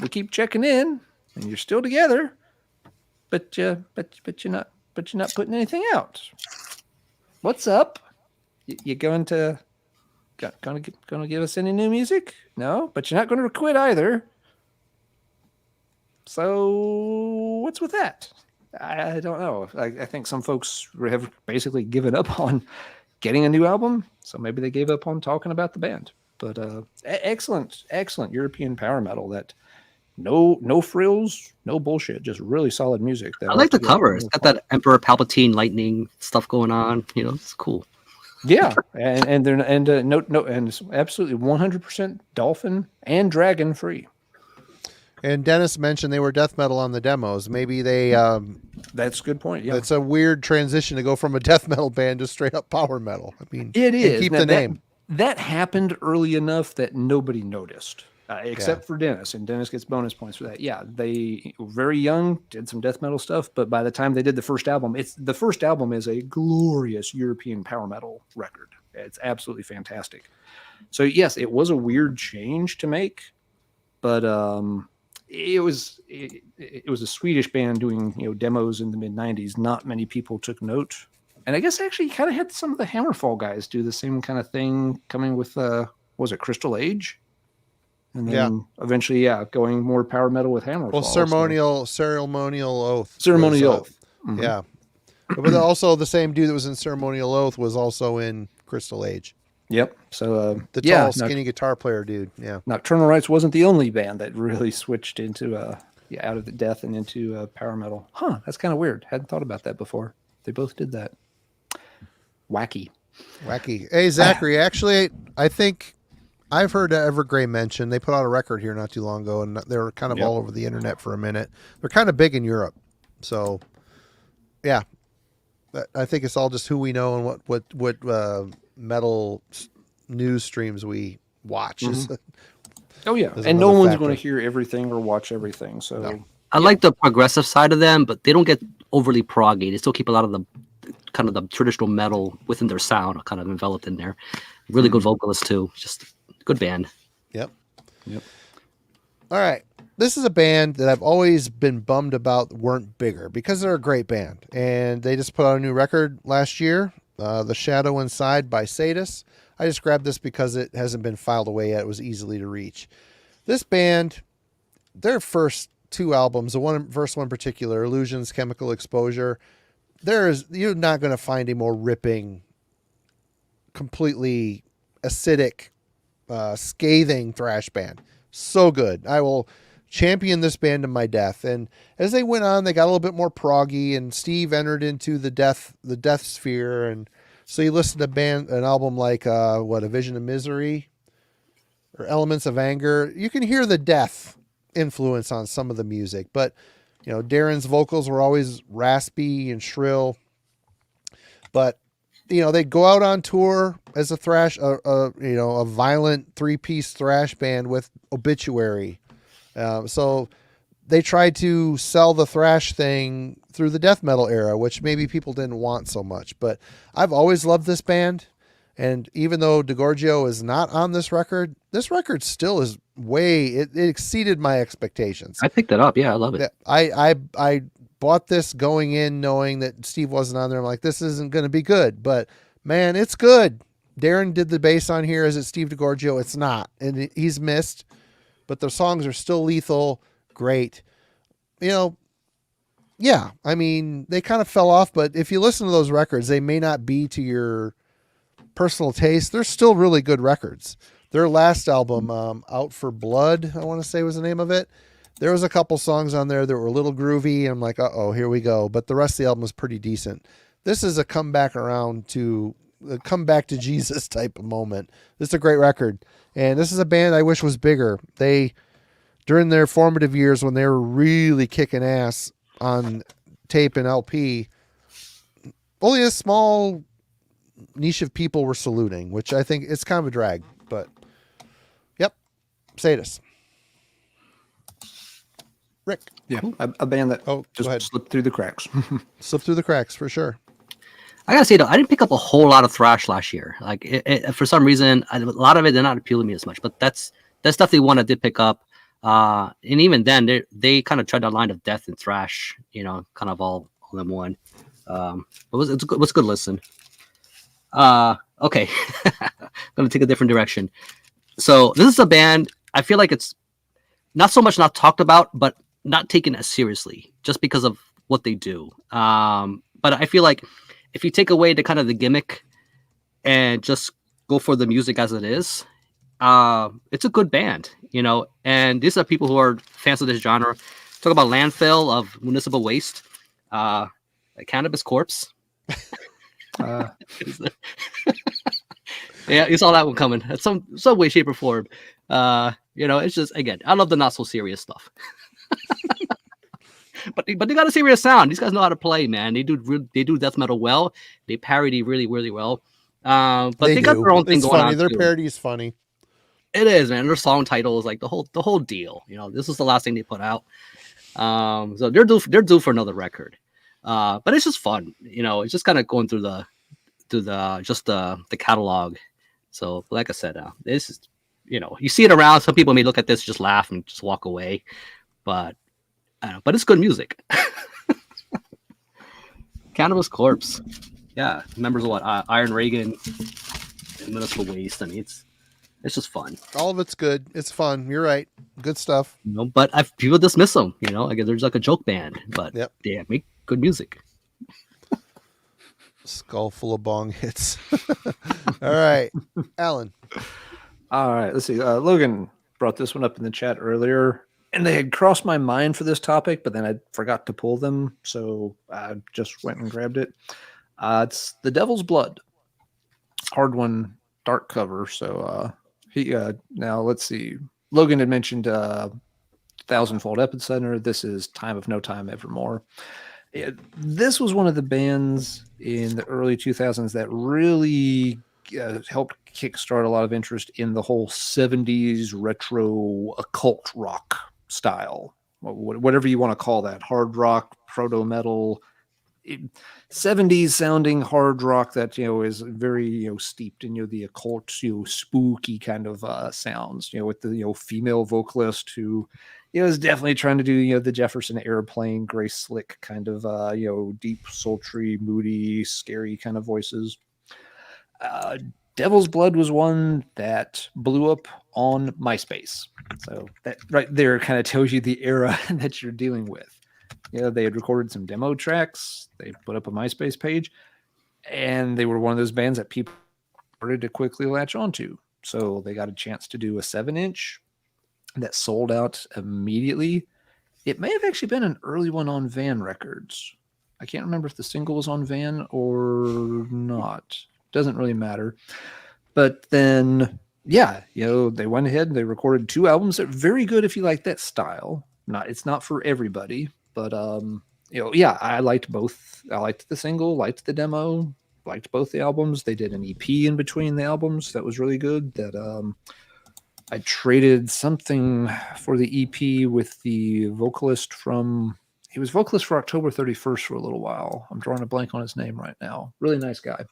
We keep checking in, and you're still together, but you're not putting anything out. What's up? You going to give us any new music? No, but you're not going to quit either. So what's with that? I don't know. I think some folks have basically given up on getting a new album, so maybe they gave up on talking about the band. But excellent European power metal that no frills, no bullshit, just really solid music. That I like the altogether cover. It's got that Emperor Palpatine lightning stuff going on. It's cool. Yeah, and they're and it's absolutely 100% dolphin and dragon free. And Dennis mentioned they were death metal on the demos. Maybe they. That's a good point. Yeah, it's a weird transition to go from a death metal band to straight up power metal. I mean, it is. Keep now, the name. That happened early enough that nobody noticed, except for Dennis, and Dennis gets bonus points for that. Yeah, they were very young, did some death metal stuff, but by the time they did the first album, the first album is a glorious European power metal record. It's absolutely fantastic. So yes, it was a weird change to make, but it was a Swedish band doing demos in the mid '90s. Not many people took note, and I guess actually kind of had some of the Hammerfall guys do the same kind of thing, coming with was it Crystal Age, and then eventually going more power metal with Hammerfall. Well, ceremonial oath. Ceremonial Oath. Mm-hmm. Yeah, but also the same dude that was in Ceremonial Oath was also in Crystal Age. Yep. So the tall, skinny guitar player dude. Yeah. Nocturnal Rites wasn't the only band that really switched into out of the death and into power metal. Huh? That's kind of weird. Hadn't thought about that before. They both did that. Wacky. Hey, Zachary. Actually, I think I've heard Evergrey mentioned. They put out a record here not too long ago, and they were kind of all over the internet for a minute. They're kind of big in Europe, so yeah. I think it's all just who we know and what metal news streams we watch. Mm-hmm. Oh yeah, and no one's going to hear everything or watch everything. So I like the progressive side of them, but they don't get overly proggy. They still keep a lot of the kind of the traditional metal within their sound kind of enveloped in there. Really good vocalists too. Just good band. Yep. All right. This is a band that I've always been bummed about weren't bigger because they're a great band. And they just put out a new record last year, The Shadow Inside by Sadus. I just grabbed this because it hasn't been filed away yet. It was easily to reach. This band, their first two albums, the first one in particular, Illusions, Chemical Exposure, you're not going to find a more ripping, completely acidic, scathing thrash band. So good. I will champion this band to my death. And as they went on, they got a little bit more proggy, and Steve entered into the death sphere. And so you listen to an album like A Vision of Misery or Elements of Anger. You can hear the death influence on some of the music, but Darren's vocals were always raspy and shrill. But they'd go out on tour as a thrash, a violent 3-piece thrash band with Obituary. So they tried to sell the thrash thing through the death metal era, which maybe people didn't want so much. But I've always loved this band. And even though DiGiorgio is not on this record still is it exceeded my expectations. I picked it up. Yeah, I love it. I bought this going in knowing that Steve wasn't on there. I'm like, this isn't going to be good. But, man, it's good. Darren did the bass on here. Is it Steve DiGiorgio? It's not. And he's missed. But the songs are still lethal. Great. Yeah, I mean, they kind of fell off, but if you listen to those records, they may not be to your personal taste. They're still really good records. Their last album, Out for Blood, I want to say was the name of it. There was a couple songs on there that were a little groovy. I'm like, uh-oh, here we go. But the rest of the album was pretty decent. This is a comeback to Jesus type of moment. This is a great record. And this is a band I wish was bigger. They, during their formative years when they were really kicking ass on tape and LP, only a small niche of people were saluting, which I think it's kind of a drag. But, yep, Sadus. Rick. Yeah, a band that just slipped through the cracks. Slipped through the cracks, for sure. I gotta say though, I didn't pick up a whole lot of thrash last year. Like for some reason, a lot of it did not appeal to me as much. But that's definitely one I did pick up. And even then, they kind of tried that line of death and thrash, kind of all in one. It was a good listen. Okay, gonna take a different direction. So this is a band I feel like it's not so much not talked about, but not taken as seriously just because of what they do. But I feel like if you take away the kind of the gimmick, and just go for the music as it is, it's a good band, you know. And these are people who are fans of this genre. Talk about landfill of municipal waste, a cannabis corpse. Yeah, you saw that one coming. At some way, shape, or form. You know, it's just, again, I love the not so serious stuff. but they got a serious sound. These guys know how to play, man. They do death metal well. They parody really, really well. But they got their own thing going funny. on. Their too. parody is funny. It is, man. Their song title is like the whole deal. You know, this is the last thing they put out. So they're due for another record. But it's just fun. You know, it's just kind of going through the catalog. So like I said, this is, you know, you see it around. Some people may look at this, just laugh and just walk away. But but it's good music. Cannabis Corpse. Yeah, members of what? Iron Reagan and Municipal Waste. I mean, it's just fun. All of it's good. It's fun. You're right. Good stuff. You know, but people dismiss them. You know, again, there's like a joke band, but Yep. they make good music. Skull full of bong hits. All right, Alan. All right, let's see. Logan brought this one up in the chat earlier, and they had crossed my mind for this topic, but then I forgot to pull them, so I just went and grabbed it. It's The Devil's Blood. Hard one, dark cover. So now let's see. Logan had mentioned Thousandfold Epicenter. This is Time of No Time Evermore. This was one of the bands in the early 2000s that really helped kickstart a lot of interest in the whole 70s retro occult rock style, whatever you want to call that, hard rock, proto metal, 70s sounding hard rock that, you know, is very, you know, steeped in, you know, the occult, you know, spooky kind of sounds, you know, with the, you know, female vocalist who, you know, is definitely trying to do, you know, the Jefferson Airplane, Grace Slick kind of, you know, deep, sultry, moody, scary kind of voices. Devil's Blood was one that blew up on MySpace. So that right there kind of tells you the era that you're dealing with. You know, they had recorded some demo tracks. They put up a MySpace page, and they were one of those bands that people started to quickly latch onto. So they got a chance to do a 7-inch that sold out immediately. It may have actually been an early one on Van Records. I can't remember if the single was on Van or not. Doesn't really matter. But then, yeah, you know, they went ahead and they recorded 2 albums that are very good if you like that style. It's not for everybody, but you know, yeah, I liked both. I liked the single, liked the demo, liked both the albums. They did an EP in between the albums that was really good. That I traded something for the EP with the vocalist from. He was vocalist for October 31st for a little while. I'm drawing a blank on his name right now. Really nice guy.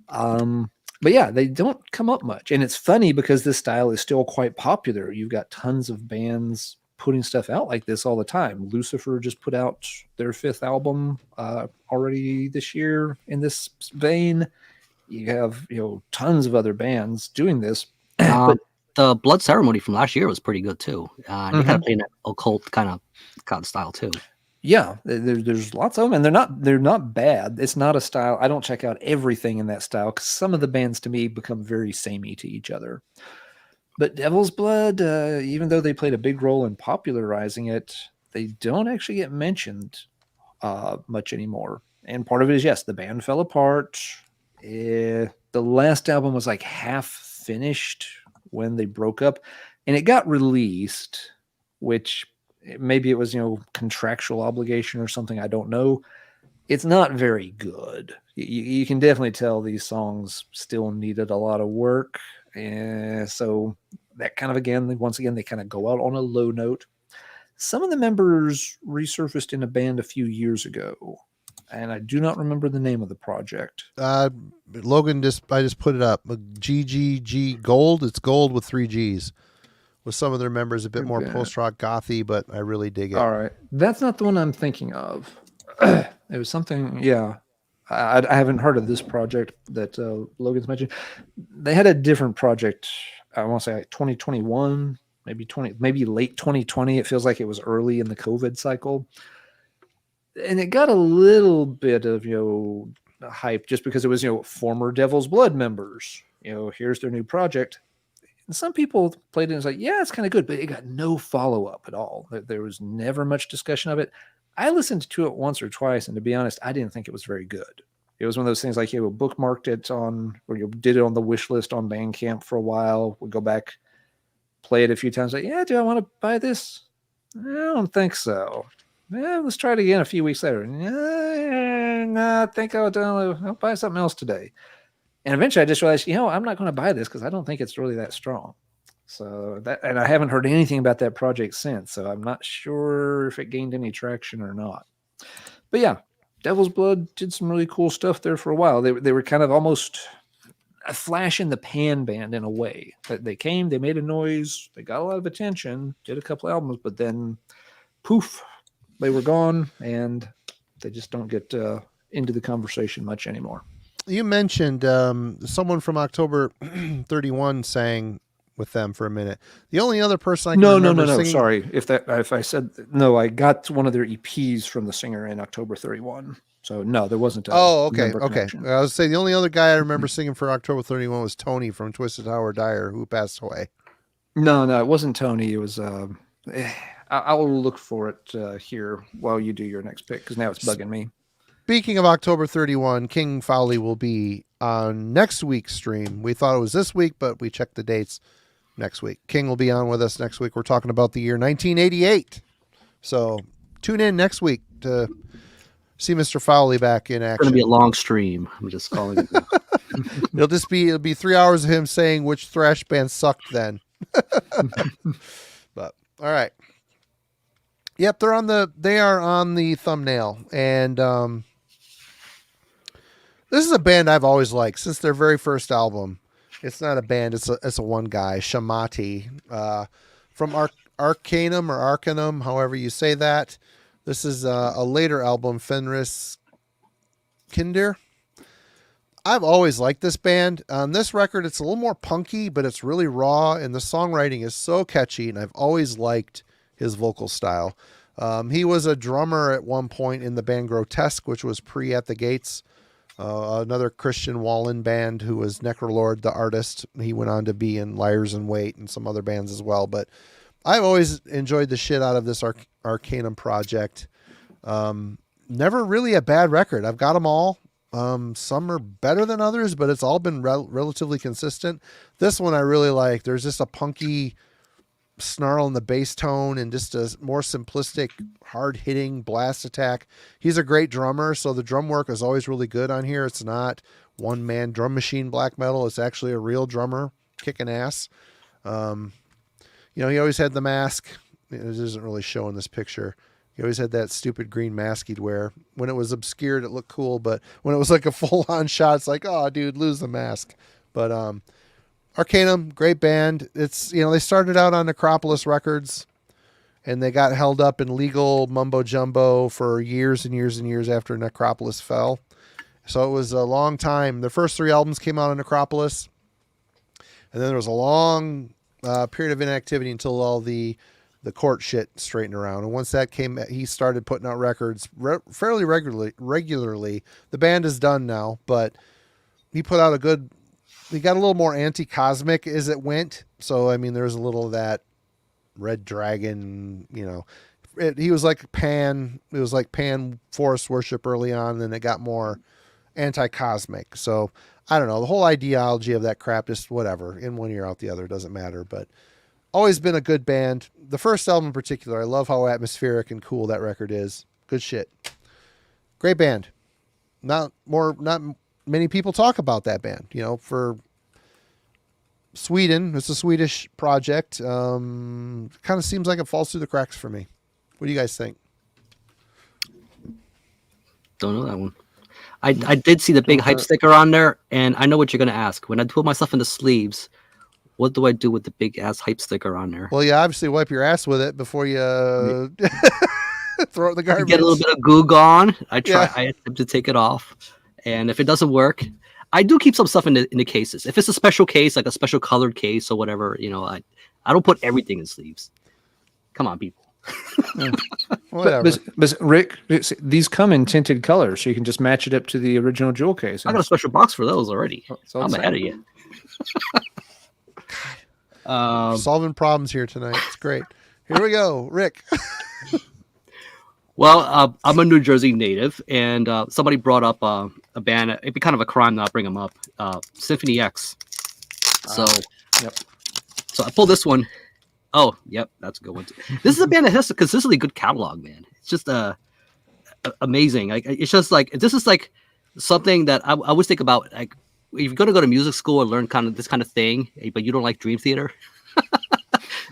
But yeah, they don't come up much. And it's funny because this style is still quite popular. You've got tons of bands putting stuff out like this all the time. Lucifer just put out their 5th album already this year in this vein. You have, you know, tons of other bands doing this. But the Blood Ceremony from last year was pretty good too. They kind of play in that occult kind of style too. Yeah, there's lots of them, and they're not bad. It's not a style. I don't check out everything in that style because some of the bands to me become very samey to each other. But Devil's Blood, even though they played a big role in popularizing it, they don't actually get mentioned much anymore. And part of it is, yes, the band fell apart. The last album was like half finished when they broke up, and it got released, which maybe it was, you know, contractual obligation or something. I don't know. It's not very good. You can definitely tell these songs still needed a lot of work. So that kind of, once again, they kind of go out on a low note. Some of the members resurfaced in a band a few years ago, and I do not remember the name of the project. Logan I just put it up. GGG Gold. It's Gold with 3 G's. With some of their members a bit more post-rock gothy, but I really dig it. All right. That's not the one I'm thinking of. It was something, yeah. I haven't heard of this project that Logan's mentioned. They had a different project, I want to say like 2021, maybe late 2020. It feels like it was early in the COVID cycle. And it got a little bit of, you know, hype just because it was, former Devil's Blood members. Here's their new project. And some people played it and was like, yeah, it's kind of good, but it got no follow-up at all. There was never much discussion of it. I listened to it once or twice, and to be honest, I didn't think it was very good. It was one of those things like you bookmarked it on, or you did it on the wish list on Bandcamp for a while. We'd go back, play it a few times. Like, yeah, do I want to buy this? I don't think so. Yeah, let's try it again a few weeks later. I think I'll buy something else today. And eventually I just realized, I'm not going to buy this because I don't think it's really that strong. So and I haven't heard anything about that project since. So I'm not sure if it gained any traction or not. But yeah, Devil's Blood did some really cool stuff there for a while. They were kind of almost a flash in the pan band in a way. They came, they made a noise, they got a lot of attention, did a couple albums, but then poof, they were gone, and they just don't get into the conversation much anymore. You mentioned someone from October 31 sang with them for a minute. The only other person I can remember singing... Sorry, if I said no, I got one of their EPs from the singer in October 31. So no, there wasn't. Okay. I was saying the only other guy I remember singing for October 31 was Tony from Twisted Howard Dyer, who passed away. No, it wasn't Tony. It was. I'll look for it here while you do your next pick because now it's bugging me. Speaking of October 31, King Fowley will be on next week's stream. We thought it was this week, but we checked the dates next week. King will be on with us next week. We're talking about the year 1988. So tune in next week to see Mr. Fowley back in action. It's going to be a long stream. I'm just calling it. It'll be 3 hours of him saying which thrash band sucked then. But all right. Yep, they are on the thumbnail, and this is a band I've always liked since their very first album. It's not a band; it's a one guy, Shamati, from Arcanum or Arcanum, however you say that. This is a later album, Fenris Kinder. I've always liked this band. On this record, it's a little more punky, but it's really raw, and the songwriting is so catchy, and I've always liked his vocal style. He was a drummer at one point in the band Grotesque, which was pre At the Gates, another Christian Wallen band who was Necrolord, the artist. He went on to be in Liars in Wait and some other bands as well. But I've always enjoyed the shit out of this Arcanum project. Never really a bad record. I've got them all. Some are better than others, but it's all been relatively consistent. This one I really like. There's just a punky snarl in the bass tone and just a more simplistic, hard-hitting blast attack. He's a great drummer, so the drum work is always really good on here. It's not one-man drum machine black metal. It's actually a real drummer kicking ass. He always had the mask. It doesn't really show in this picture. He always had that stupid green mask he'd wear. When it was obscured, it looked cool, but when it was like a full-on shot, it's like, oh, dude, lose the mask. But Arcanum, great band. It's, they started out on Necropolis Records, and they got held up in legal mumbo jumbo for years and years and years after Necropolis fell. So it was a long time. The first 3 albums came out on Necropolis, and then there was a long period of inactivity until all the court shit straightened around. And once that came, he started putting out records fairly regularly. The band is done now, but he put out he got a little more anti-cosmic as it went. So, I mean, there's a little of that Red Dragon, he was like Pan. It was like Pan forest worship early on, and then it got more anti-cosmic. So, I don't know. The whole ideology of that crap, just whatever. In one ear, out the other, doesn't matter. But always been a good band. The first album in particular, I love how atmospheric and cool that record is. Good shit. Great band. Not many people talk about that band, for Sweden. It's a Swedish project. Kind of seems like it falls through the cracks for me. What do you guys think? Don't know that one. I did see the big hype sticker on there, and I know what you're going to ask. When I put myself in the sleeves, what do I do with the big ass hype sticker on there? Well, you obviously wipe your ass with it before you throw it in the garbage. Get a little bit of goo gone. I attempt to take it off. And if it doesn't work, I do keep some stuff in the cases. If it's a special case, like a special colored case or whatever, I don't put everything in sleeves. Come on, people. Whatever. But Rick, these come in tinted colors, so you can just match it up to the original jewel case. I got a special box for those already. So I'm ahead of you. Solving problems here tonight. It's great. Here we go, Rick. Well, I'm a New Jersey native, and somebody brought up a band. It'd be kind of a crime not bring them up. Symphony X. So, Yep. So I pulled this one. Oh, yep, that's a good one too. This is a band that has a consistently good catalog, man. It's just amazing. Like, it's just like this is like something that I always think about. Like, if you're gonna go to music school or learn kind of this kind of thing, but you don't like Dream Theater.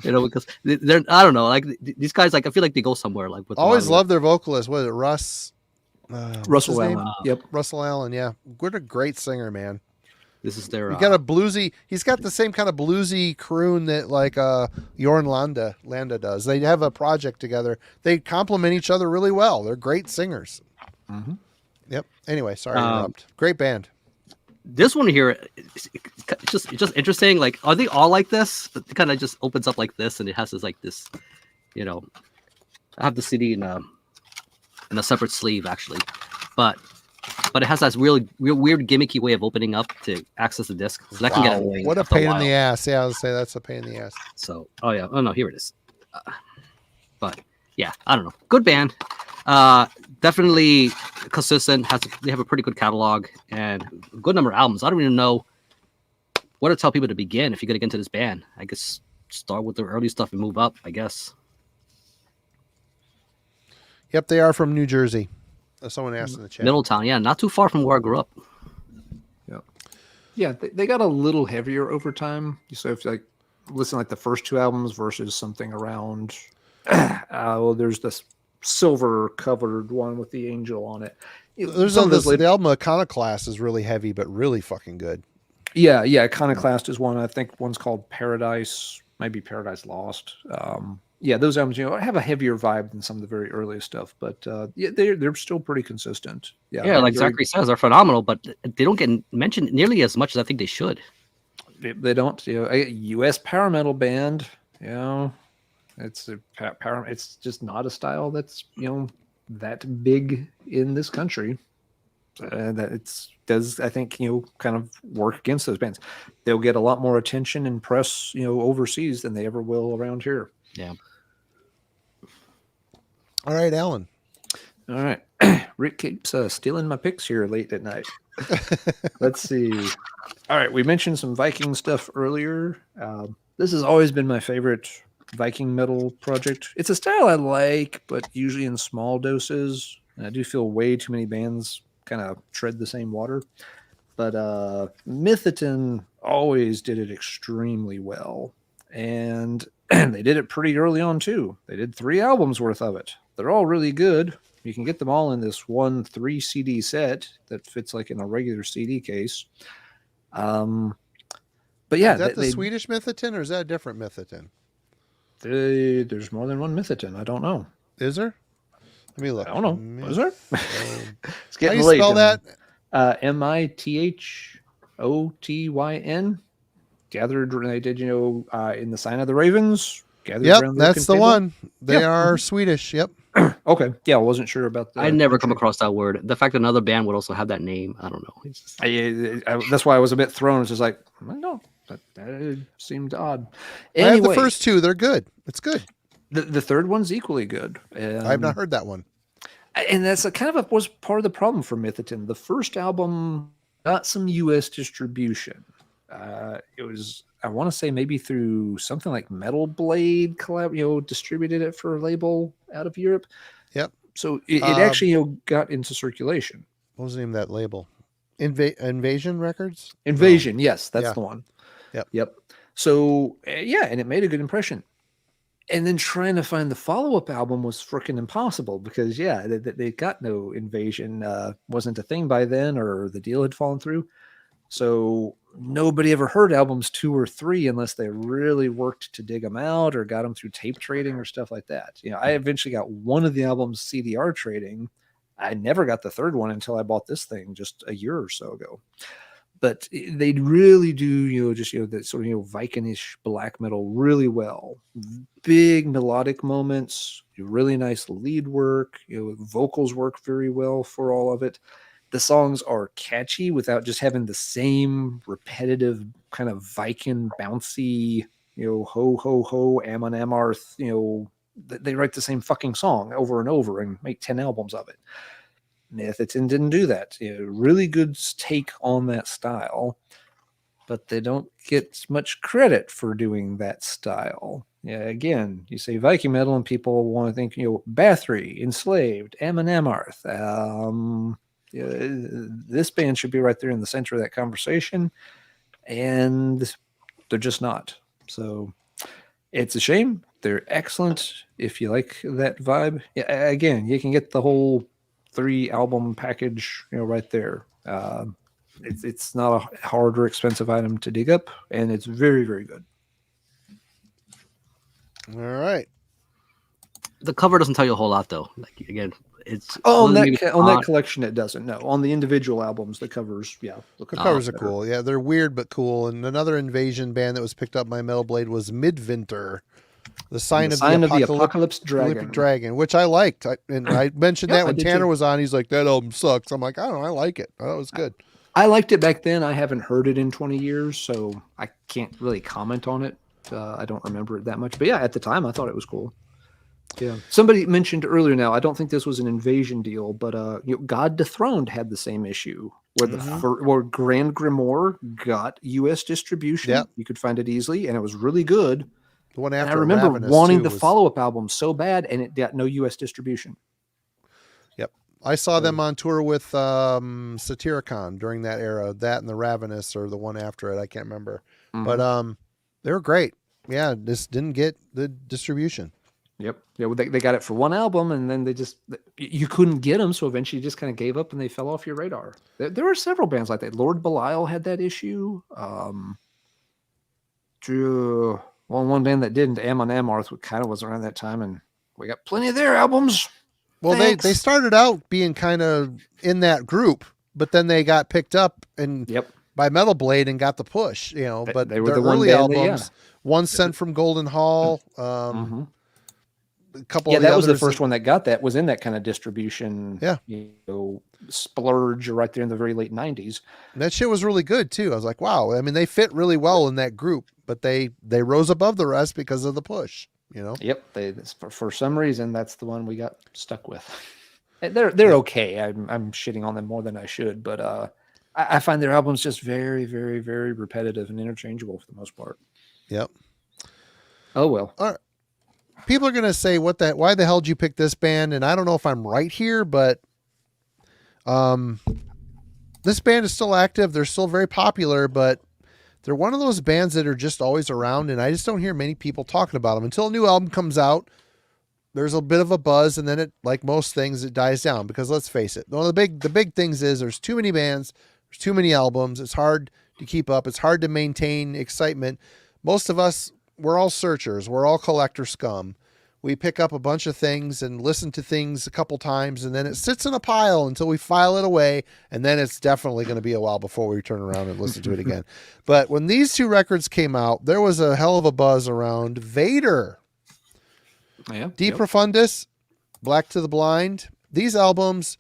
Because they're, I don't know, like these guys, like I feel like they go somewhere. Like with Always love their vocalist. What is it, Russell Allen. Yep, Russell Allen. Yeah, what a great singer, man. This is their. He got a bluesy. He's got the same kind of bluesy croon that like Jorn Landa does. They have a project together. They complement each other really well. They're great singers. Mm-hmm. Yep. Anyway, sorry to interrupt. Great band. This one here, it's just interesting. Like, are they all like this? It kind of just opens up like this, and it has this like this, I have the CD in a separate sleeve actually, but it has this real weird gimmicky way of opening up to access the disc. So that can get annoying. What a pain in the ass! Yeah, I was say that's a pain in the ass. So, oh no, here it is. But yeah, I don't know. Good band. Definitely consistent. They have a pretty good catalog and a good number of albums. I don't even know what to tell people to begin if you're gonna get into this band. I guess start with the early stuff and move up, I guess. Yep, they are from New Jersey. Someone asked in the chat. Middletown, yeah, not too far from where I grew up. Yeah, they got a little heavier over time. So if you like listen like the first two albums versus something around, well, there's this silver covered one with the angel on it. There's the album Iconoclast is really heavy, but really fucking good. Yeah, Iconoclast is one. I think one's called Paradise, maybe Paradise Lost. Yeah, those albums, have a heavier vibe than some of the very earliest stuff, but yeah, they're still pretty consistent. Yeah, like Zachary says, they're phenomenal, but they don't get mentioned nearly as much as I think they should. They don't. A U.S. power metal band. It's it's just not a style that's that big in this country. That does I think kind of work against those bands. They'll get a lot more attention and press overseas than they ever will around here. Yeah. All right, Alan. All right. Rick keeps stealing my picks here late at night. Let's see. All right. We mentioned some Viking stuff earlier. This has always been my favorite Viking metal project. It's a style I like, but usually in small doses. And I do feel way too many bands kind of tread the same water. But Mythoton always did it extremely well. And they did it pretty early on, too. They did 3 albums worth of it. They're all really good. You can get them all in this one 3 CD set that fits like in a regular CD case. But yeah. Is that the Swedish Mythoton or is that a different Mythoton? There's more than one Mythoton. I don't know. Is there? Let me look. I don't know. Is there? It's getting late. How do you spell that? Mithotyn. Gathered, they did, in the Sign of the Ravens. Yep, that's the one. They are Swedish. Yep. Okay. Yeah, I wasn't sure about that. I never come across that word. The fact that another band would also have that name, I don't know. That's why I was a bit thrown. It's just like, no, that seemed odd. Anyway, I have the first 2. They're good. It's good. The third one's equally good. I have not heard that one. And that's was part of the problem for Mythoton. The first album got some U.S. distribution. It was, I want to say, maybe through something like Metal Blade distributed it for a label out of Europe. Yep. So it actually got into circulation. What was the name of that label? Invasion Records? Invasion, yes, that's the one. Yep. So and it made a good impression. And then trying to find the follow-up album was freaking impossible because they got no Invasion. Wasn't a thing by then, or the deal had fallen through. So nobody ever heard albums 2 or 3 unless they really worked to dig them out or got them through tape trading or stuff like that. I eventually got one of the albums CDR trading. I never got the third one until I bought this thing just a year or so ago. but they really do, just that sort of Vikinish black metal really well. Big melodic moments, really nice lead work. Vocals work very well for all of it. The songs are catchy without just having the same repetitive kind of Viking bouncy, ho ho ho, Amon Amarth. They write the same fucking song over and over and make 10 albums of it. Netherton didn't do that. Really good take on that style, but they don't get much credit for doing that style. Yeah, again, you say Viking metal and people want to think, Bathory, Enslaved, Amon Amarth. This band should be right there in the center of that conversation, and they're just not. So it's a shame. They're excellent if you like that vibe. Yeah, again, you can get the whole 3-album package, right there. It's not a hard or expensive item to dig up, and it's very, very good. All right. The cover doesn't tell you a whole lot, though. Like, again, it's on that collection. It doesn't. No, on the individual albums, the covers, the covers are cool. Yeah, they're weird but cool. And another Invasion band that was picked up by Metal Blade was Midwinter. The sign of the apocalypse dragon, which I liked. I mentioned that when Tanner was on. He's like, that album sucks. I'm like, I don't know. I like it. I thought it was good. I liked it back then. I haven't heard it in 20 years, so I can't really comment on it. I don't remember it that much. But yeah, at the time, I thought it was cool. Yeah. Somebody mentioned earlier now, I don't think this was an Invasion deal, but God Dethroned had the same issue where where Grand Grimoire got U.S. distribution. Yep. You could find it easily, and it was really good. The one after I remember wanting the follow-up album so bad, and it got no U.S. distribution. Yep. I saw them on tour with Satyricon during that era, that and the Ravenous, or the one after it. I can't remember. Mm-hmm. But they were great. Yeah, just didn't get the distribution. Yep. Yeah, they got it for one album, and then you couldn't get them, so eventually you just kind of gave up, and they fell off your radar. There were several bands like that. Lord Belial had that issue. One band that didn't, Amon Amarth, kind of was around that time, and we got plenty of their albums. Well, they started out being kind of in that group, but then they got picked up by Metal Blade and got the push, but they were their early albums, One Sent from Golden Hall, a couple of the that others was the first one that got that, was in that kind of distribution, splurge right there in the very late 90s. And that shit was really good too. I was like, wow. I mean, they fit really well in that group, but they rose above the rest because of the push, Yep. For some reason, that's the one we got stuck with. They're okay. I'm shitting on them more than I should, but I find their albums just very, very, very repetitive and interchangeable for the most part. Yep. Oh, well. All right. People are going to say, why the hell did you pick this band? And I don't know if I'm right here, but this band is still active. They're still very popular, but they're one of those bands that are just always around, and I just don't hear many people talking about them. Until a new album comes out, there's a bit of a buzz, and then it, like most things, it dies down, because let's face it, one of the big things is there's too many bands, there's too many albums. It's hard to keep up. It's hard to maintain excitement. Most of us, we're all searchers. We're all collector scum. We pick up a bunch of things and listen to things a couple times, and then it sits in a pile until we file it away, and then it's definitely going to be a while before we turn around and listen to it again. But when these two records came out, there was a hell of a buzz around Vader. Yeah, De Profundis, Black to the Blind. These albums,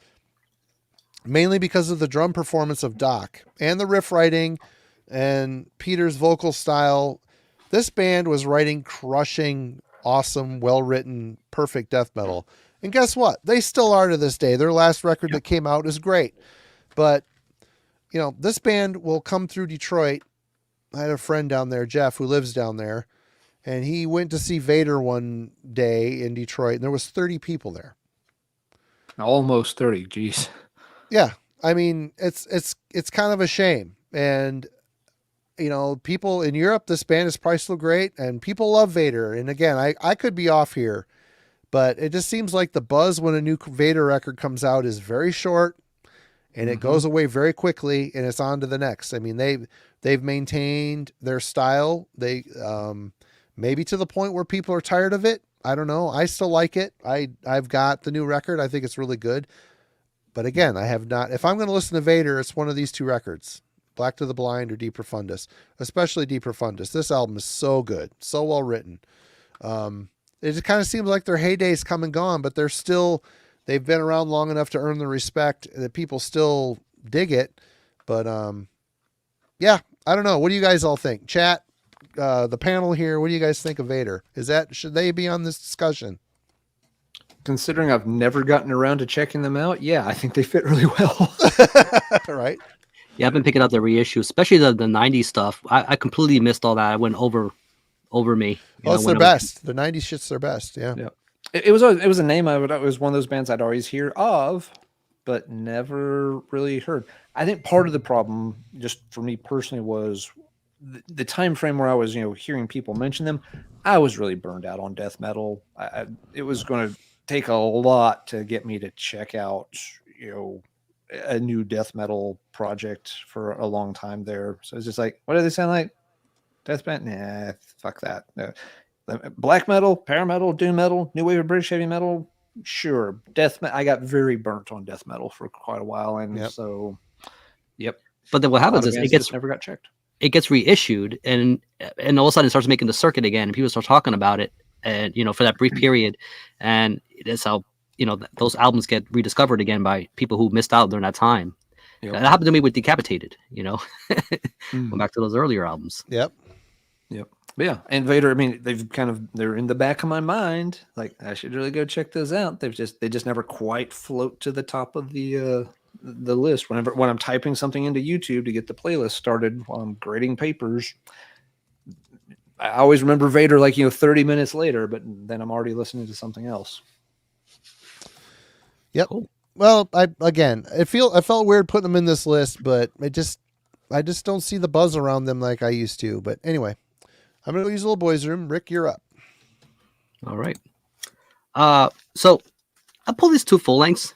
mainly because of the drum performance of Doc and the riff writing and Peter's vocal style, this band was writing crushing, awesome, well-written, perfect death metal. And guess what? They still are to this day. Their last record that came out is great. But, this band will come through Detroit. I had a friend down there, Jeff, who lives down there, and he went to see Vader one day in Detroit, and there was 30 people there. Almost 30, geez. Yeah. I mean, it's kind of a shame. And people in Europe, this band is probably still great, and people love Vader. And again, I could be off here, but it just seems like the buzz when a new Vader record comes out is very short, and it goes away very quickly, and it's on to the next. I mean, they've maintained their style. They maybe to the point where people are tired of it. I don't know. I still like it. I've got the new record. I think it's really good. But again, I have not. If I'm going to listen to Vader, it's one of these two records. Black to the Blind or De Profundis, especially De Profundis. This album is so good, so well written. It just kind of seems like their heyday's come and gone, but they've been around long enough to earn the respect that people still dig it. But yeah, I don't know. What do you guys all think? Chat, the panel here, what do you guys think of Vader? Should they be on this discussion? Considering I've never gotten around to checking them out, yeah, I think they fit really well. Right. Yeah, I've been picking up the reissue, especially the 90s stuff. I completely missed all that. I went over me. It's their best. The 90s shit's their best. Yeah. Yeah. It was a name it was one of those bands I'd always hear of, but never really heard. I think part of the problem, just for me personally, was the time frame where I was, hearing people mention them. I was really burned out on death metal. It was going to take a lot to get me to check out, a new death metal project for a long time there. So it's just like, what do they sound like? Death band? Nah, fuck that. No. Black metal, power metal, doom metal, new wave of British heavy metal. Sure. Death metal. I got very burnt on death metal for quite a while. And so, yep. But then what happens is it never got checked. It gets reissued and all of a sudden it starts making the circuit again and people start talking about it and, for that brief period. And that's how, those albums get rediscovered again by people who missed out during that time. Yep. That happened to me with Decapitated, Went back to those earlier albums. Yep. But yeah, and Vader, I mean, they're in the back of my mind. Like, I should really go check those out. They just never quite float to the top of the list. When I'm typing something into YouTube to get the playlist started while I'm grading papers, I always remember Vader 30 minutes later, but then I'm already listening to something else. Yep. Cool. Well, I felt weird putting them in this list, but I just don't see the buzz around them like I used to. But anyway, I'm going to use a little boys' room. Rick, you're up. All right. So I pulled these two full lengths.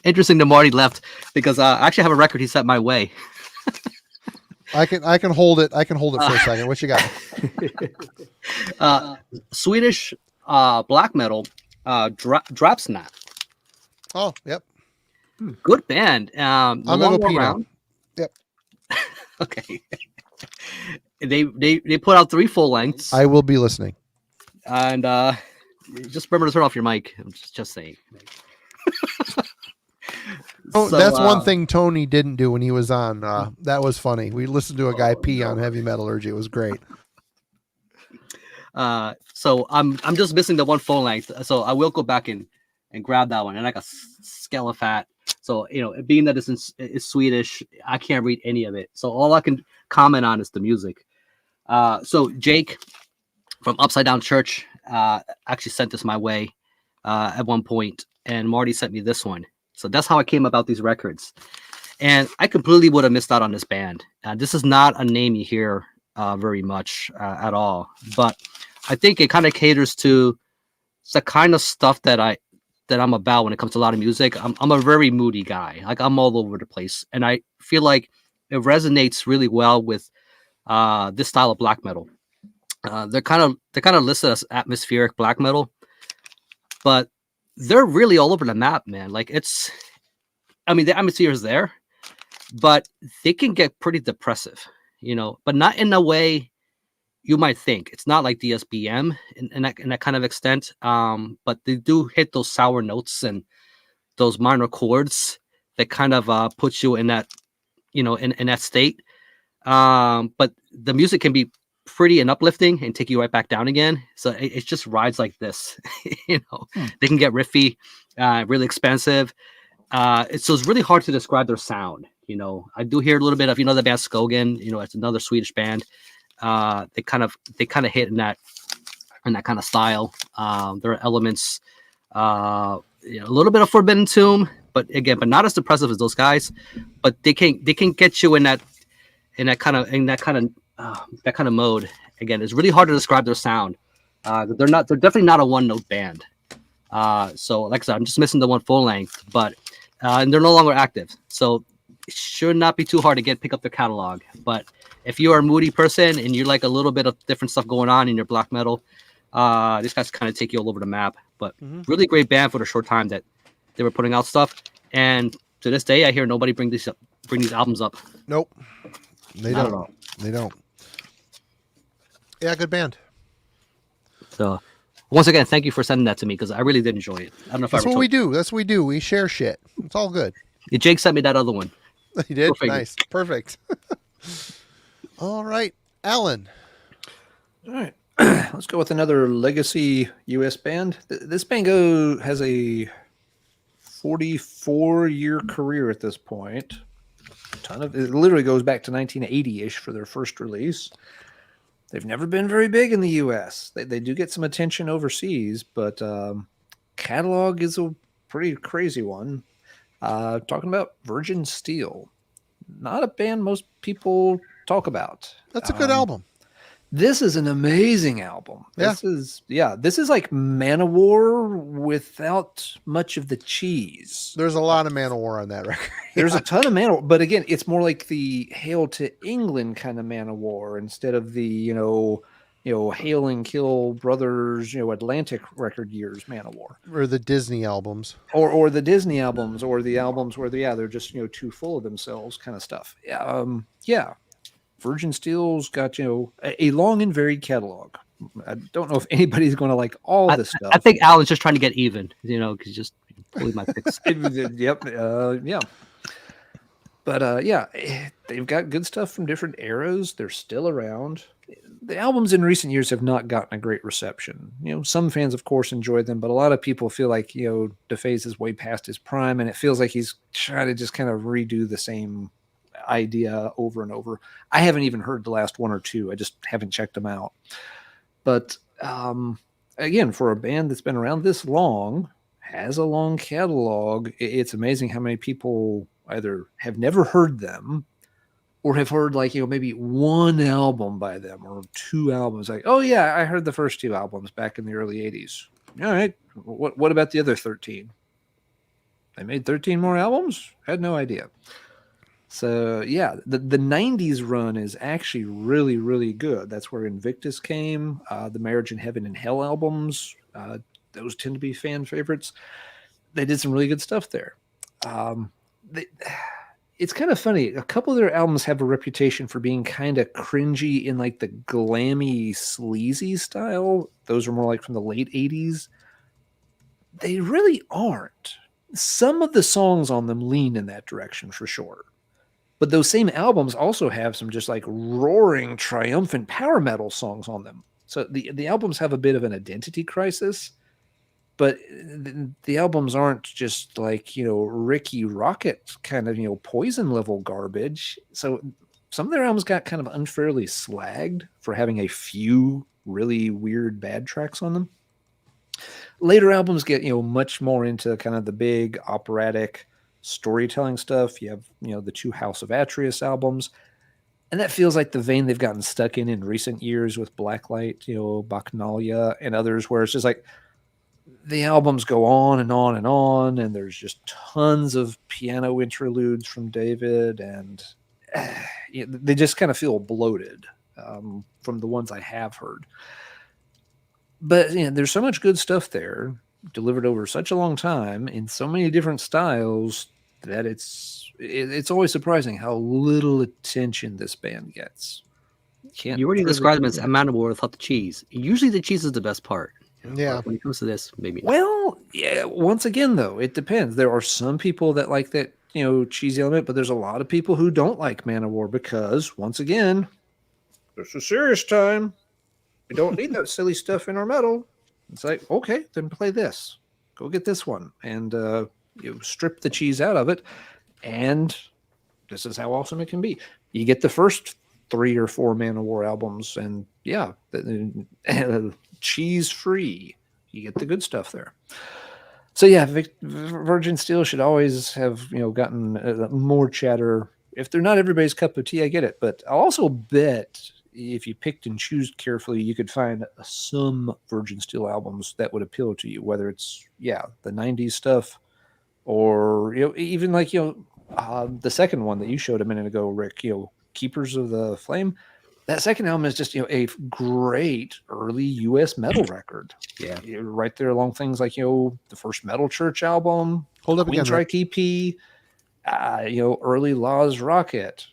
Interesting that Marty left because I actually have a record he sent my way. I can hold it. I can hold it for a second. What you got? Swedish black metal, Drapsnap. Oh, yep. Good band. I'm gonna go pee now. Yep. Okay. They put out 3 full lengths. I will be listening. And just remember to turn off your mic. I'm just saying. That's one thing Tony didn't do when he was on. That was funny. We listened to a guy pee on Heavy Metallurgy. It was great. So I'm just missing the one full length. So I will go back and grab that one. And I got Skelefat. So being that it's Swedish, I can't read any of it. So all I can comment on is the music. So Jake from Upside Down Church actually sent this my way at one point, and Marty sent me this one. So that's how I came about these records. And I completely would have missed out on this band. This is not a name you hear very much at all. But I think it kind of caters to the kind of stuff that I'm about when it comes to a lot of music. I'm a very moody guy. Like, I'm all over the place. And I feel like it resonates really well with this style of black metal. They're kind of listed as atmospheric black metal, but they're really all over the map, man. Like, the atmosphere is there, but they can get pretty depressive, but not in a way you might think. It's not like DSBM in that kind of extent, but they do hit those sour notes and those minor chords that kind of puts you in that, in that state. But the music can be pretty and uplifting and take you right back down again. So it just rides like this. They can get riffy, really expensive. So it's really hard to describe their sound. I do hear a little bit of, the band Skogan, it's another Swedish band. They kind of hit in that kind of style. There are elements, a little bit of Forbidden Tomb, but not as depressive as those guys. But they can get you in that kind of mode. Again, it's really hard to describe their sound. They're definitely not a one-note band. So like I said, I'm just missing the one full length, but and they're no longer active. So it should not be too hard to pick up their catalog. But if you are a moody person and you like a little bit of different stuff going on in your black metal, these guys kind of take you all over the map. But really great band for the short time that they were putting out stuff. And to this day, I hear nobody bring bring these albums up. Nope. They Not don't. at all. They don't. Yeah, good band. So, once again, thank you for sending that to me because I really did enjoy it. I don't know if That's I what ever we told do. That's what we do. We share shit. It's all good. you. Jake sent me that other one. You did? Go figure. Nice. Perfect. All right. Alan. All right. Let's go with another legacy U.S. band. This band has a 44-year career at this point. It literally goes back to 1980-ish for their first release. They've never been very big in the U.S. They do get some attention overseas, but catalog is a pretty crazy one. Talking about Virgin Steel. Not a band most people talk about. That's a good album. This is an amazing album. Yeah. This is like Manowar without much of the cheese. There's a lot of Manowar on that record. There's a ton of Manowar, but again, it's more like the Hail to England kind of Manowar instead of the, Hail and Kill Brothers, Atlantic record years Manowar. Or the Disney albums. Or the Disney albums, or the albums where they're just, too full of themselves kind of stuff. Yeah. Virgin Steel's got, a long and varied catalog. I don't know if anybody's going to like all this stuff. I think Alan's just trying to get even, because just pulling my picks. Yep. Yeah. But they've got good stuff from different eras. They're still around. The albums in recent years have not gotten a great reception. Some fans, of course, enjoy them, but a lot of people feel like, DeFaze is way past his prime, and it feels like he's trying to just kind of redo the same idea over and over. I haven't even heard the last one or two. I just haven't checked them out. But again, for a band that's been around this long, has a long catalog, it's amazing how many people either have never heard them or have heard maybe one album by them or two albums. Like, oh yeah, I heard the first two albums back in the early 80s. All right. What about the other 13? They made 13 more albums? Had no idea. So yeah, the 90s run is actually really, really good. That's where Invictus came, the Marriage in Heaven and Hell albums. Those tend to be fan favorites. They did some really good stuff there. It's kind of funny. A couple of their albums have a reputation for being kind of cringy in like the glammy, sleazy style. Those are more like from the late 80s. They really aren't. Some of the songs on them lean in that direction for sure. But those same albums also have some just like roaring, triumphant power metal songs on them. So the albums have a bit of an identity crisis, but the albums aren't just like, Ricky Rocket kind of, Poison level garbage. So some of their albums got kind of unfairly slagged for having a few really weird bad tracks on them. Later albums get, much more into kind of the big operatic storytelling stuff. You have, the two House of Atreus albums, and that feels like the vein they've gotten stuck in recent years with Blacklight, Bacchanalia and others, where it's just like the albums go on and on and on, and there's just tons of piano interludes from David, and they just kind of feel bloated from the ones I have heard. But there's so much good stuff there, delivered over such a long time in so many different styles, that it's always surprising how little attention this band gets. You already described them as a Manowar without the cheese. Usually the cheese is the best part. Yeah. But when it comes to this, maybe not. Well, yeah. Once again, though, it depends. There are some people that like that, cheesy element, but there's a lot of people who don't like Manowar because, once again, it's a serious time. We don't need that silly stuff in our metal. It's like, okay, then play this. Go get this one. And strip the cheese out of it. And this is how awesome it can be. You get the first 3 or 4 Manowar albums, and yeah, cheese free. You get the good stuff there. So yeah, Virgin Steel should always have gotten more chatter. If they're not everybody's cup of tea, I get it. But I'll also bet if you picked and choose carefully, you could find some Virgin Steel albums that would appeal to you, whether it's the 90s stuff or even like the second one that you showed a minute ago, Rick, Keepers of the Flame. That second album is just a great early U.S. metal record. Yeah, right there along things like the first Metal Church album, Hold up Queen again, Strike EP. early Laws Rocket.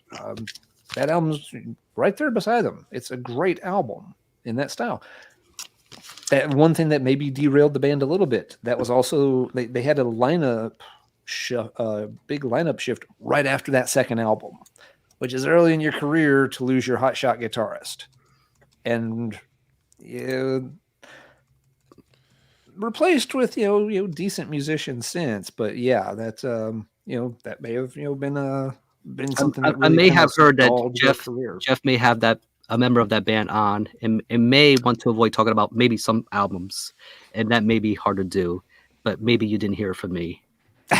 That album's right there beside them. It's a great album in that style. That one thing that maybe derailed the band a little bit. That was also they had a big lineup shift right after that second album, which is early in your career to lose your hotshot guitarist, and replaced with decent musicians since. But yeah, that's that may have been something that really I may kinda have heard that stalled their career. Jeff may have a member of that band on, and may want to avoid talking about maybe some albums, and that may be hard to do. But maybe you didn't hear it from me.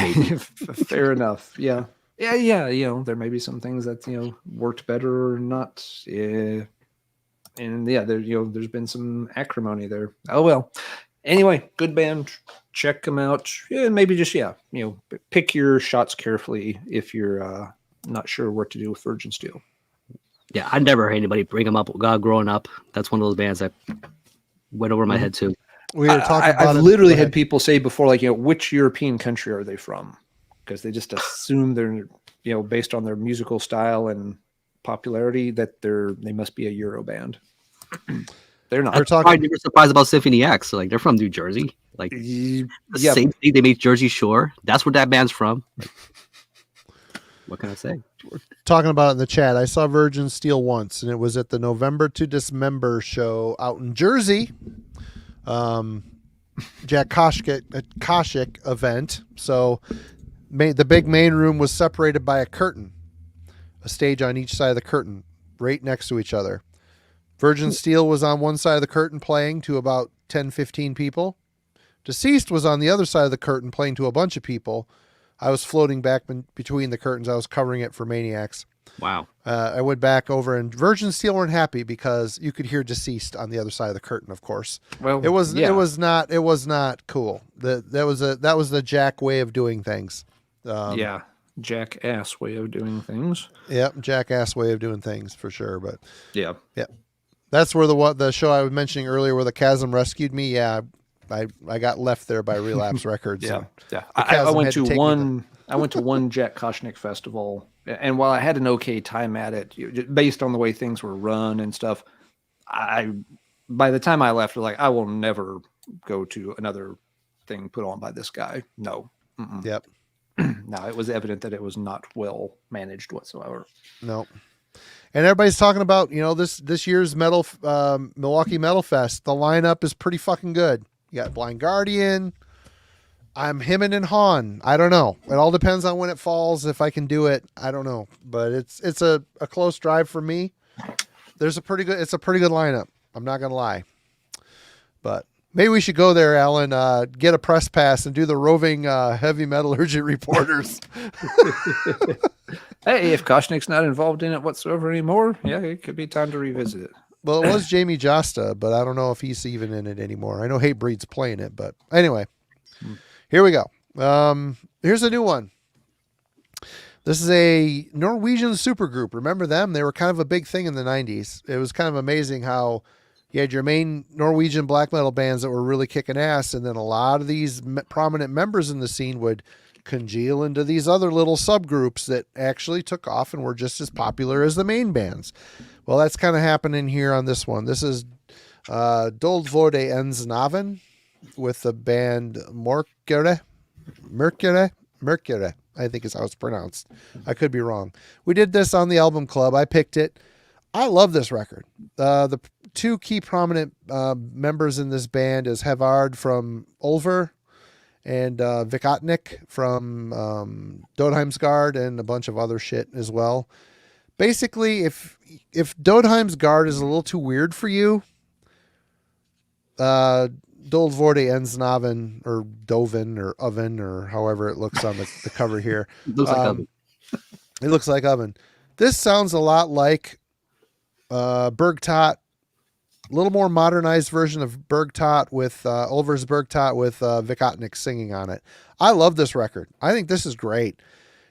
Maybe. Fair enough. Yeah. There may be some things that worked better or not. Yeah. And yeah, there's been some acrimony there. Oh well. Anyway, good band. Check them out. Yeah, maybe just pick your shots carefully if you're not sure what to do with Virgin Steel. Yeah, I never heard anybody bring them up growing up. That's one of those bands that went over my head too. We were talking about I've literally had people say before, like, which European country are they from? Because they just assume they're, based on their musical style and popularity, that they must be a Euro band. They're not. I'm surprised about Symphony X. Like, they're from New Jersey. Like, the same thing. They made Jersey Shore. That's where that band's from. Like, what can I say? Talking about it in the chat, I saw Virgin Steel once, and it was at the November to Dismember show out in Jersey. Jack Koshik event. So the big main room was separated by a curtain, a stage on each side of the curtain, right next to each other. Virgin Steel was on one side of the curtain playing to about 10, 15 people. Deceased was on the other side of the curtain playing to a bunch of people. I was floating back between the curtains. I was covering it for Maniacs. Wow. I went back over, and Virgin Steel weren't happy because you could hear Deceased on the other side of the curtain. Of course, well, it was not cool. That was the Jack way of doing things. Jackass way of doing things. Yep, jackass way of doing things for sure. But yeah, that's where the show I was mentioning earlier, where the Chasm rescued me. Yeah, I got left there by Relapse Records. Yeah. I went to one Jack Koshnik festival, and while I had an okay time at it, based on the way things were run and stuff, by the time I left, I was like, I will never go to another thing put on by this guy. No. Mm-mm. Yep. No, it was evident that it was not well managed whatsoever. No. And everybody's talking about, this year's Milwaukee Metal Fest. The lineup is pretty fucking good. You got Blind Guardian. I'm Hymn and Hahn. I don't know. It all depends on when it falls. If I can do it, I don't know. But it's a close drive for me. It's a pretty good lineup. I'm not gonna lie. But maybe we should go there, Alan. Get a press pass and do the roving heavy metallurgy reporters. Hey, if Koshnik's not involved in it whatsoever anymore, yeah, it could be time to revisit it. Well, it was Jamie Josta, but I don't know if he's even in it anymore. I know Hatebreed's playing it, but anyway, here we go. Here's a new one. This is a Norwegian supergroup. Remember them? They were kind of a big thing in the 90s. It was kind of amazing how you had your main Norwegian black metal bands that were really kicking ass, and then a lot of these prominent members in the scene would congeal into these other little subgroups that actually took off and were just as popular as the main bands. Well, that's kind of happening here on this one. This is Doldvorde Ensnaven with the band Mercury, I think is how it's pronounced. I could be wrong. We did this on the album club. I picked it. I love this record. The two key prominent members in this band is Hevard from Ulver and Vikotnik from Dodheimsgard and a bunch of other shit as well. Basically, if Dodheimsgard is a little too weird for you, Doldvorde Ensnaven or Dovin or Oven or however it looks on the cover here. It looks like Oven. It looks like Oven. This sounds a lot like Bergtot, a little more modernized version of Bergtot with Ulver's Bergtot with Vikotnik singing on it. I love this record. I think this is great.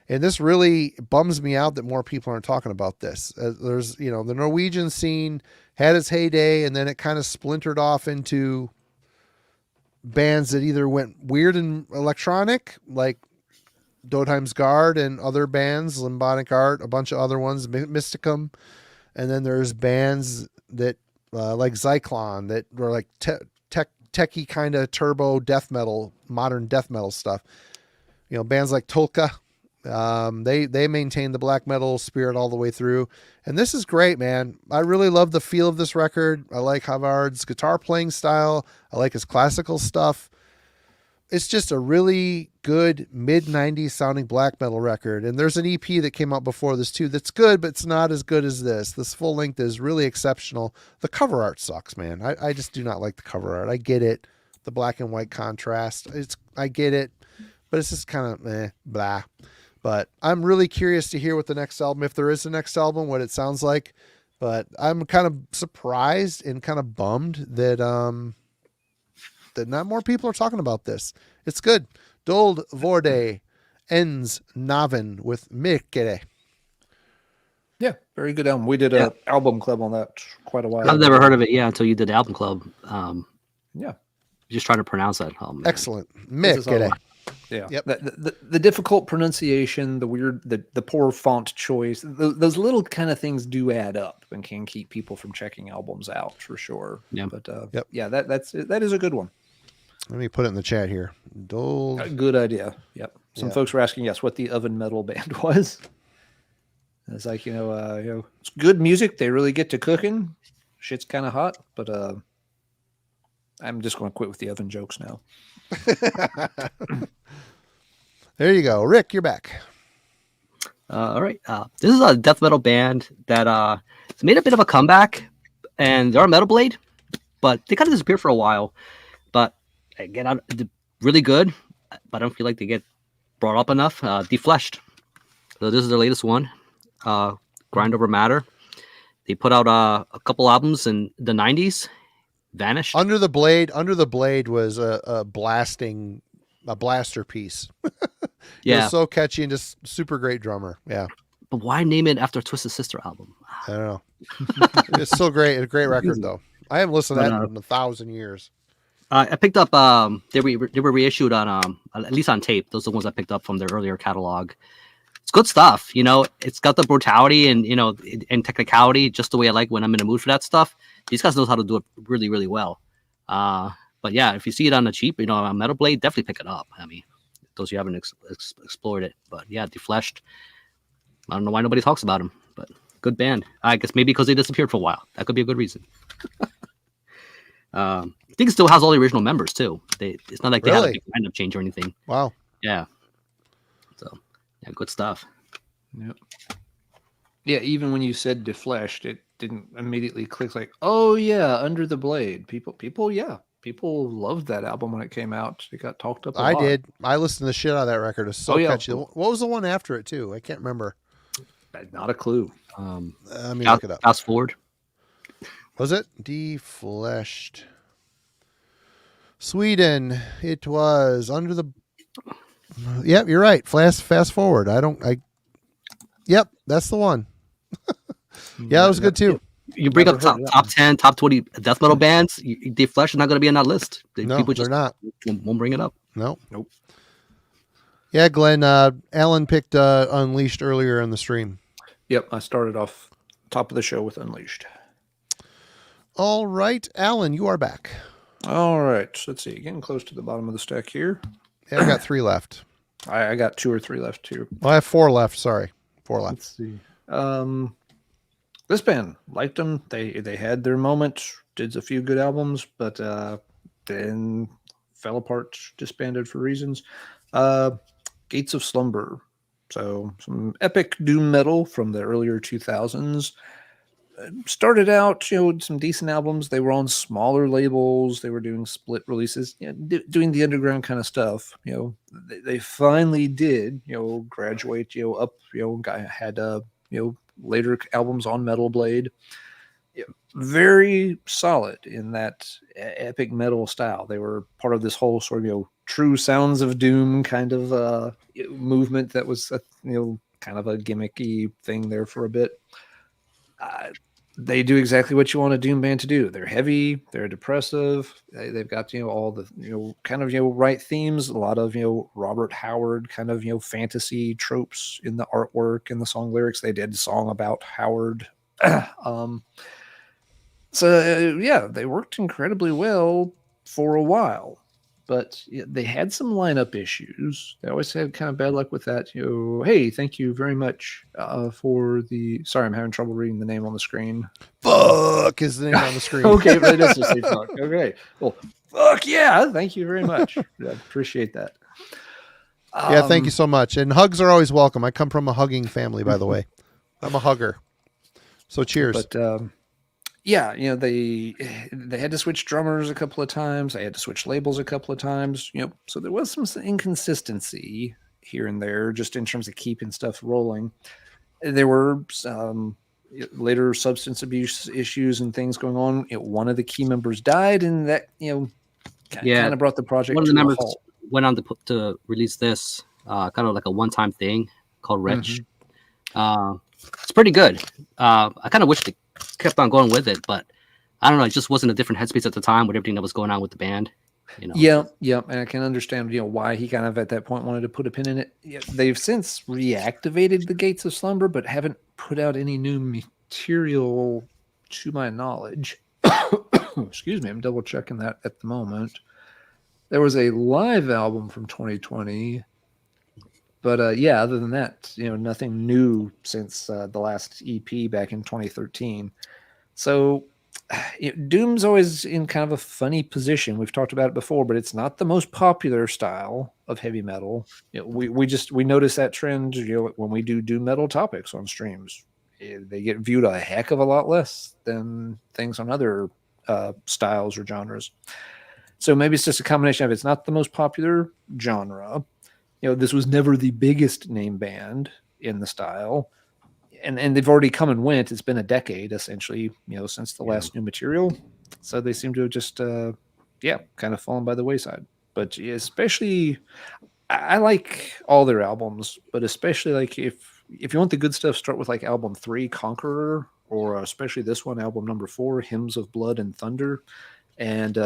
And this really bums me out that more people aren't talking about this. There's, the Norwegian scene had its heyday, and then it kind of splintered off into bands that either went weird and electronic, like Dodheim's Guard and other bands, Limbotic Art, a bunch of other ones, Mysticum, and then there's bands that like Zyklon that were like techie kind of turbo death metal, modern death metal stuff. You know, bands like Tolka, they maintain the black metal spirit all the way through. And this is great, man. I really love the feel of this record. I like Havard's guitar playing style. I like his classical stuff. It's just a really good mid-90s sounding black metal record. And there's an EP that came out before this too that's good, but it's not as good as this. This full length is really exceptional. The cover art sucks, man. I just do not like the cover art. I get it. The black and white contrast. I get it, but it's just kind of blah. But I'm really curious to hear what the next album, if there is a next album, what it sounds like. But I'm kind of surprised and kind of bummed that that not more people are talking about this. It's good. Dold Vorde ends Naven with Mikere. Yeah, very good album. We did a album club on that quite a while I've ago. never heard of it, until you did the album club. Yeah. Just trying to pronounce that. Oh, man. Excellent. This is all Mikere. Yeah. Yep. The difficult pronunciation, the weird, the poor font choice, those little kind of things do add up and can keep people from checking albums out for sure. Yeah. But yeah, that is a good one. Let me put it in the chat here. Dold. Good idea. Yep. Some Yeah. folks were asking, yes, what the oven metal band was. It's like, it's good music. They really get to cooking. Shit's kind of hot, but I'm just going to quit with the oven jokes now. There you go. Rick, you're back. All right. This is a death metal band that it's made a bit of a comeback, and they're a Metal Blade, but they kind of disappeared for a while. But again, really good, but I don't feel like they get brought up enough. Defleshed. So this is their latest one. Grind Over Matter. They put out a couple albums in the 90s. Vanished. Under the Blade was a blaster piece. Yeah. It was so catchy and just super great drummer. Yeah. But why name it after Twisted Sister album? I don't know. It's still great. A great record though. I haven't listened to that in 1,000 years. I picked up. They were reissued on at least on tape. Those are the ones I picked up from their earlier catalog. It's good stuff. It's got the brutality and and technicality, just the way I like when I'm in the mood for that stuff. These guys know how to do it really, really well. But yeah, if you see it on the cheap, on Metal Blade, definitely pick it up. I mean, those you haven't explored it. But yeah, Defleshed. I don't know why nobody talks about them, but good band. I guess maybe because they disappeared for a while. That could be a good reason. I think it still has all the original members too. It's not like they had a big lineup change or anything. Wow. Yeah. So yeah, good stuff. Yep. Yeah, even when you said Defleshed, it didn't immediately click like, oh yeah, Under the Blade. People loved that album when it came out. It got talked up a lot. I did. I listened to the shit out of that record. It's so Oh, yeah. catchy. What was the one after it too? I can't remember. Not a clue. Let me look it up. Fast Forward. Was it Defleshed? Sweden. It was Under the. Yep, you're right. Fast Forward. Yep, that's the one. Yeah, that was good too. You bring up Never heard of that top 10, top 20 death metal bands. Defleshed is not going to be on that list. No, People just they're not. won't bring it up. Nope. Nope. Yeah, Glenn. Alan picked Unleashed earlier in the stream. Yep, I started off top of the show with Unleashed. All right, Alan, you are back. All right, so let's see. Getting close to the bottom of the stack here. Yeah, I got 3 left. I got 2 or 3 left too. Well, I have 4 left. Sorry, 4 left. Let's see. This band, liked them. They had their moment, did a few good albums, but then fell apart, disbanded for reasons. Gates of Slumber. So some epic doom metal from the earlier 2000s. Started out, some decent albums. They were on smaller labels. They were doing split releases, doing the underground kind of stuff. They finally did, graduate, up. Had later albums on Metal Blade. Very solid in that epic metal style. They were part of this whole sort of true sounds of doom kind of movement that was kind of a gimmicky thing there for a bit. they do exactly what you want a doom band to do. They're heavy, they're depressive. They've got all the kind of right themes. A lot of Robert Howard kind of fantasy tropes in the artwork and the song lyrics. They did a song about Howard. So yeah, they worked incredibly well for a while, but they had some lineup issues. They always had kind of bad luck with that. Hey, thank you very much for the. Sorry, I'm having trouble reading the name on the screen. Fuck is the name on the screen. Okay, but it does say fuck. Okay, well, fuck yeah, thank you very much. I appreciate that. Yeah, thank you so much. And hugs are always welcome. I come from a hugging family, by the way. I'm a hugger. So cheers. But yeah, they had to switch drummers a couple of times. They had to switch labels a couple of times. So there was some inconsistency here and there, just in terms of keeping stuff rolling. There were some later substance abuse issues and things going on. One of the key members died, and that kind of brought the project. One of the to members a halt. went on to release this kind of like a one-time thing called Wretch. It's pretty good. I kind of wish they kept on going with it, but I don't know. It just wasn't a different headspace at the time with everything that was going on with the band. Yeah, and I can understand why he kind of at that point wanted to put a pin in it. They've since reactivated the Gates of Slumber, but haven't put out any new material to my knowledge. Excuse me, I'm double checking that at the moment. There was a live album from 2020, but yeah, other than that, nothing new since the last EP back in 2013. So Doom's always in kind of a funny position. We've talked about it before, but it's not the most popular style of heavy metal. We notice that trend when we do doom metal topics on streams. They get viewed a heck of a lot less than things on other styles or genres. So maybe it's just a combination of it's not the most popular genre. This was never the biggest name band in the style. And they've already come and went. It's been a decade, essentially, since the last new material. So they seem to have just, kind of fallen by the wayside. But especially, I like all their albums, but especially like if you want the good stuff, start with like album 3, Conqueror, or especially this one, album number 4, Hymns of Blood and Thunder. And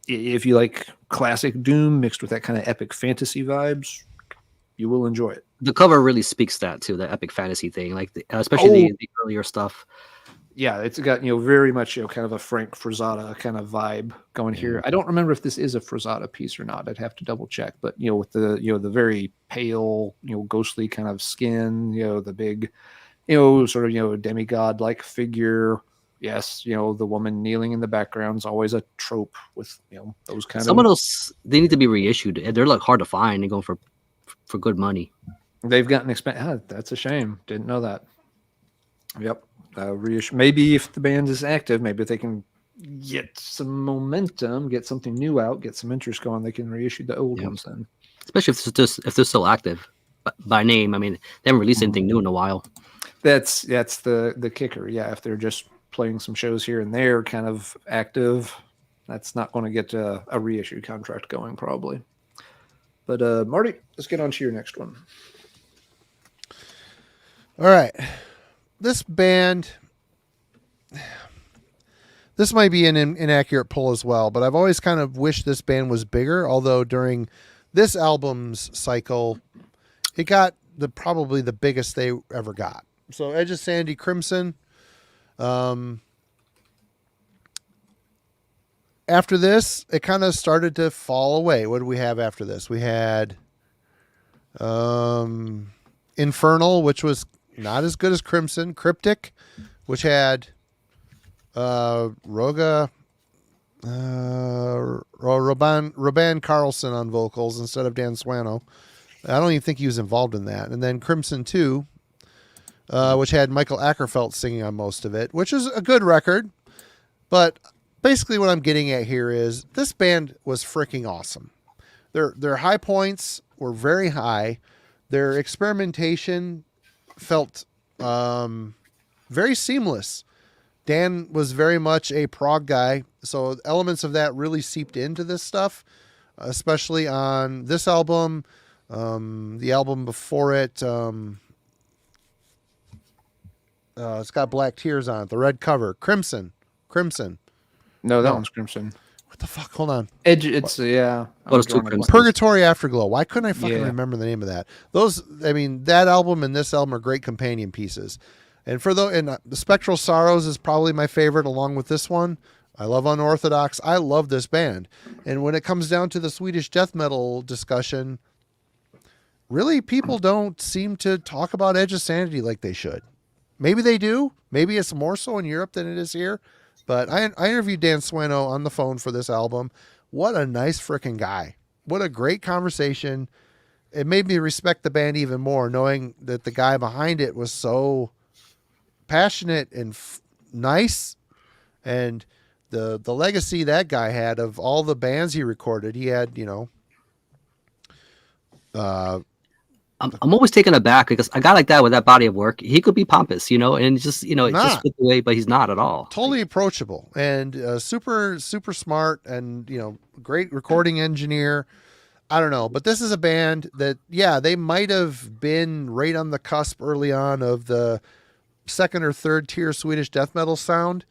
if you like classic Doom mixed with that kind of epic fantasy vibes, you will enjoy it. The cover really speaks that to the epic fantasy thing, like especially the earlier stuff. Yeah, it's got very much kind of a Frank Frazetta kind of vibe going here. I don't remember if this is a Frazetta piece or not. I'd have to double check. But with the the very pale ghostly kind of skin, the big sort of demigod like figure. Yes, the woman kneeling in the background is always a trope with those kind Some of those they need to be reissued. They're like hard to find and going for good money. They've gotten that's a shame. Didn't know that. Yep. Reissue. Maybe if the band is active, maybe if they can get some momentum, get something new out, get some interest going, they can reissue the old ones then. Especially if they're still active by name. I mean, they haven't released anything new in a while. That's the kicker. Yeah, if they're just playing some shows here and there, kind of active, that's not going to get a reissue contract going probably. But Marty, let's get on to your next one. All right. This band, this might be an inaccurate pull as well, but I've always kind of wished this band was bigger, although during this album's cycle, it got probably the biggest they ever got. So Edge of Sandy, Crimson. After this, it kind of started to fall away. What did we have after this? We had Infernal, which was not as good as Crimson. Cryptic, which had Roban Carlson on vocals instead of Dan Swano. I don't even think he was involved in that. And then Crimson 2, which had Michael Ackerfeld singing on most of it, which is a good record. But basically what I'm getting at here is this band was freaking awesome. Their high points were very high. Their experimentation felt very seamless. Dan was very much a prog guy, so elements of that really seeped into this stuff, especially on this album, the album before it. It's got black tears on it. The red cover, Crimson. No, that No. one's Crimson. What the fuck? Hold on. It's yeah. What is drawing two a blank. Crimsons? Purgatory Afterglow. Why couldn't I fucking Yeah. remember the name of that? That album and this album are great companion pieces. And the Spectral Sorrows is probably my favorite, along with this one. I love Unorthodox. I love this band. And when it comes down to the Swedish death metal discussion, really people don't seem to talk about Edge of Sanity like they should. Maybe they do. Maybe it's more so in Europe than it is here. But I interviewed Dan Swano on the phone for this album. What a nice freaking guy. What a great conversation. It made me respect the band even more, knowing that the guy behind it was so passionate and nice. And the legacy that guy had of all the bands he recorded, he had, I'm always taken aback because a guy like that with that body of work, he could be pompous, and just it just fit the way, but he's not at all. Totally approachable and super smart and great recording engineer. I don't know, but this is a band that they might have been right on the cusp early on of the second or third tier Swedish death metal sound,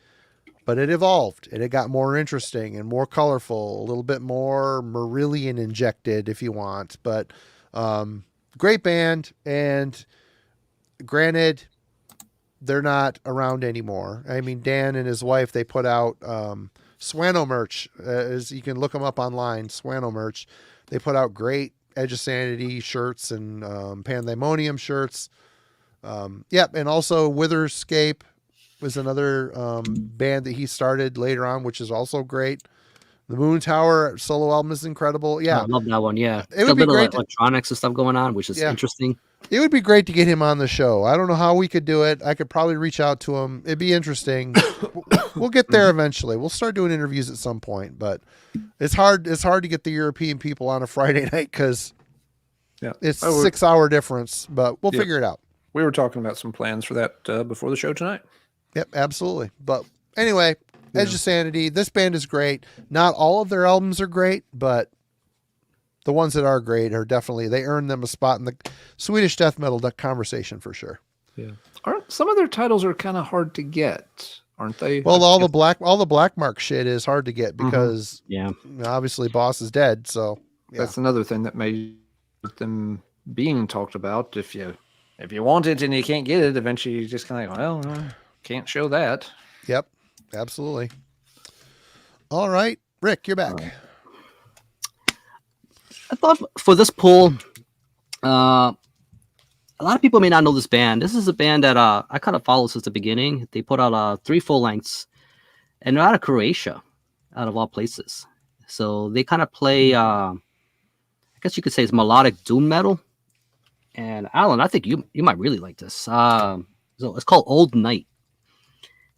but it evolved and it got more interesting and more colorful, a little bit more Marillion injected if you want, but great band. And granted, they're not around anymore. I mean, Dan and his wife, they put out Swano merch. As you can look them up online, Swano merch. They put out great Edge of Sanity shirts and Pandemonium shirts. And also Witherscape was another band that he started later on, which is also great. The Moon Tower solo album is incredible. Yeah, I love that one. Yeah, it would be great. Electronics and stuff going on, which is interesting. It would be great to get him on the show. I don't know how we could do it. I could probably reach out to him. It'd be interesting. We'll get there eventually. We'll start doing interviews at some point, but it's hard. It's hard to get the European people on a Friday night because it's a 6-hour difference. But we'll figure it out. We were talking about some plans for that before the show tonight. Yep, absolutely. But anyway. Edge of Sanity. This band is great. Not all of their albums are great, but the ones that are great are definitely, they earn them a spot in the Swedish death metal conversation for sure. Yeah. Some of their titles are kind of hard to get, aren't they? Well, all the black mark shit is hard to get because obviously Boss is dead. So that's another thing that made them being talked about. If you want it and you can't get it, eventually you just kind of like, can't show that. Yep. Absolutely. All right, Rick, you're back. I thought for this poll, a lot of people may not know this band. This is a band that I kind of follow since the beginning. They put out 3 full lengths, and they're out of Croatia, out of all places. So they kind of play, I guess you could say it's melodic doom metal. And Alan, I think you might really like this. So it's called Old Night.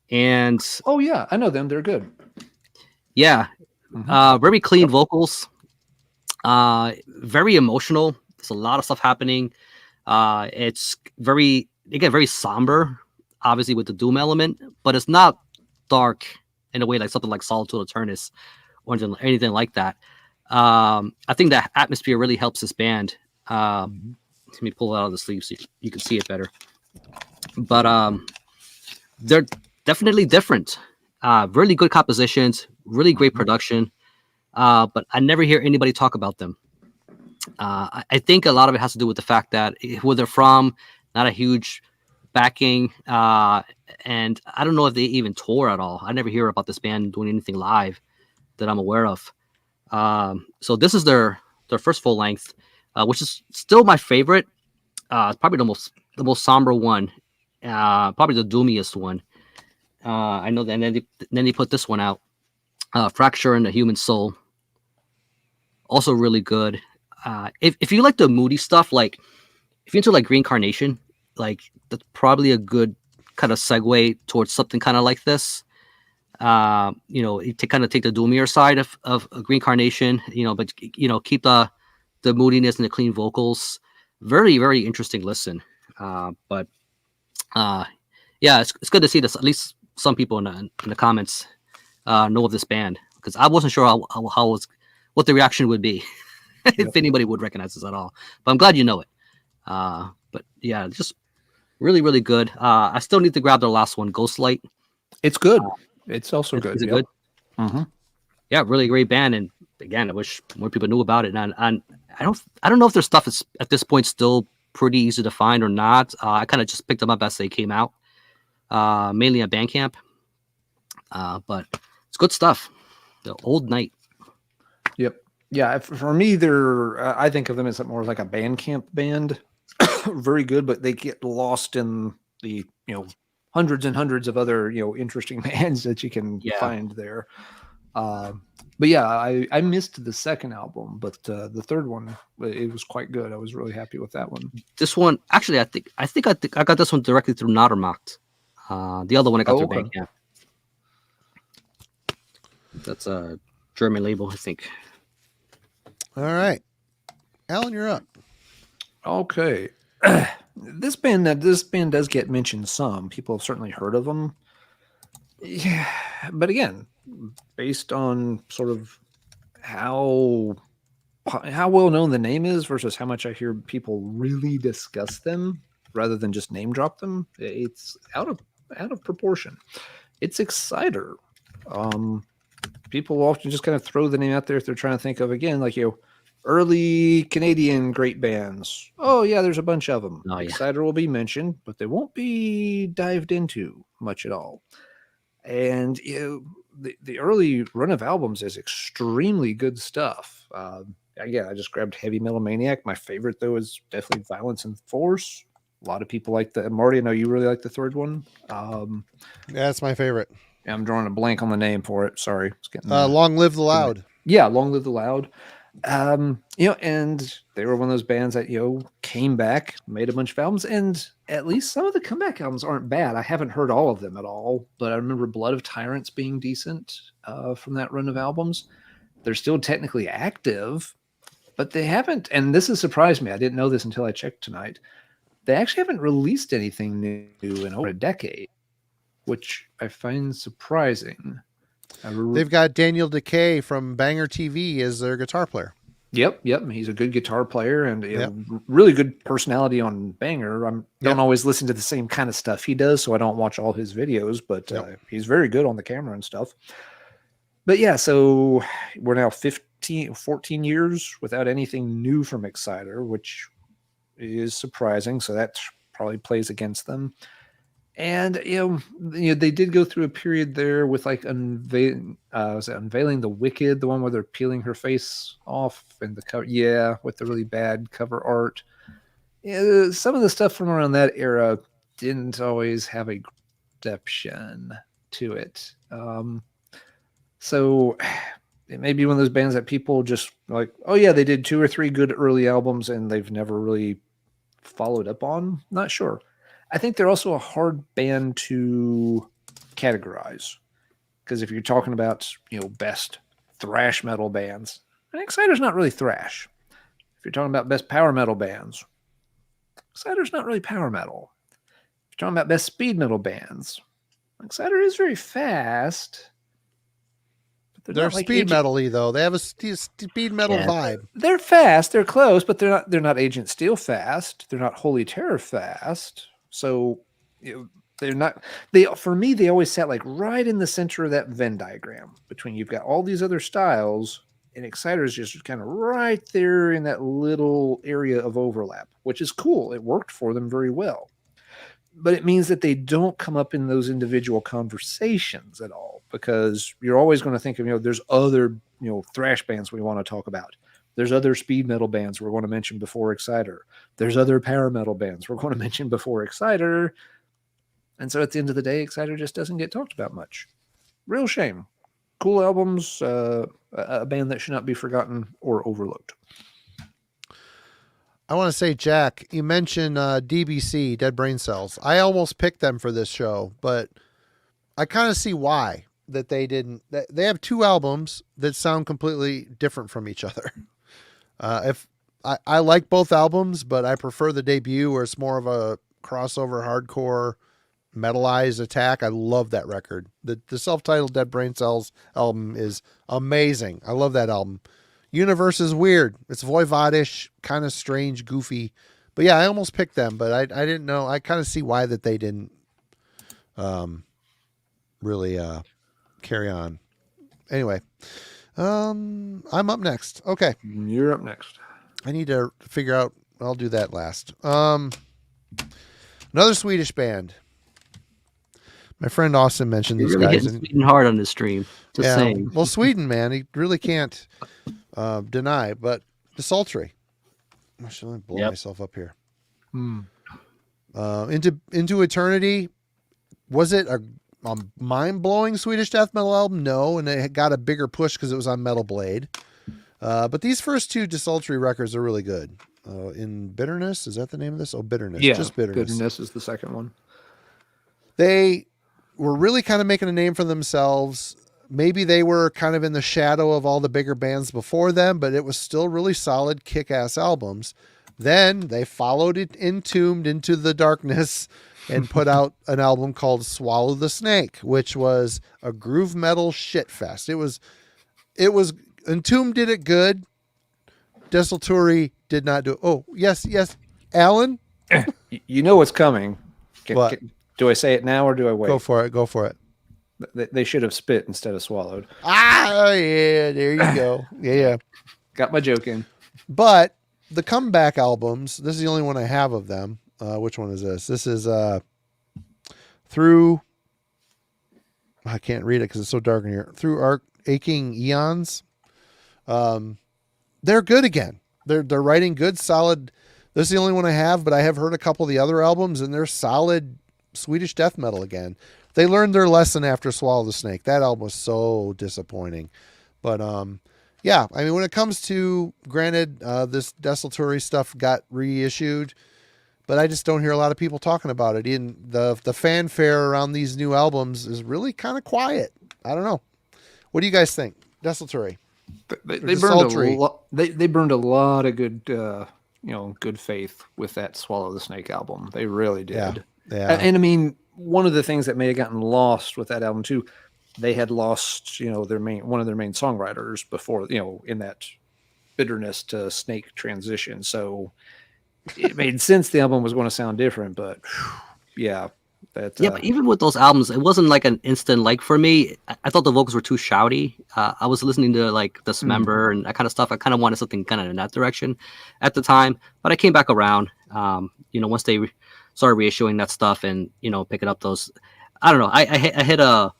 And I know them. They're good. Yeah, very clean vocals. Very emotional. There's a lot of stuff happening. They get very somber, obviously with the doom element, but it's not dark in a way like something like Solitude Eternus or anything like that. I think that atmosphere really helps this band. Let me pull it out of the sleeve so you can see it better. But they're definitely different. Really good compositions, really great production. But I never hear anybody talk about them. I think a lot of it has to do with the fact that where they're from, not a huge backing. And I don't know if they even tour at all. I never hear about this band doing anything live that I'm aware of. So this is their first full length, which is still my favorite. It's probably the most somber one, probably the doomiest one. I know that, and then they put this one out, Fracture in the Human Soul. Also really good. If you like the moody stuff, like if you're into like Reincarnation, like that's probably a good kind of segue towards something kind of like this. To kind of take the doomier side of Reincarnation, but keep the moodiness and the clean vocals. Very, very interesting listen. It's good to see this. At least some people in the comments know of this band, because I wasn't sure what the reaction would be if anybody would recognize this at all. But I'm glad you know it. But yeah, just Really, really good. I still need to grab their last one, Ghostlight. It's good. It's also good. Is it Yep. good? Mm-hmm. Yeah, really great band. And again, I wish more people knew about it. And I don't know if their stuff is at this point still pretty easy to find or not. I kind of just picked them up as they came out, mainly on Bandcamp. But it's good stuff. The Old Night. Yep. Yeah. For me, I think of them as more like a Bandcamp band. Very good, but they get lost in the hundreds and hundreds of other interesting bands that you can find there. But yeah, I missed the second album, but the third one, it was quite good. I was really happy with that one. This one, actually, I think I got this one directly through Nadermacht. The other one I got through Bandcamp. That's a German label, I think. All right, Alan, you're up. Okay. This band does get mentioned some. People have certainly heard of them. Yeah, but again, based on sort of how well known the name is versus how much I hear people really discuss them rather than just name drop them, it's out of proportion. It's Exciter. People often just kind of throw the name out there if they're trying to think of, again, like early Canadian great bands. Oh yeah, there's a bunch of them. Oh, yeah. Exciter will be mentioned, but they won't be dived into much at all. And the early run of albums is extremely good stuff. Again, I just grabbed Heavy Metal Maniac. My favorite though is definitely Violence and Force. A lot of people like the Marty. I know you really like the third one. That's my favorite. I'm drawing a blank on the name for it. Sorry, it's getting Long Live the Loud. Yeah, Long Live the Loud. And they were one of those bands that came back, made a bunch of albums, and at least some of the comeback albums aren't bad. I haven't heard all of them at all, but I remember Blood of Tyrants being decent from that run of albums. They're still technically active, but they haven't, and this has surprised me. I didn't know this until I checked tonight. They actually haven't released anything new in over a decade, which I find surprising. They've got Daniel Decay from Banger TV as their guitar player. Yep. He's a good guitar player and really good personality on Banger. I don't always listen to the same kind of stuff he does, so I don't watch all his videos, but he's very good on the camera and stuff. But yeah, so we're now 14 years without anything new from Exciter, which is surprising. So that probably plays against them. And they did go through a period there with like unveiling the Wicked, the one where they're peeling her face off and the cover, with the really bad cover art. Yeah, some of the stuff from around that era didn't always have a perception to it. So it may be one of those bands that people just like, oh yeah, they did 2 or 3 good early albums and they've never really followed up on. Not sure. I think they're also a hard band to categorize because if you're talking about, best thrash metal bands, Exciter's not really thrash. If you're talking about best power metal bands, Exciter's not really power metal. If you're talking about best speed metal bands, Exciter is very fast. But they're speed metal-y though. They have a speed metal vibe. They're fast. They're close, but they're not Agent Steel fast. They're not Holy Terror fast. So they're not. For me, they always sat like right in the center of that Venn diagram between you've got all these other styles, and Exciter is just kind of right there in that little area of overlap, which is cool. It worked for them very well, but it means that they don't come up in those individual conversations at all because you're always going to think of there's other thrash bands we want to talk about. There's other speed metal bands we're going to mention before Exciter. There's other power metal bands we're going to mention before Exciter. And so at the end of the day, Exciter just doesn't get talked about much. Real shame. Cool albums, a band that should not be forgotten or overlooked. I want to say, Jack, you mentioned DBC, Dead Brain Cells. I almost picked them for this show, but I kind of see why that they didn't. They have 2 albums that sound completely different from each other. If I like both albums, but I prefer the debut where it's more of a crossover hardcore metalized attack. I love that record. The self-titled Dead Brain Cells album is amazing. I love that album. Universe is weird. It's voivodish, kind of strange, goofy, But yeah, I almost picked them, but I didn't know. I kind of see why that they didn't really carry on. Anyway, I'm up next. Okay. You're up next. I need to figure out. I'll do that last. Another Swedish band. My friend Austin mentioned these You're really guys. hitting Sweden hard on this stream. Just saying. Well, Sweden, man, he really can't deny. But desultory. I should blow myself up here. Into Eternity. Was it a mind-blowing Swedish death metal album? No, and it got a bigger push because it was on Metal Blade. But these first two desultory records are really good. In Bitterness, is that the name of this? Oh, Bitterness. Yeah, just Bitterness. Bitterness is the second one. They were really kind of making a name for themselves. Maybe they were kind of in the shadow of all the bigger bands before them, but it was still really solid, kick-ass albums. Then they followed it Entombed into the darkness and put out an album called Swallow the Snake, which was a groove metal shit fest. It was Entombed did it good. Desultory did not do it. Oh, yes. Alan? You know what's coming. What? Do I say it now or do I wait? Go for it. They should have spit instead of swallowed. Ah, yeah, there you go. Yeah. Got my joke in. But the comeback albums, this is the only one I have of them. Which one is this? This is Through, I can't read it because it's so dark in here. Through Aching Eons. They're good again. They're writing good, solid. This is the only one I have, but I have heard a couple of the other albums, and they're solid Swedish death metal again. They learned their lesson after Swallow the Snake. That album was so disappointing. But yeah, I mean, when it comes to, granted, this desultory stuff got reissued, but I just don't hear a lot of people talking about it. The fanfare around these new albums is really kind of quiet. I don't know. What do you guys think? Desultory. They burned a lot of good, good faith with that Swallow the Snake album. They really did. Yeah. And I mean, one of the things that may have gotten lost with that album too, they had lost, one of their main songwriters before, in that Bitterness to Snake transition. So it made sense the album was going to sound different, but yeah. But even with those albums, it wasn't like an instant like for me. I thought the vocals were too shouty. I was listening to like Dismember and that kind of stuff. I kind of wanted something kind of in that direction at the time, but I came back around. Once they started reissuing that stuff and picking up those, I don't know. I hit a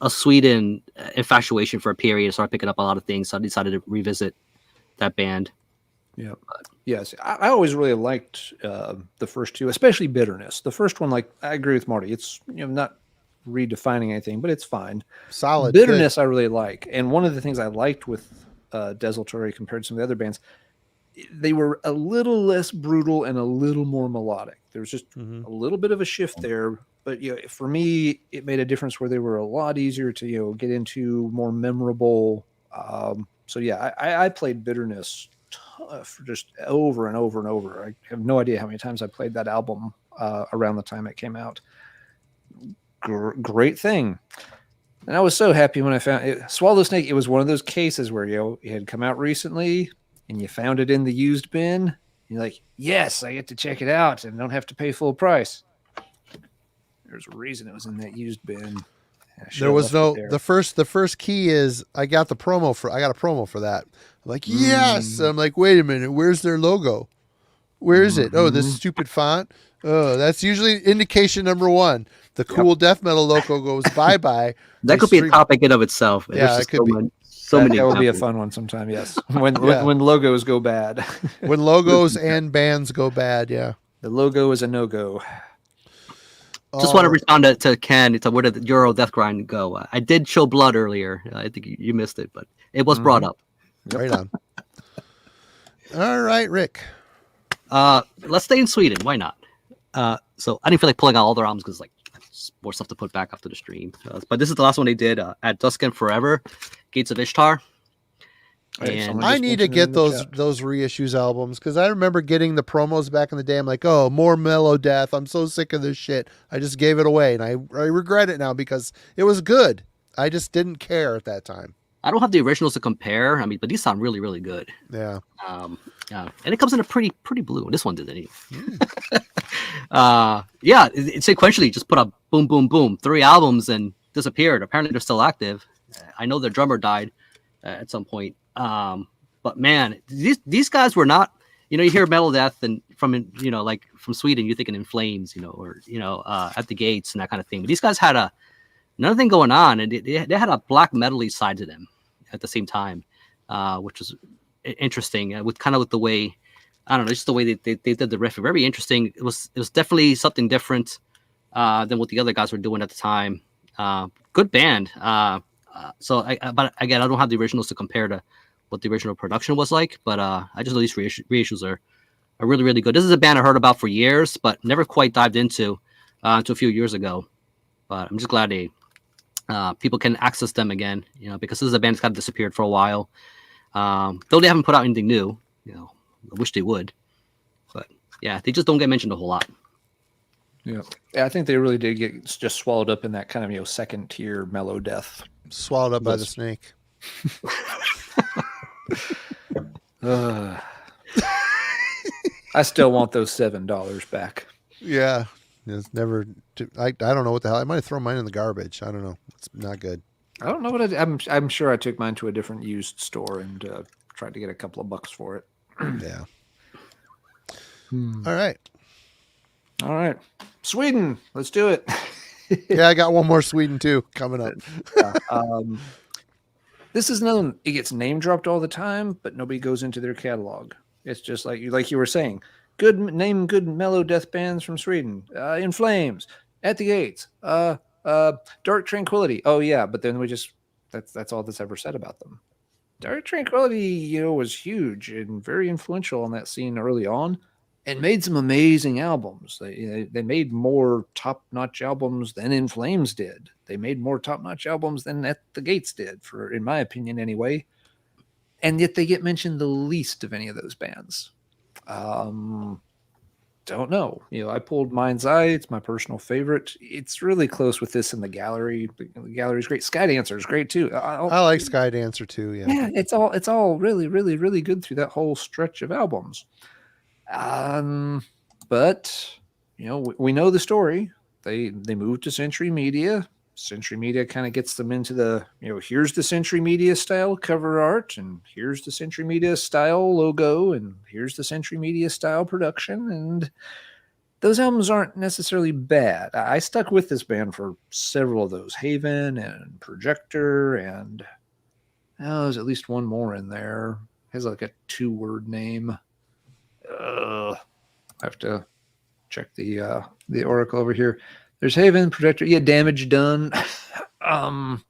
Sweden infatuation for a period. Started picking up a lot of things, so I decided to revisit that band. Yeah. Yes. I always really liked the first two, especially Bitterness. The first one, like, I agree with Marty. It's not redefining anything, but it's fine. Solid. Bitterness, good. I really like. And one of the things I liked with Desultory compared to some of the other bands, they were a little less brutal and a little more melodic. There was just a little bit of a shift there. But for me, it made a difference where they were a lot easier to get into, more memorable. So yeah, I played Bitterness for just over and over and over. I have no idea how many times I played that album around the time it came out. Great thing. And I was so happy when I found it. Swallow the Snake. It was one of those cases where it had come out recently and you found it in the used bin. You're like, yes, I get to check it out and don't have to pay full price. There's a reason it was in that used bin. There was the first key is I got a promo for that. I'm like, yes. I'm like, wait a minute, where's their logo? Where is it? Oh, this stupid font. Oh, that's usually indication number one. The cool death metal logo goes bye-bye. That could be a topic in of itself. Yeah, it could be. That would be a fun one sometime, yes. When logos go bad. When logos and bands go bad, yeah. The logo is a no-go. Just want to respond to Ken. Where did the Euro Death Grind go? I did show blood earlier. I think you missed it, but it was brought up. Right on. All right, Rick. Let's stay in Sweden. Why not? So I didn't feel like pulling out all their albums because more stuff to put back after the stream. But this is the last one they did At Dusk and Forever, Gates of Ishtar. And I need to get those reissues albums because I remember getting the promos back in the day. I'm like, oh, more mellow death. I'm so sick of this shit. I just gave it away, and I regret it now because it was good. I just didn't care at that time. I don't have the originals to compare. I mean, but these sound really, really good. Yeah. Yeah, and it comes in a pretty blue. This one did anyway. Yeah, it sequentially just put up boom, boom, boom, 3 albums and disappeared. Apparently, they're still active. I know their drummer died at some point. But man, these guys were not. You know, you hear Metal Death and from like from Sweden, you're thinking In Flames, or At the Gates and that kind of thing. But these guys had another thing going on, and they had a black metal-y side to them at the same time, which was interesting. With the way, I don't know, just the way they did the riff. Very interesting. It was definitely something different than what the other guys were doing at the time. Good band. But again, I don't have the originals to compare to what the original production was like. But I just know these reissues are really, really good. This is a band I heard about for years, but never quite dived into until a few years ago. But I'm just glad people can access them again, because this is a band that's kind of disappeared for a while. Though they haven't put out anything new, I wish they would. But yeah, they just don't get mentioned a whole lot. Yeah, I think they really did get just swallowed up in that kind of second tier mellow death. Swallowed up by the snake. I still want those $7 back. Yeah, it's never. I don't know what the hell. I might have thrown mine in the garbage. I don't know. It's not good. I don't know what I'm sure I took mine to a different used store and tried to get a couple of bucks for it. Yeah. All right. Sweden, let's do it. Yeah, I got one more Sweden too coming up. This is another one. It gets name dropped all the time, but nobody goes into their catalog. It's just like you were saying. Good mellow death bands from Sweden. In Flames, At the Gates, Dark Tranquility. Oh yeah, but then that's all that's ever said about them. Dark Tranquility, was huge and very influential on that scene early on, and made some amazing albums. They made more top-notch albums than In Flames did. They made more top-notch albums than At the Gates did, in my opinion anyway. And yet they get mentioned the least of any of those bands. Don't know. I pulled Mind's Eye. It's my personal favorite. It's really close with this in the gallery. The gallery's great. Skydancer is great too. I like Skydancer too. Yeah. Yeah, it's all really, really, really good through that whole stretch of albums. But we know the story. They moved to Century Media. Century Media kind of gets them into the, here's the Century Media style cover art, and here's the Century Media style logo, and here's the Century Media style production. And those albums aren't necessarily bad. I stuck with this band for several of those. Haven and Projector, and there's at least one more in there. It has like a 2-word name. I have to check the oracle over here. There's Haven, Projector, Damage Done. And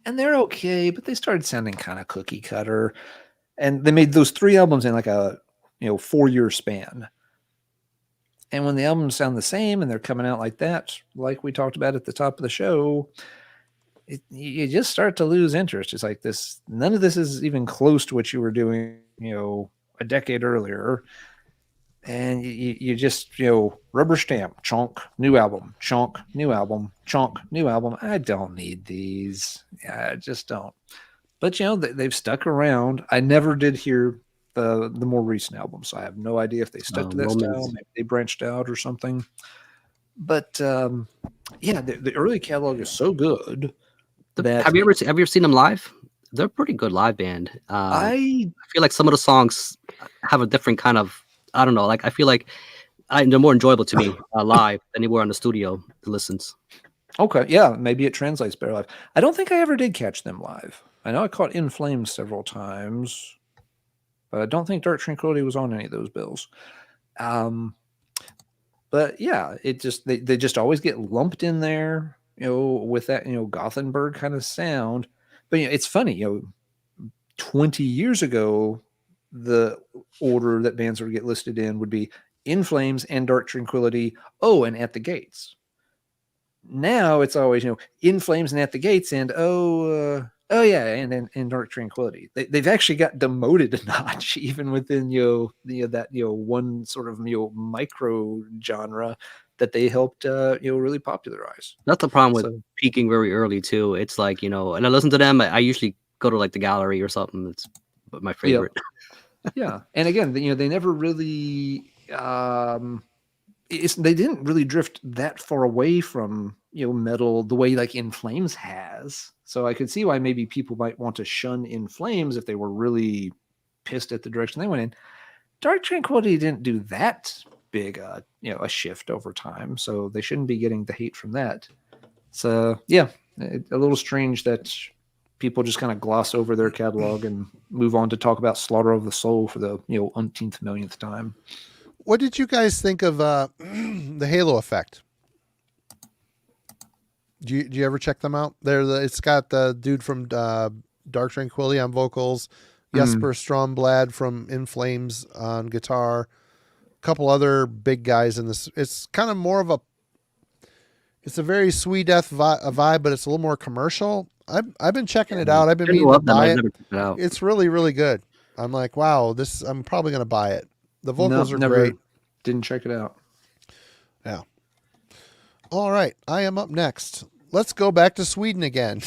they're okay, but they started sounding kind of cookie cutter. And they made those 3 albums in like a 4-year span. And when the albums sound the same and they're coming out like that, like we talked about at the top of the show, you just start to lose interest. It's like this. None of this is even close to what you were doing, a decade earlier. And you just, rubber stamp, chunk, new album, chunk, new album, chunk, new album. I don't need these. I just don't. But, they've stuck around. I never did hear the more recent albums, so I have no idea if they stuck to that style. Maybe they branched out or something. But, the early catalog is so good. Have you ever seen them live? They're a pretty good live band. I feel like some of the songs have a different kind of, I don't know. Like I feel like they're more enjoyable to me live than they were on the studio listens. Okay, yeah, maybe it translates better live. I don't think I ever did catch them live. I know I caught In Flames several times, but I don't think Dark Tranquility was on any of those bills. But yeah, it just they just always get lumped in there, with that Gothenburg kind of sound. But it's funny, 20 years ago, the order that bands would get listed in would be In Flames and Dark Tranquility, and At the Gates. Now it's always, In Flames and At the Gates, and and Dark Tranquility. They've actually got demoted a notch, even within that one sort of micro genre. that they helped really popularize. That's the problem with So- peaking very early too. It's like, and I listen to them. I usually go to like the gallery or something. It's my favorite. Yeah, and again, they never really they didn't really drift that far away from metal the way like In Flames has. So I could see why maybe people might want to shun In Flames if they were really pissed at the direction they went in. Dark Tranquility didn't do that big a shift over time, so they shouldn't be getting the hate from that. So yeah, a little strange that people just kind of gloss over their catalog and move on to talk about Slaughter of the Soul for the umpteenth millionth time. What did you guys think of the Halo Effect? Do you ever check them out? It's got the dude from Dark Tranquility on vocals, Jesper Stromblad from In Flames on guitar, a couple other big guys in this. It's kind of more of it's a very sweet death vibe, but it's a little more commercial. I've been checking it out. I've been meaning to buy it. It's really, really good. I'm like, wow, I'm probably going to buy it. The vocals are great. Didn't check it out. Yeah. All right. I am up next. Let's go back to Sweden again.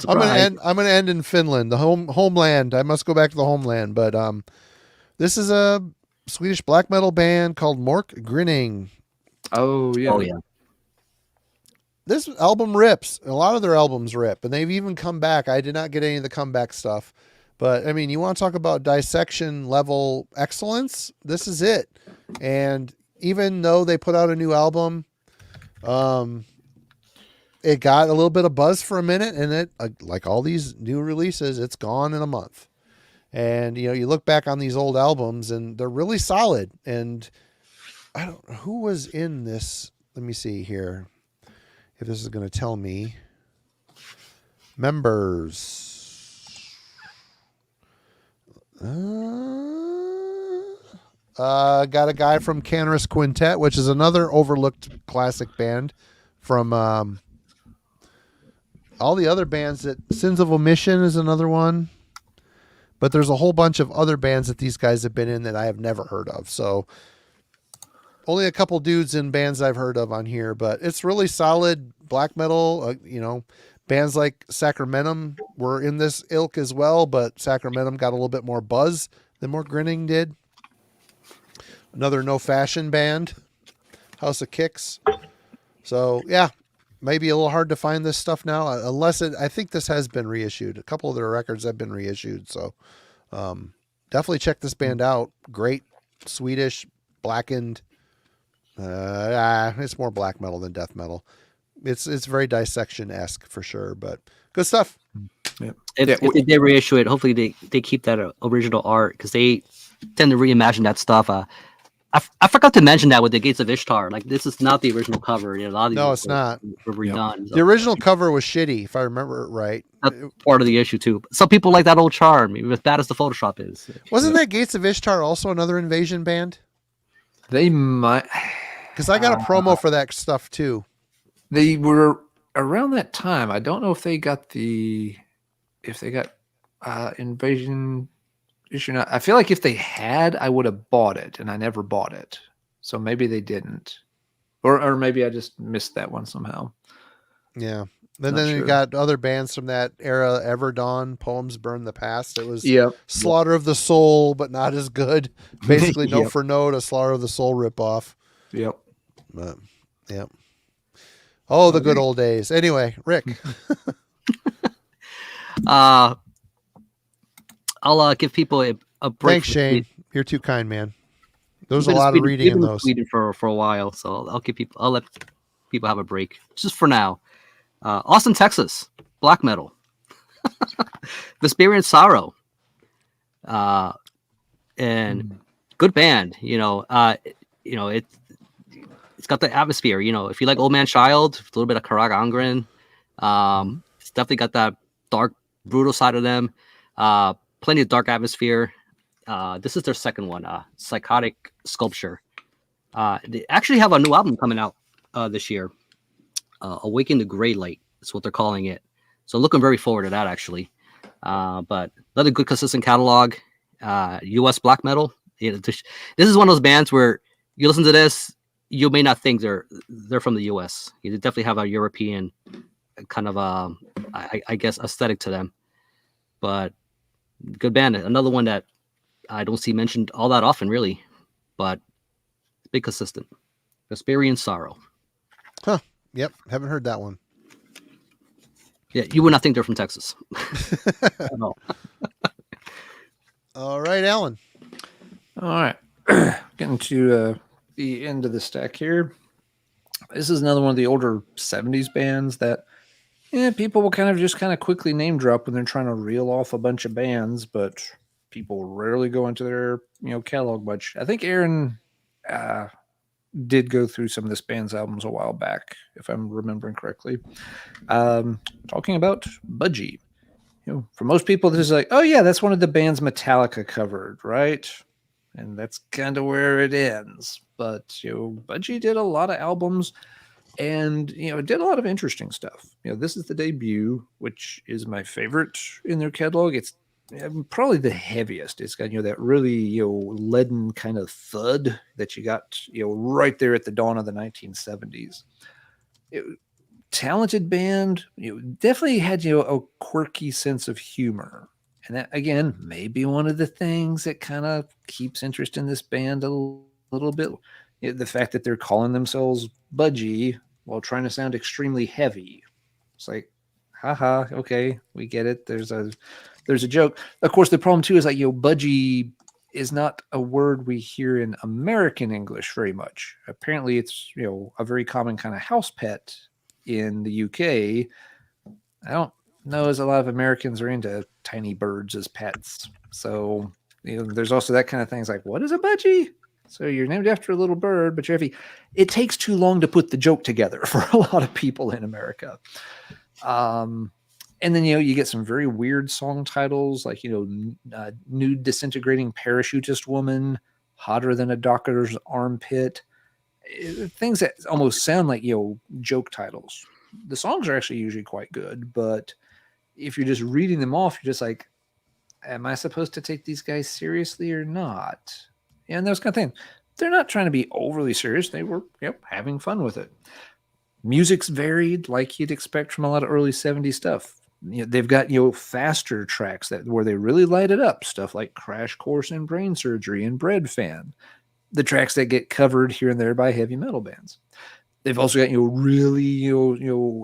I'm gonna end in Finland, the homeland. I must go back to the homeland. But this is a Swedish black metal band called Mork Grinning. Oh yeah. Oh yeah. This album rips. A lot of their albums rip, and they've even come back. I did not get any of the comeback stuff, but I mean, you want to talk about dissection level excellence? This is it. And even though they put out a new album, it got a little bit of buzz for a minute, and it, like all these new releases, it's gone in a month. And you look back on these old albums, and they're really solid. And I don't know who was in this. Let me see here. If this is going to tell me members, got a guy from Canaris Quintet, which is another overlooked classic band from all the other bands. That Sins of Omission is another one, but there's a whole bunch of other bands that these guys have been in that I have never heard of. So only a couple dudes in bands I've heard of on here, but it's really solid black metal. Bands like Sacramentum were in this ilk as well, but Sacramentum got a little bit more buzz than More Grinning did. Another No Fashion band, House of Kicks. So yeah, maybe a little hard to find this stuff now, unless I think this has been reissued. A couple of their records have been reissued. So definitely check this band out. Great Swedish blackened. It's more black metal than death metal. It's very dissection-esque for sure, but good stuff. Yeah. If they reissue it, hopefully they keep that original art, because they tend to reimagine that stuff. I forgot to mention that with the Gates of Ishtar. Like, this is not the original cover. A lot of these No, it's not. were redone. So. The original cover was shitty, if I remember it right. That's part of the issue too. Some people like that old charm, even as bad as the Photoshop is. Wasn't that Gates of Ishtar also another Invasion band? They might, because I got a promo for that stuff too. They were around that time. I don't know if they got Invasion issue. Not. I feel like if they had, I would have bought it, and I never bought it. So maybe they didn't, or maybe I just missed that one somehow. Yeah. And then you got other bands from that era, Everdawn, Poems Burn the Past. It was Slaughter of the Soul, but not as good. Basically, note for note, a Slaughter of the Soul ripoff. Yep. Yep. Oh, the good old days. Anyway, Rick. I'll give people a break. Thanks, Shane. You're too kind, man. There's a lot of reading in those. Sweden for a while, so I'll let people have a break just for now. Austin, Texas, black metal. Vesperian Sorrow. And good band, it's got the atmosphere, if you like Old Man Child, a little bit of Karag Angren, it's definitely got that dark, brutal side of them. Plenty of dark atmosphere. This is their second one, Psychotic Sculpture. They actually have a new album coming out this year. Awaken the Grey Light is what they're calling it. So looking very forward to that, actually. But another good, consistent catalog. U.S. black metal. This is one of those bands where you listen to this, you may not think they're from the U.S. You definitely have a European kind of I guess aesthetic to them. But good band. Another one that I don't see mentioned all that often, really, but it's big consistent. Experience Sorrow. Huh. Yep. Haven't heard that one. Yeah, you would not think they're from Texas. No. All right, Alan. All right. Getting to the end of the stack here. This is another one of the older 70s bands that people will kind of quickly name drop when they're trying to reel off a bunch of bands, but people rarely go into their catalog much. I think Aaron did go through some of this band's albums a while back, if I'm remembering correctly. Talking about Budgie. For most people, this is like, oh yeah, that's one of the bands Metallica covered, right? And that's kind of where it ends. But Budgie did a lot of albums, and did a lot of interesting stuff. This is the debut, which is my favorite in their catalog. It's probably the heaviest. It's got that really leaden kind of thud that you got right there at the dawn of the 1970s. Talented band, definitely had a quirky sense of humor, and that again may be one of the things that kind of keeps interest in this band a little bit. The fact that they're calling themselves Budgie while trying to sound extremely heavy. It's like, haha, okay, we get it. There's a joke. Of course, the problem too is like Budgie is not a word we hear in American English very much. Apparently, it's a very common kind of house pet in the UK. I don't know as a lot of Americans are into tiny birds as pets. So, there's also that kind of thing. It's like, what is a budgie? So you're named after a little bird, but you're heavy. It takes too long to put the joke together for a lot of people in America. And then, you get some very weird song titles like, Nude Disintegrating Parachutist Woman, Hotter Than a Doctor's Armpit. Things that almost sound like joke titles. The songs are actually usually quite good, but if you're just reading them off, you're just like, am I supposed to take these guys seriously or not? And those kind of things. They're not trying to be overly serious. They were having fun with it. Music's varied, like you'd expect from a lot of early 70s stuff. They've got faster tracks where they really light it up, stuff like Crash Course in Brain Surgery and Bread Fan. The tracks that get covered here and there by heavy metal bands. They've also got really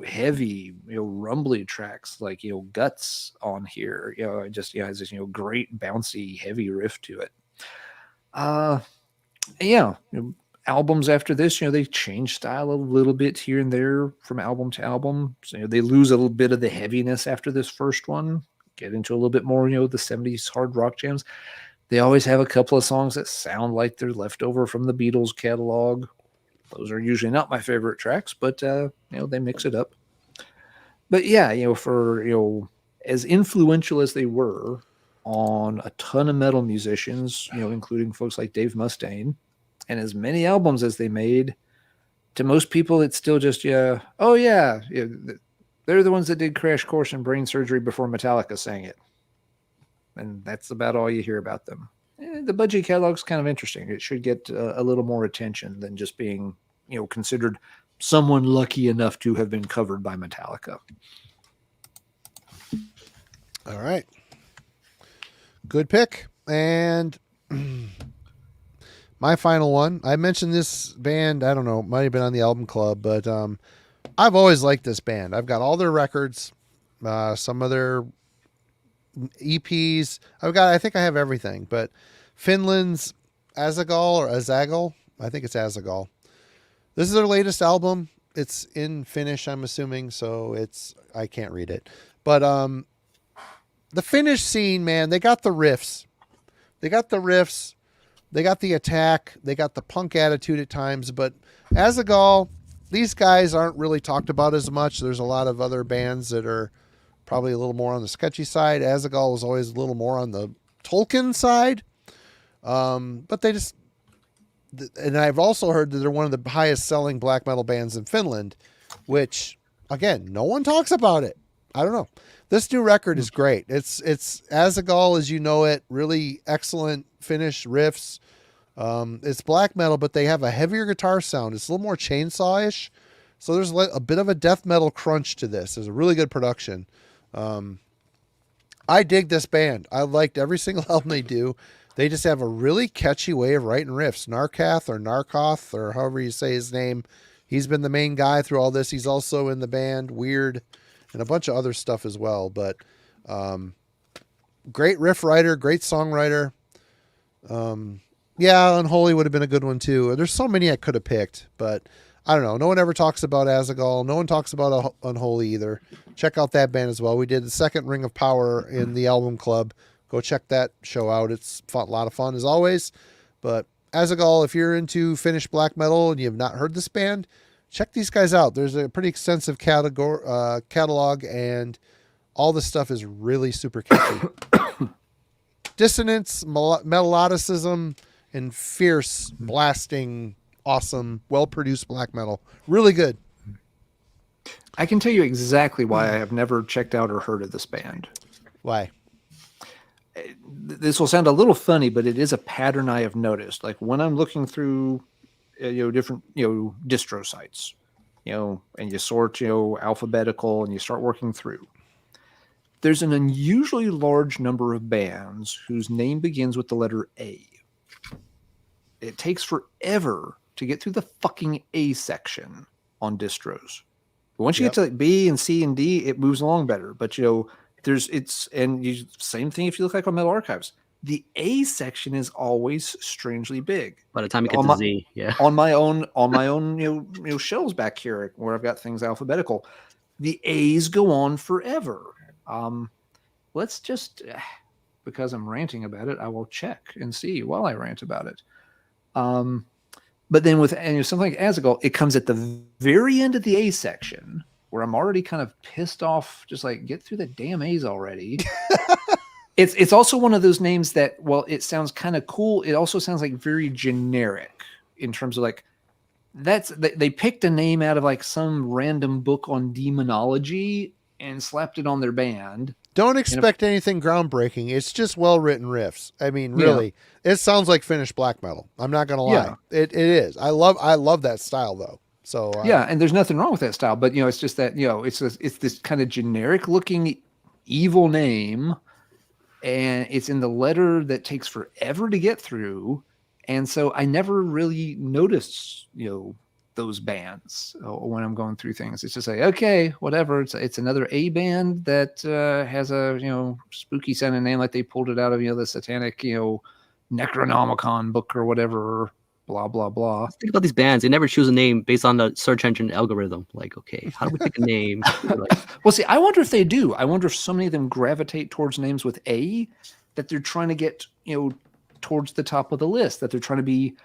heavy rumbly tracks like Guts on here. It just has this great bouncy heavy riff to it. Albums after this, they change style a little bit here and there from album to album. So they lose a little bit of the heaviness after this first one. Get into a little bit more the 70s hard rock jams. They always have a couple of songs that sound like they're left over from the Beatles catalog. Those are usually not my favorite tracks, but they mix it up. But for as influential as they were on a ton of metal musicians, including folks like Dave Mustaine, and as many albums as they made, to most people it's still just they're the ones that did Crash Course and Brain Surgery before Metallica sang it. And that's about all you hear about them. The Budgie catalog's kind of interesting. It should get a little more attention than just being, considered someone lucky enough to have been covered by Metallica. All right. Good pick. And my final one. I mentioned this band, I don't know, might have been on the album club, but I've always liked this band. I've got all their records, some of their EPs. I think I have everything, but Finland's Azagal or Azagal, I think it's Azagal. This is their latest album. It's in Finnish, I'm assuming, so I can't read it. But the Finnish scene, man, they got the riffs. They got the attack, they got the punk attitude at times, but Azagal, these guys aren't really talked about as much. There's a lot of other bands that are probably a little more on the sketchy side. Azagal was always a little more on the Tolkien side. But they just, and I've also heard that they're one of the highest selling black metal bands in Finland, which again, no one talks about it. I don't know. This new record is great. It's Azagal as you know it, really excellent Finnish riffs. It's black metal, but they have a heavier guitar sound. It's a little more chainsaw-ish. So there's a bit of a death metal crunch to this. There's a really good production. I dig this band. I liked every single album they do. They just have a really catchy way of writing riffs. Narkoth, or however you say his name, he's been the main guy through all this. He's also in the band Weird and a bunch of other stuff as well. But great riff writer, great songwriter. Yeah, Unholy would have been a good one too. There's so many I could have picked, but I don't know. No one ever talks about Azagal. No one talks about Unholy either. Check out that band as well. We did the second Ring of Power in the album club. Go check that show out. It's fun, a lot of fun as always. But Azagal, if you're into Finnish black metal and you have not heard this band, check these guys out. There's a pretty extensive catalog, and all the stuff is really super catchy. Dissonance, melodicism, and fierce, blasting, awesome, well-produced black metal. Really good. I can tell you exactly why I have never checked out or heard of this band. Why? This will sound a little funny, but it is a pattern I have noticed. Like when I'm looking through, different, distro sites, and you sort, alphabetical, and you start working through. There's an unusually large number of bands whose name begins with the letter A. It takes forever to get through the fucking A section on distros. But once you get to like B and C and D, it moves along better. But same thing if you look like on Metal Archives. The A section is always strangely big. By the time you get to Z, on my own shelves back here where I've got things alphabetical, the A's go on forever. Let's just, because I'm ranting about it, I will check and see while I rant about it. But then with something like Azagal, it comes at the very end of the A section where I'm already kind of pissed off. Just like, get through the damn A's already. It's also one of those names that, while it sounds kind of cool, it also sounds like very generic in terms of like, they picked a name out of like some random book on demonology and slapped it on their band. Don't expect anything groundbreaking. It's just well-written riffs. I mean, really, it sounds like Finnish black metal. I'm not going to lie. Yeah. It is. I love that style though. So and there's nothing wrong with that style, but it's just that, it's this kind of generic looking evil name, and it's in the letter that takes forever to get through. And so I never really noticed, those bands when I'm going through things. It's just like, okay, whatever. It's another A band that has a spooky sounding name, like they pulled it out of the satanic Necronomicon book or whatever. Blah blah blah. Think about these bands; they never choose a name based on the search engine algorithm. Like, okay, how do we pick a name? Well, see, I wonder if they do. I wonder if so many of them gravitate towards names with A that they're trying to get towards the top of the list. That they're trying to be.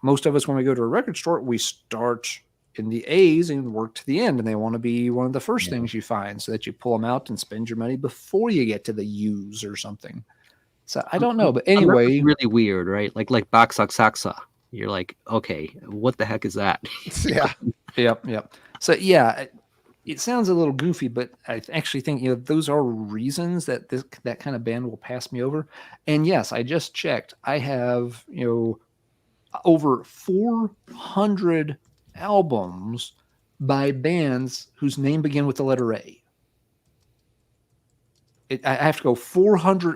Most of us, when we go to a record store, we start in the A's and work to the end, and they want to be one of the first things you find, so that you pull them out and spend your money before you get to the U's or something. So I don't know, but anyway, really weird, right? Like Baksak Saksa. You're like, okay, what the heck is that? Yep. So it sounds a little goofy, but I actually think those are reasons that that kind of band will pass me over. And yes, I just checked. I have over 400 albums by bands whose name begin with the letter A. I have to go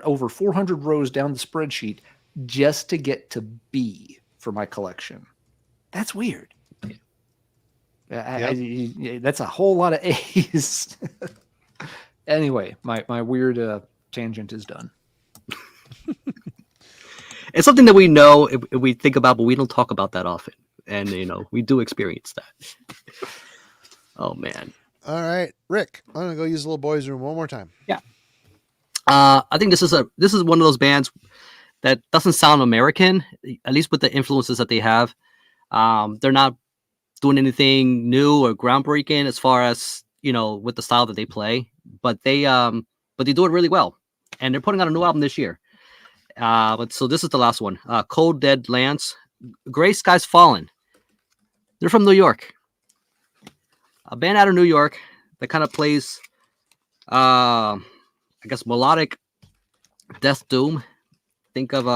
over 400 rows down the spreadsheet just to get to B for my collection. That's weird. That's a whole lot of A's. Anyway, my weird tangent is done. It's something that we know, if we think about, but we don't talk about that often. And, we do experience that. Oh, man. All right, Rick, I'm going to go use the little boys' room one more time. Yeah. I think this is one of those bands that doesn't sound American, at least with the influences that they have. They're not doing anything new or groundbreaking as far as, with the style that they play, but they do it really well. And they're putting out a new album this year. So this is the last one. Cold Dead Lands, Gray Skies Fallen. They're from New York. A band out of New York that kind of plays, I guess, melodic death doom. Think of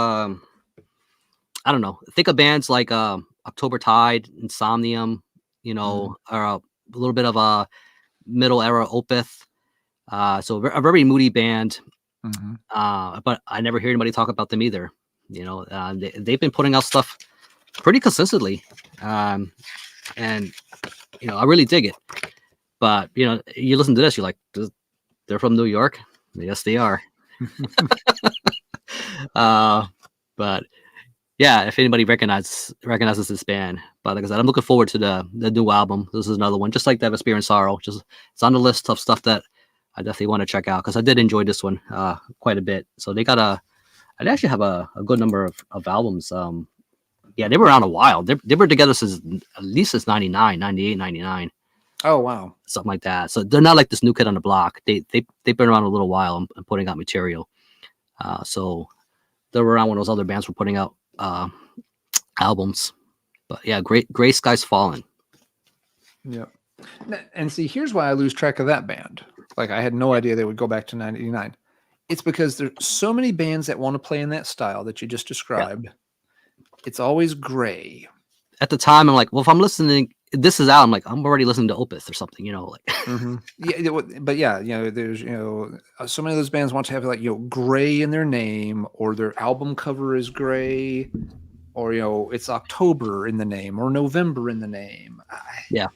I don't know. Think of bands like October Tide, Insomnium, or a little bit of a middle era Opeth. So a very moody band. But I never hear anybody talk about them either. They've been putting out stuff pretty consistently. And I really dig it. But you listen to this, you're like, they're from New York. Yes, they are. But yeah, if anybody recognizes this band, but like I said, I'm looking forward to the new album. This is another one, just like Dev, Spear and Sorrow. It's on the list of stuff that I definitely want to check out because I did enjoy this one quite a bit. So they actually have a good number of albums. Yeah, they were around a while. They were together since at least since 99, 98, 99. Oh wow, something like that. So they're not like this new kid on the block. They've been around a little while and putting out material. So they're around when those other bands were putting out albums. But yeah, Gray Skies Fallen. Yeah. And see, here's why I lose track of that band. Like I had no idea they would go back to 99. It's because there's so many bands that want to play in that style that you just described. Yeah. It's always Gray. At the time, I'm like, well, if I'm listening, this is out. I'm like, I'm already listening to Opeth or something, like. Yeah, but yeah, there's so many of those bands want to have like Gray in their name, or their album cover is Gray, or it's October in the name, or November in the name. Yeah,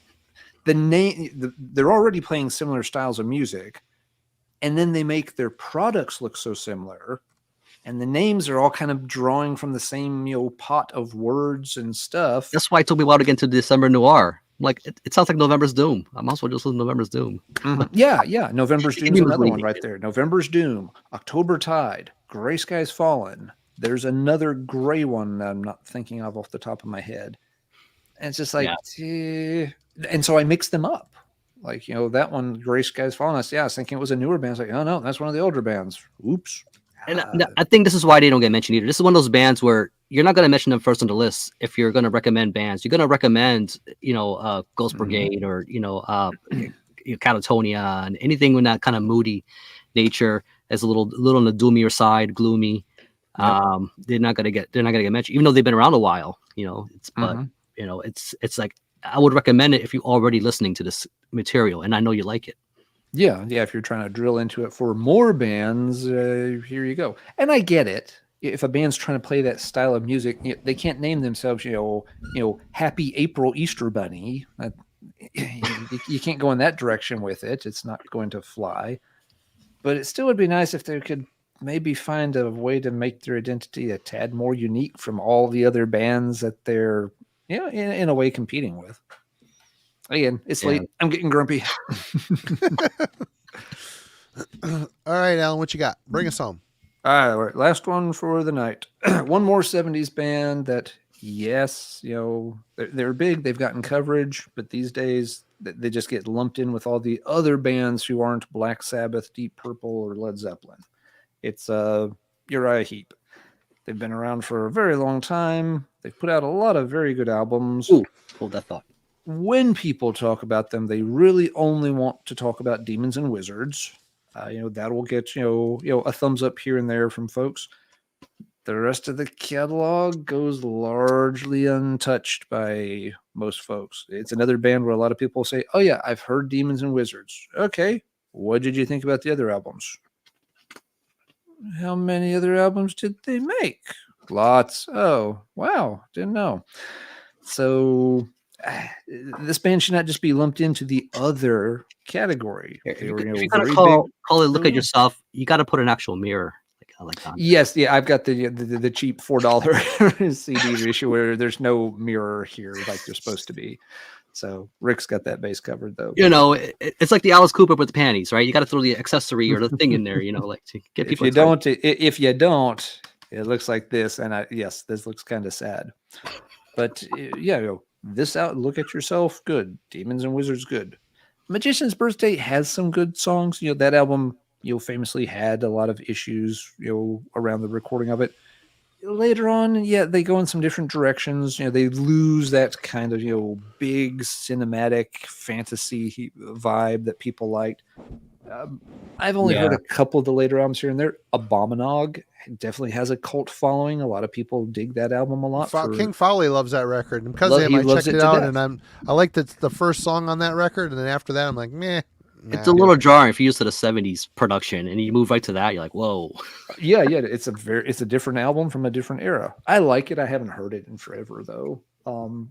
the name they're already playing similar styles of music, and then they make their products look so similar. And the names are all kind of drawing from the same, pot of words and stuff. That's why it took me a while to get into December Noir. Like, it sounds like November's Doom. I might as well just listen to November's Doom. Yeah. November's Doom is another one right there. November's Doom, October Tide, Gray Skies Fallen. There's another gray one that I'm not thinking of off the top of my head. And it's just like, and so I mix them up. Like, that one, Gray Skies Fallen, I was thinking it was a newer band. I was like, oh, no, that's one of the older bands. Oops. And I think this is why they don't get mentioned either. This is one of those bands where you're not going to mention them first on the list. If you're going to recommend bands, you're going to recommend, Ghost Brigade or, Catatonia and anything with that kind of moody nature as a little on the doomier side, gloomy. Yep. They're not going to get mentioned, even though they've been around a while, it's like, I would recommend it if you're already listening to this material and I know you like it. Yeah. If you're trying to drill into it for more bands, here you go. And I get it. If a band's trying to play that style of music, they can't name themselves, Happy April Easter Bunny. You can't go in that direction with it. It's not going to fly. But it still would be nice if they could maybe find a way to make their identity a tad more unique from all the other bands that they're, in a way competing with. Again, it's late. I'm getting grumpy. All right, Alan, what you got? Bring us home. All right, last one for the night. One more 70s band that, yes, they're big. They've gotten coverage, but these days they just get lumped in with all the other bands who aren't Black Sabbath, Deep Purple, or Led Zeppelin. It's Uriah Heep. They've been around for a very long time. They've put out a lot of very good albums. Ooh, hold that thought. When people talk about them, they really only want to talk about Demons and Wizards. That will get, a thumbs up here and there from folks. The rest of the catalog goes largely untouched by most folks. It's another band where a lot of people say, oh yeah, I've heard Demons and Wizards. Okay. What did you think about the other albums? How many other albums did they make? Lots. Oh, wow. Didn't know. So this band should not just be lumped into the other category. If you're gonna call it Look at Yourself, you got to put an actual mirror. Like that. Yes, yeah, I've got the cheap $4 CD reissue where there's no mirror here like there's supposed to be. So Rick's got that base covered though. It's like the Alice Cooper with the panties, right? You got to throw the accessory or the thing in there, like to get people. If you don't, it looks like this, and yes, this looks kind of sad. But this out, Look at Yourself, good. Demons and Wizards, good. Magician's Birthday has some good songs. That album, famously had a lot of issues, around the recording of it. Later on, they go in some different directions. They lose that kind of, big cinematic fantasy vibe that people liked. I've only heard Yeah. a couple of the later albums here and there. Abominog definitely has a cult following. A lot of people dig that album a lot. King Foley loves that record, and because of him, he I loves checked it it to out, death. and I liked the first song on that record, and then after that, I'm like, meh. It's a little jarring if you're used to the 70s production and you move right to that. You're like, whoa. Yeah, it's a different album from a different era. I like it. I haven't heard it in forever though.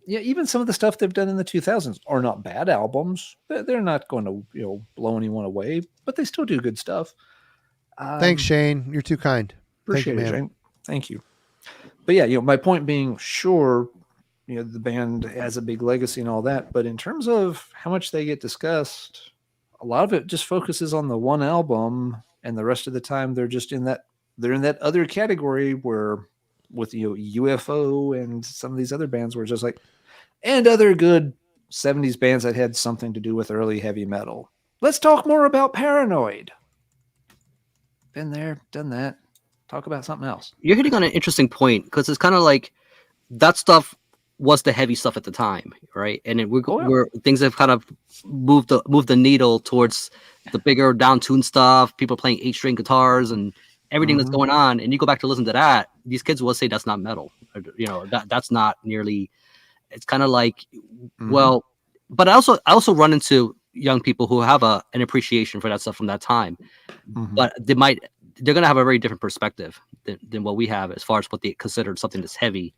Yeah, even some of the stuff they've done in the 2000s are not bad albums. They're not going to blow anyone away, but they still do good stuff. Thanks, Shane. You're too kind. Appreciate Thank you, it, man. Shane. Thank you. But yeah, my point being, sure, the band has a big legacy and all that, but in terms of how much they get discussed, a lot of it just focuses on the one album, and the rest of the time they're just in that other category where with UFO and some of these other bands were just like, and other good 70s bands that had something to do with early heavy metal. Let's talk more about Paranoid. Been there, done that. Talk about something else. You're hitting on an interesting point because it's kind of like that stuff was the heavy stuff at the time, right? And we're things have kind of moved the needle towards the bigger down-tuned stuff, people playing 8-string guitars and everything that's going on. And you go back to listen to that, these kids will say that's not metal. That's not nearly. It's kind of like, well, but I also run into young people who have an appreciation for that stuff from that time, but they're gonna have a very different perspective than what we have as far as what they considered something that's heavy.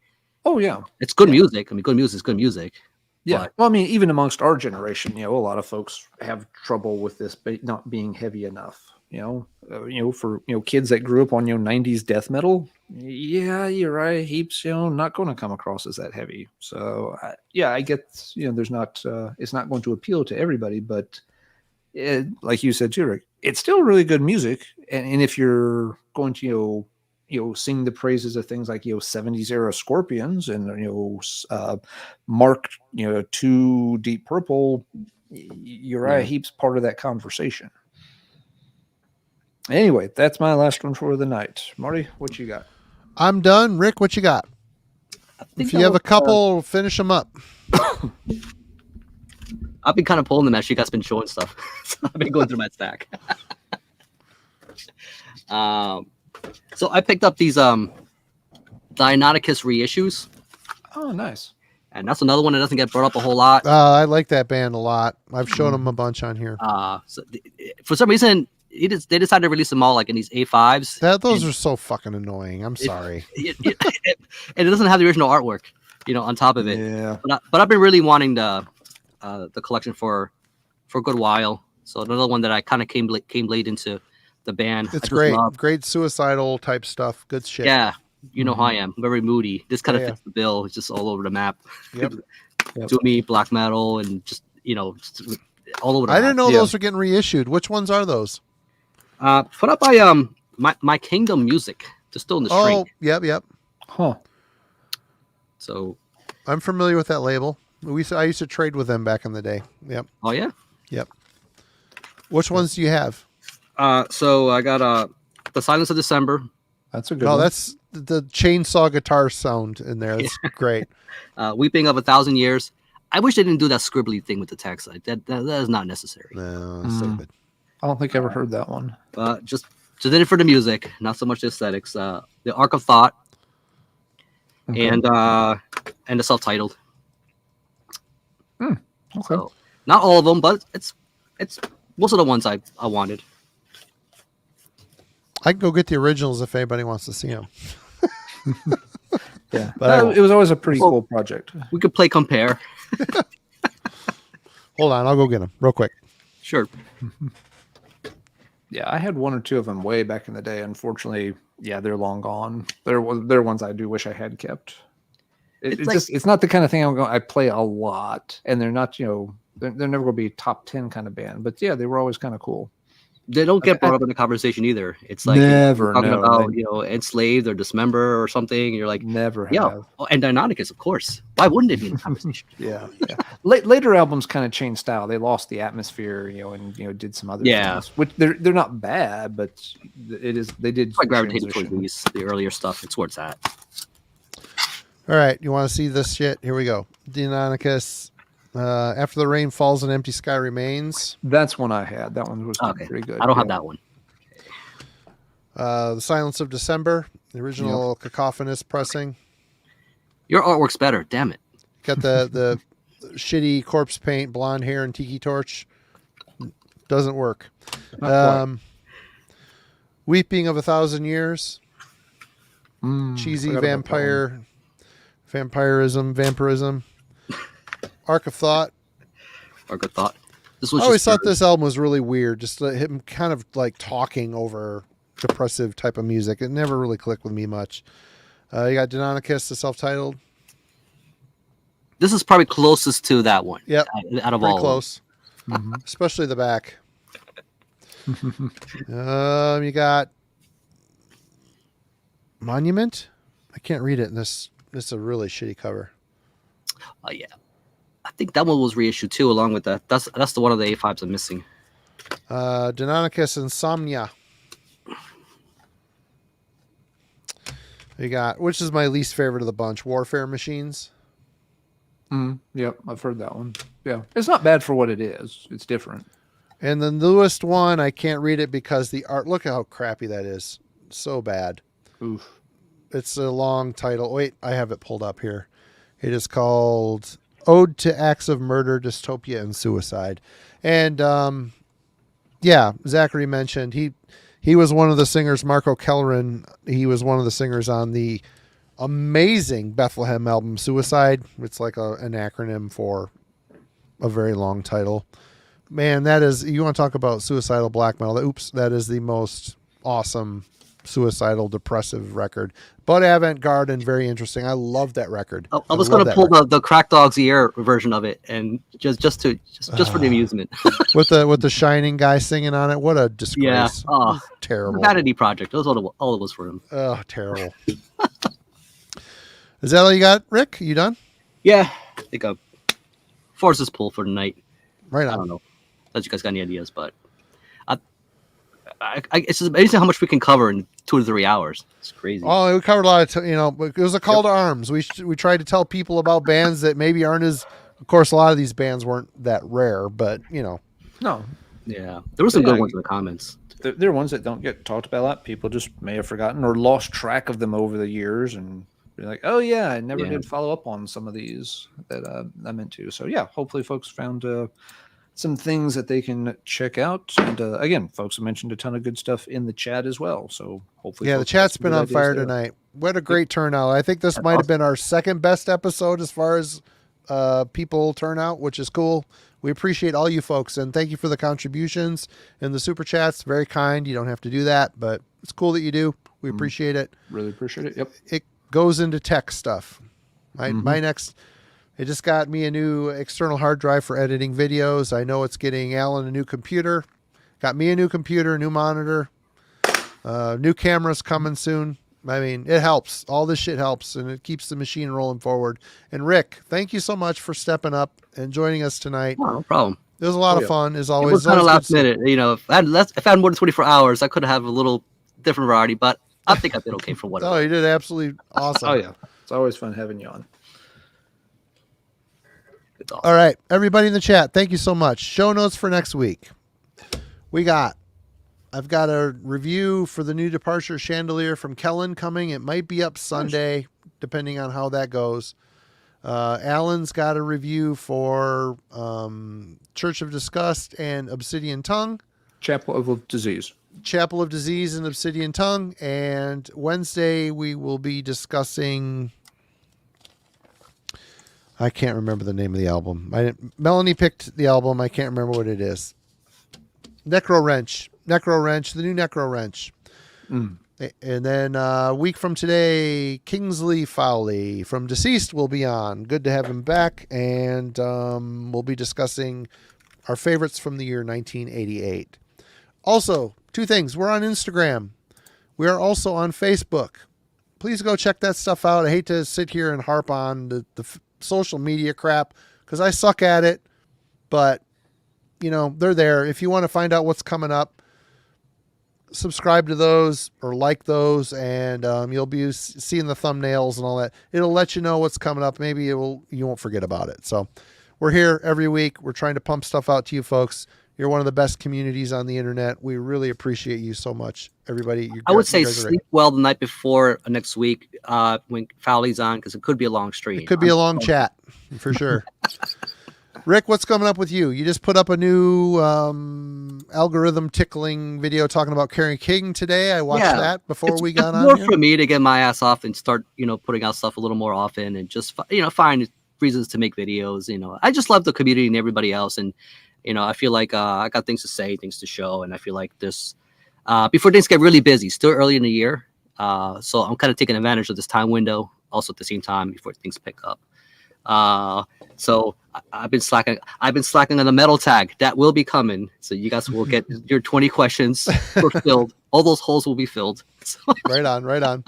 Oh yeah, it's good music. I mean, good music is good music. Yeah. Well, I mean, even amongst our generation, a lot of folks have trouble with this not being heavy enough. For kids that grew up on 90s death metal, yeah, you're right. Heaps, not going to come across as that heavy. So I get there's not it's not going to appeal to everybody, but like you said too, Rick, it's still really good music. And if you're going to sing the praises of things like 70s era Scorpions and Mark 2 Deep Purple, Uriah Heep's part of that conversation. Anyway, that's my last one for the night. Marty, what you got? I'm done. Rick, what you got? If you have a couple, finish them up. I've been kind of pulling them as you guys been showing stuff. So I've been going through my stack. So I picked up these Dionysus reissues. Oh, nice. And that's another one that doesn't get brought up a whole lot. I like that band a lot. I've shown them a bunch on here. For some reason, they decided to release them all like in these A5s. Those are so fucking annoying. I'm sorry. And it doesn't have the original artwork, on top of it. Yeah. But I've been really wanting the collection for a good while. So another one that I kind of came late into the band. It's great suicidal type stuff. Good shit. Yeah, how I am. Very moody. This kind of fits the bill. It's just all over the map. Yep. To me, black metal and just just all over the map. I didn't know those were getting reissued. Which ones are those? Put up by My Kingdom Music. They're still in the string. Oh, yep. Huh. So I'm familiar with that label. I used to trade with them back in the day. Yep. Oh yeah. Yep. Which ones do you have? So I got The Silence of December. That's a good one. That's the chainsaw guitar sound in there. That's great. Weeping of 1,000 Years. I wish they didn't do that scribbly thing with the text. That is not necessary. No, so good. I don't think I ever heard that one. Just did it for the music, not so much the aesthetics. The Arc of Thought, and the self-titled. Okay. So, not all of them, but it's most of the ones I wanted. I can go get the originals if anybody wants to see them. Yeah, but it was always a pretty cool project. We could play compare. Hold on, I'll go get them real quick. Sure. Yeah, I had one or two of them way back in the day. Unfortunately, they're long gone. They're ones I do wish I had kept. It's not the kind of thing I play a lot, and they're not they're never going to be top 10 kind of band. But yeah, they were always kind of cool. They don't get brought up in the conversation either. It's like never talking about enslaved or dismember or something. You're like never have. Yeah, and Deinonychus, of course. Why wouldn't it be in the conversation? Yeah. Later albums kind of changed style. They lost the atmosphere, and did some other things. Which they're not bad, but they did. I gravitated towards the earlier stuff. It's where it's at. All right, you want to see this shit? Here we go. Deinonychus. After the Rain Falls and Empty Sky Remains. That's one I had. That one was Okay. pretty good. I don't have that one. The Silence of December, the original cacophonous pressing. Your artwork's better. Damn it. Got the shitty corpse paint, blonde hair, and tiki torch. Doesn't work. Weeping of 1,000 Years. Cheesy vampirism. Arc of Thought. Arc of Thought. I always thought this album was really weird. Just him kind of like talking over depressive type of music. It never really clicked with me much. You got Deinonychus, the self-titled. This is probably closest to that one. Yep. Out of Pretty all. close. Especially the back. You got Monument. I can't read it. This is a really shitty cover. Oh yeah. I think that one was reissued too, along with that. That's the one of the A5s I'm missing. Deinonychus Insomnia. You got, which is my least favorite of the bunch, Warfare Machines. Yep, I've heard that one. Yeah, it's not bad for what it is. It's different. And the newest one, I can't read it because the art. Look at how crappy that is. So bad. Oof. It's a long title. Wait, I have it pulled up here. It is called Ode to Acts of Murder, Dystopia, and Suicide. And yeah, Zachary mentioned he was one of the singers. Marco Kellerin. He was one of the singers on the amazing Bethlehem album Suicide. It's like an acronym for a very long title. Man, that is, you want to talk about suicidal black metal. That is the most awesome suicidal depressive record, but avant-garde and very interesting. I love that record. I was going to pull the Crack Dog's Ear version of it, and just for the amusement. with the Shining guy singing on it. What a disgrace. Yeah. Oh, terrible. Vanity project. That was all it was for him. Oh, terrible. Is that all you got, Rick? You done? Yeah. I think I'll force this pull for tonight. Right on. I don't know if you guys got any ideas, but it's just amazing how much we can cover in 2 to 3 hours. It's crazy. Oh, we covered a lot of, it was a call to arms. We tried to tell people about bands that maybe aren't as, of course, a lot of these bands weren't that rare, but, No. Yeah. There were some good ones in the comments. There are ones that don't get talked about a lot. People just may have forgotten or lost track of them over the years and be like, oh, yeah, I never did follow up on some of these that I meant to. So, yeah, hopefully folks found some things that they can check out. And again, folks have mentioned a ton of good stuff in the chat as well. So hopefully, the chat's been on fire tonight. What a great turnout. I think this might have been our second best episode as far as people turnout, which is cool. We appreciate all you folks and thank you for the contributions and the super chats. Very kind. You don't have to do that, but it's cool that you do. We appreciate it. Really appreciate it. Yep. It goes into tech stuff. My next, it just got me a new external hard drive for editing videos. I know it's getting Alan a new computer. Got me a new computer, new monitor, new cameras coming soon. I mean, it helps. All this shit helps, and it keeps the machine rolling forward. And Rick, thank you so much for stepping up and joining us tonight. Oh, no problem. It was a lot of fun, as always. It was kind of last minute. If I had more than 24 hours, I could have a little different variety, but I think I did okay for what. Oh, you did absolutely awesome. Oh, yeah. It's always fun having you on. Awesome. All right, everybody in the chat, thank you so much. Show notes for next week. I've got a review for the new Departure Chandelier from Kellen coming. It might be up Sunday, depending on how that goes. Alan's got a review for Church of Disgust and Obsidian Tongue. Chapel of Disease and Obsidian Tongue. And Wednesday we will be discussing... I can't remember the name of the album. Melanie picked the album. I can't remember what it is. Necro Wrench, the new Necro Wrench. And then a week from today, Kingsley Fowley from Deceased will be on. Good to have him back. And we'll be discussing our favorites from the year 1988. Also, 2 things. We're on Instagram. We are also on Facebook. Please go check that stuff out. I hate to sit here and harp on the social media crap because I suck at it, but they're there. If you want to find out what's coming up, subscribe to those or like those, and you'll be seeing the thumbnails and all that. It'll let you know what's coming up. Maybe you won't forget about it. So we're here every week. We're trying to pump stuff out to you folks. You're one of the best communities on the internet. We really appreciate you so much, everybody. I would say sleep well the night before next week when Fowley's on, because it could be a long stream. It could be a long chat, for sure. Rick, what's coming up with you? You just put up a new algorithm tickling video talking about Carrie King today. I watched that before we got on. More for me to get my ass off and start, putting out stuff a little more often and just, find reasons to make videos. I just love the community and everybody else. And, I feel like I got things to say, things to show. And I feel like this, before things get really busy, still early in the year. So I'm kind of taking advantage of this time window also at the same time before things pick up. So I've been slacking on the metal tag that will be coming. So you guys will get your 20 questions fulfilled. All those holes will be filled. So, right on.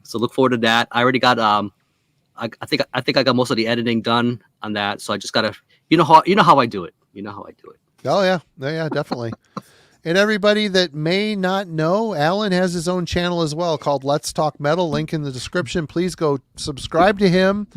So look forward to that. I already got, I think I got most of the editing done on that. So I just gotta, how I do it. Oh yeah, definitely. And everybody that may not know, Alan has his own channel as well called Let's Talk Metal. Link in the description. Please go subscribe to him.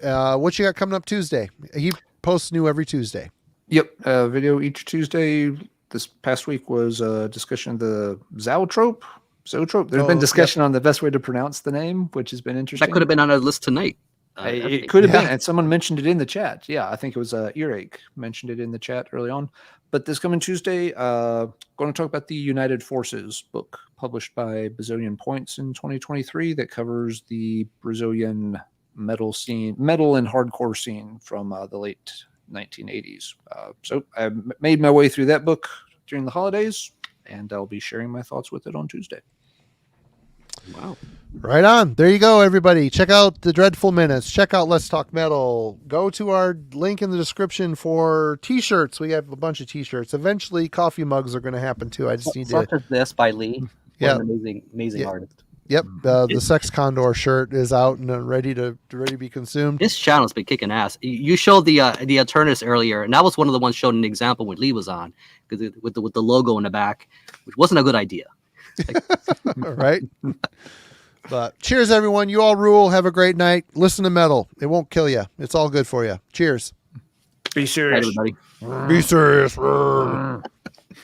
What you got coming up Tuesday? He posts new every Tuesday. Yep. Video each Tuesday. This past week was a discussion of the zoetrope. There's been discussion on the best way to pronounce the name, which has been interesting. That could have been on our list tonight. It could have been, and someone mentioned it in the chat. Yeah, I think it was Earache mentioned it in the chat early on. But this coming Tuesday, going to talk about the United Forces book published by Bazillion Points in 2023 that covers the Brazilian metal and hardcore scene from the late 1980s. So I made my way through that book during the holidays, and I'll be sharing my thoughts with it on Tuesday. Wow. Right on. There you go, everybody. Check out the Dreadful Minutes. Check out Let's Talk Metal. Go to our link in the description for t-shirts. We have a bunch of t-shirts. Eventually, coffee mugs are going to happen too. I just need to. Such as this by Lee. Yeah. Amazing artist. Yep. The Sex Condor shirt is out and ready to be consumed. This channel's been kicking ass. You showed the Eternus earlier, and that was one of the ones showed an example when Lee was on, because with the logo in the back, which wasn't a good idea. Right. But cheers, everyone. You all rule. Have a great night. Listen to metal. It won't kill you. It's all good for you. Cheers. Be serious. Everybody. Be serious.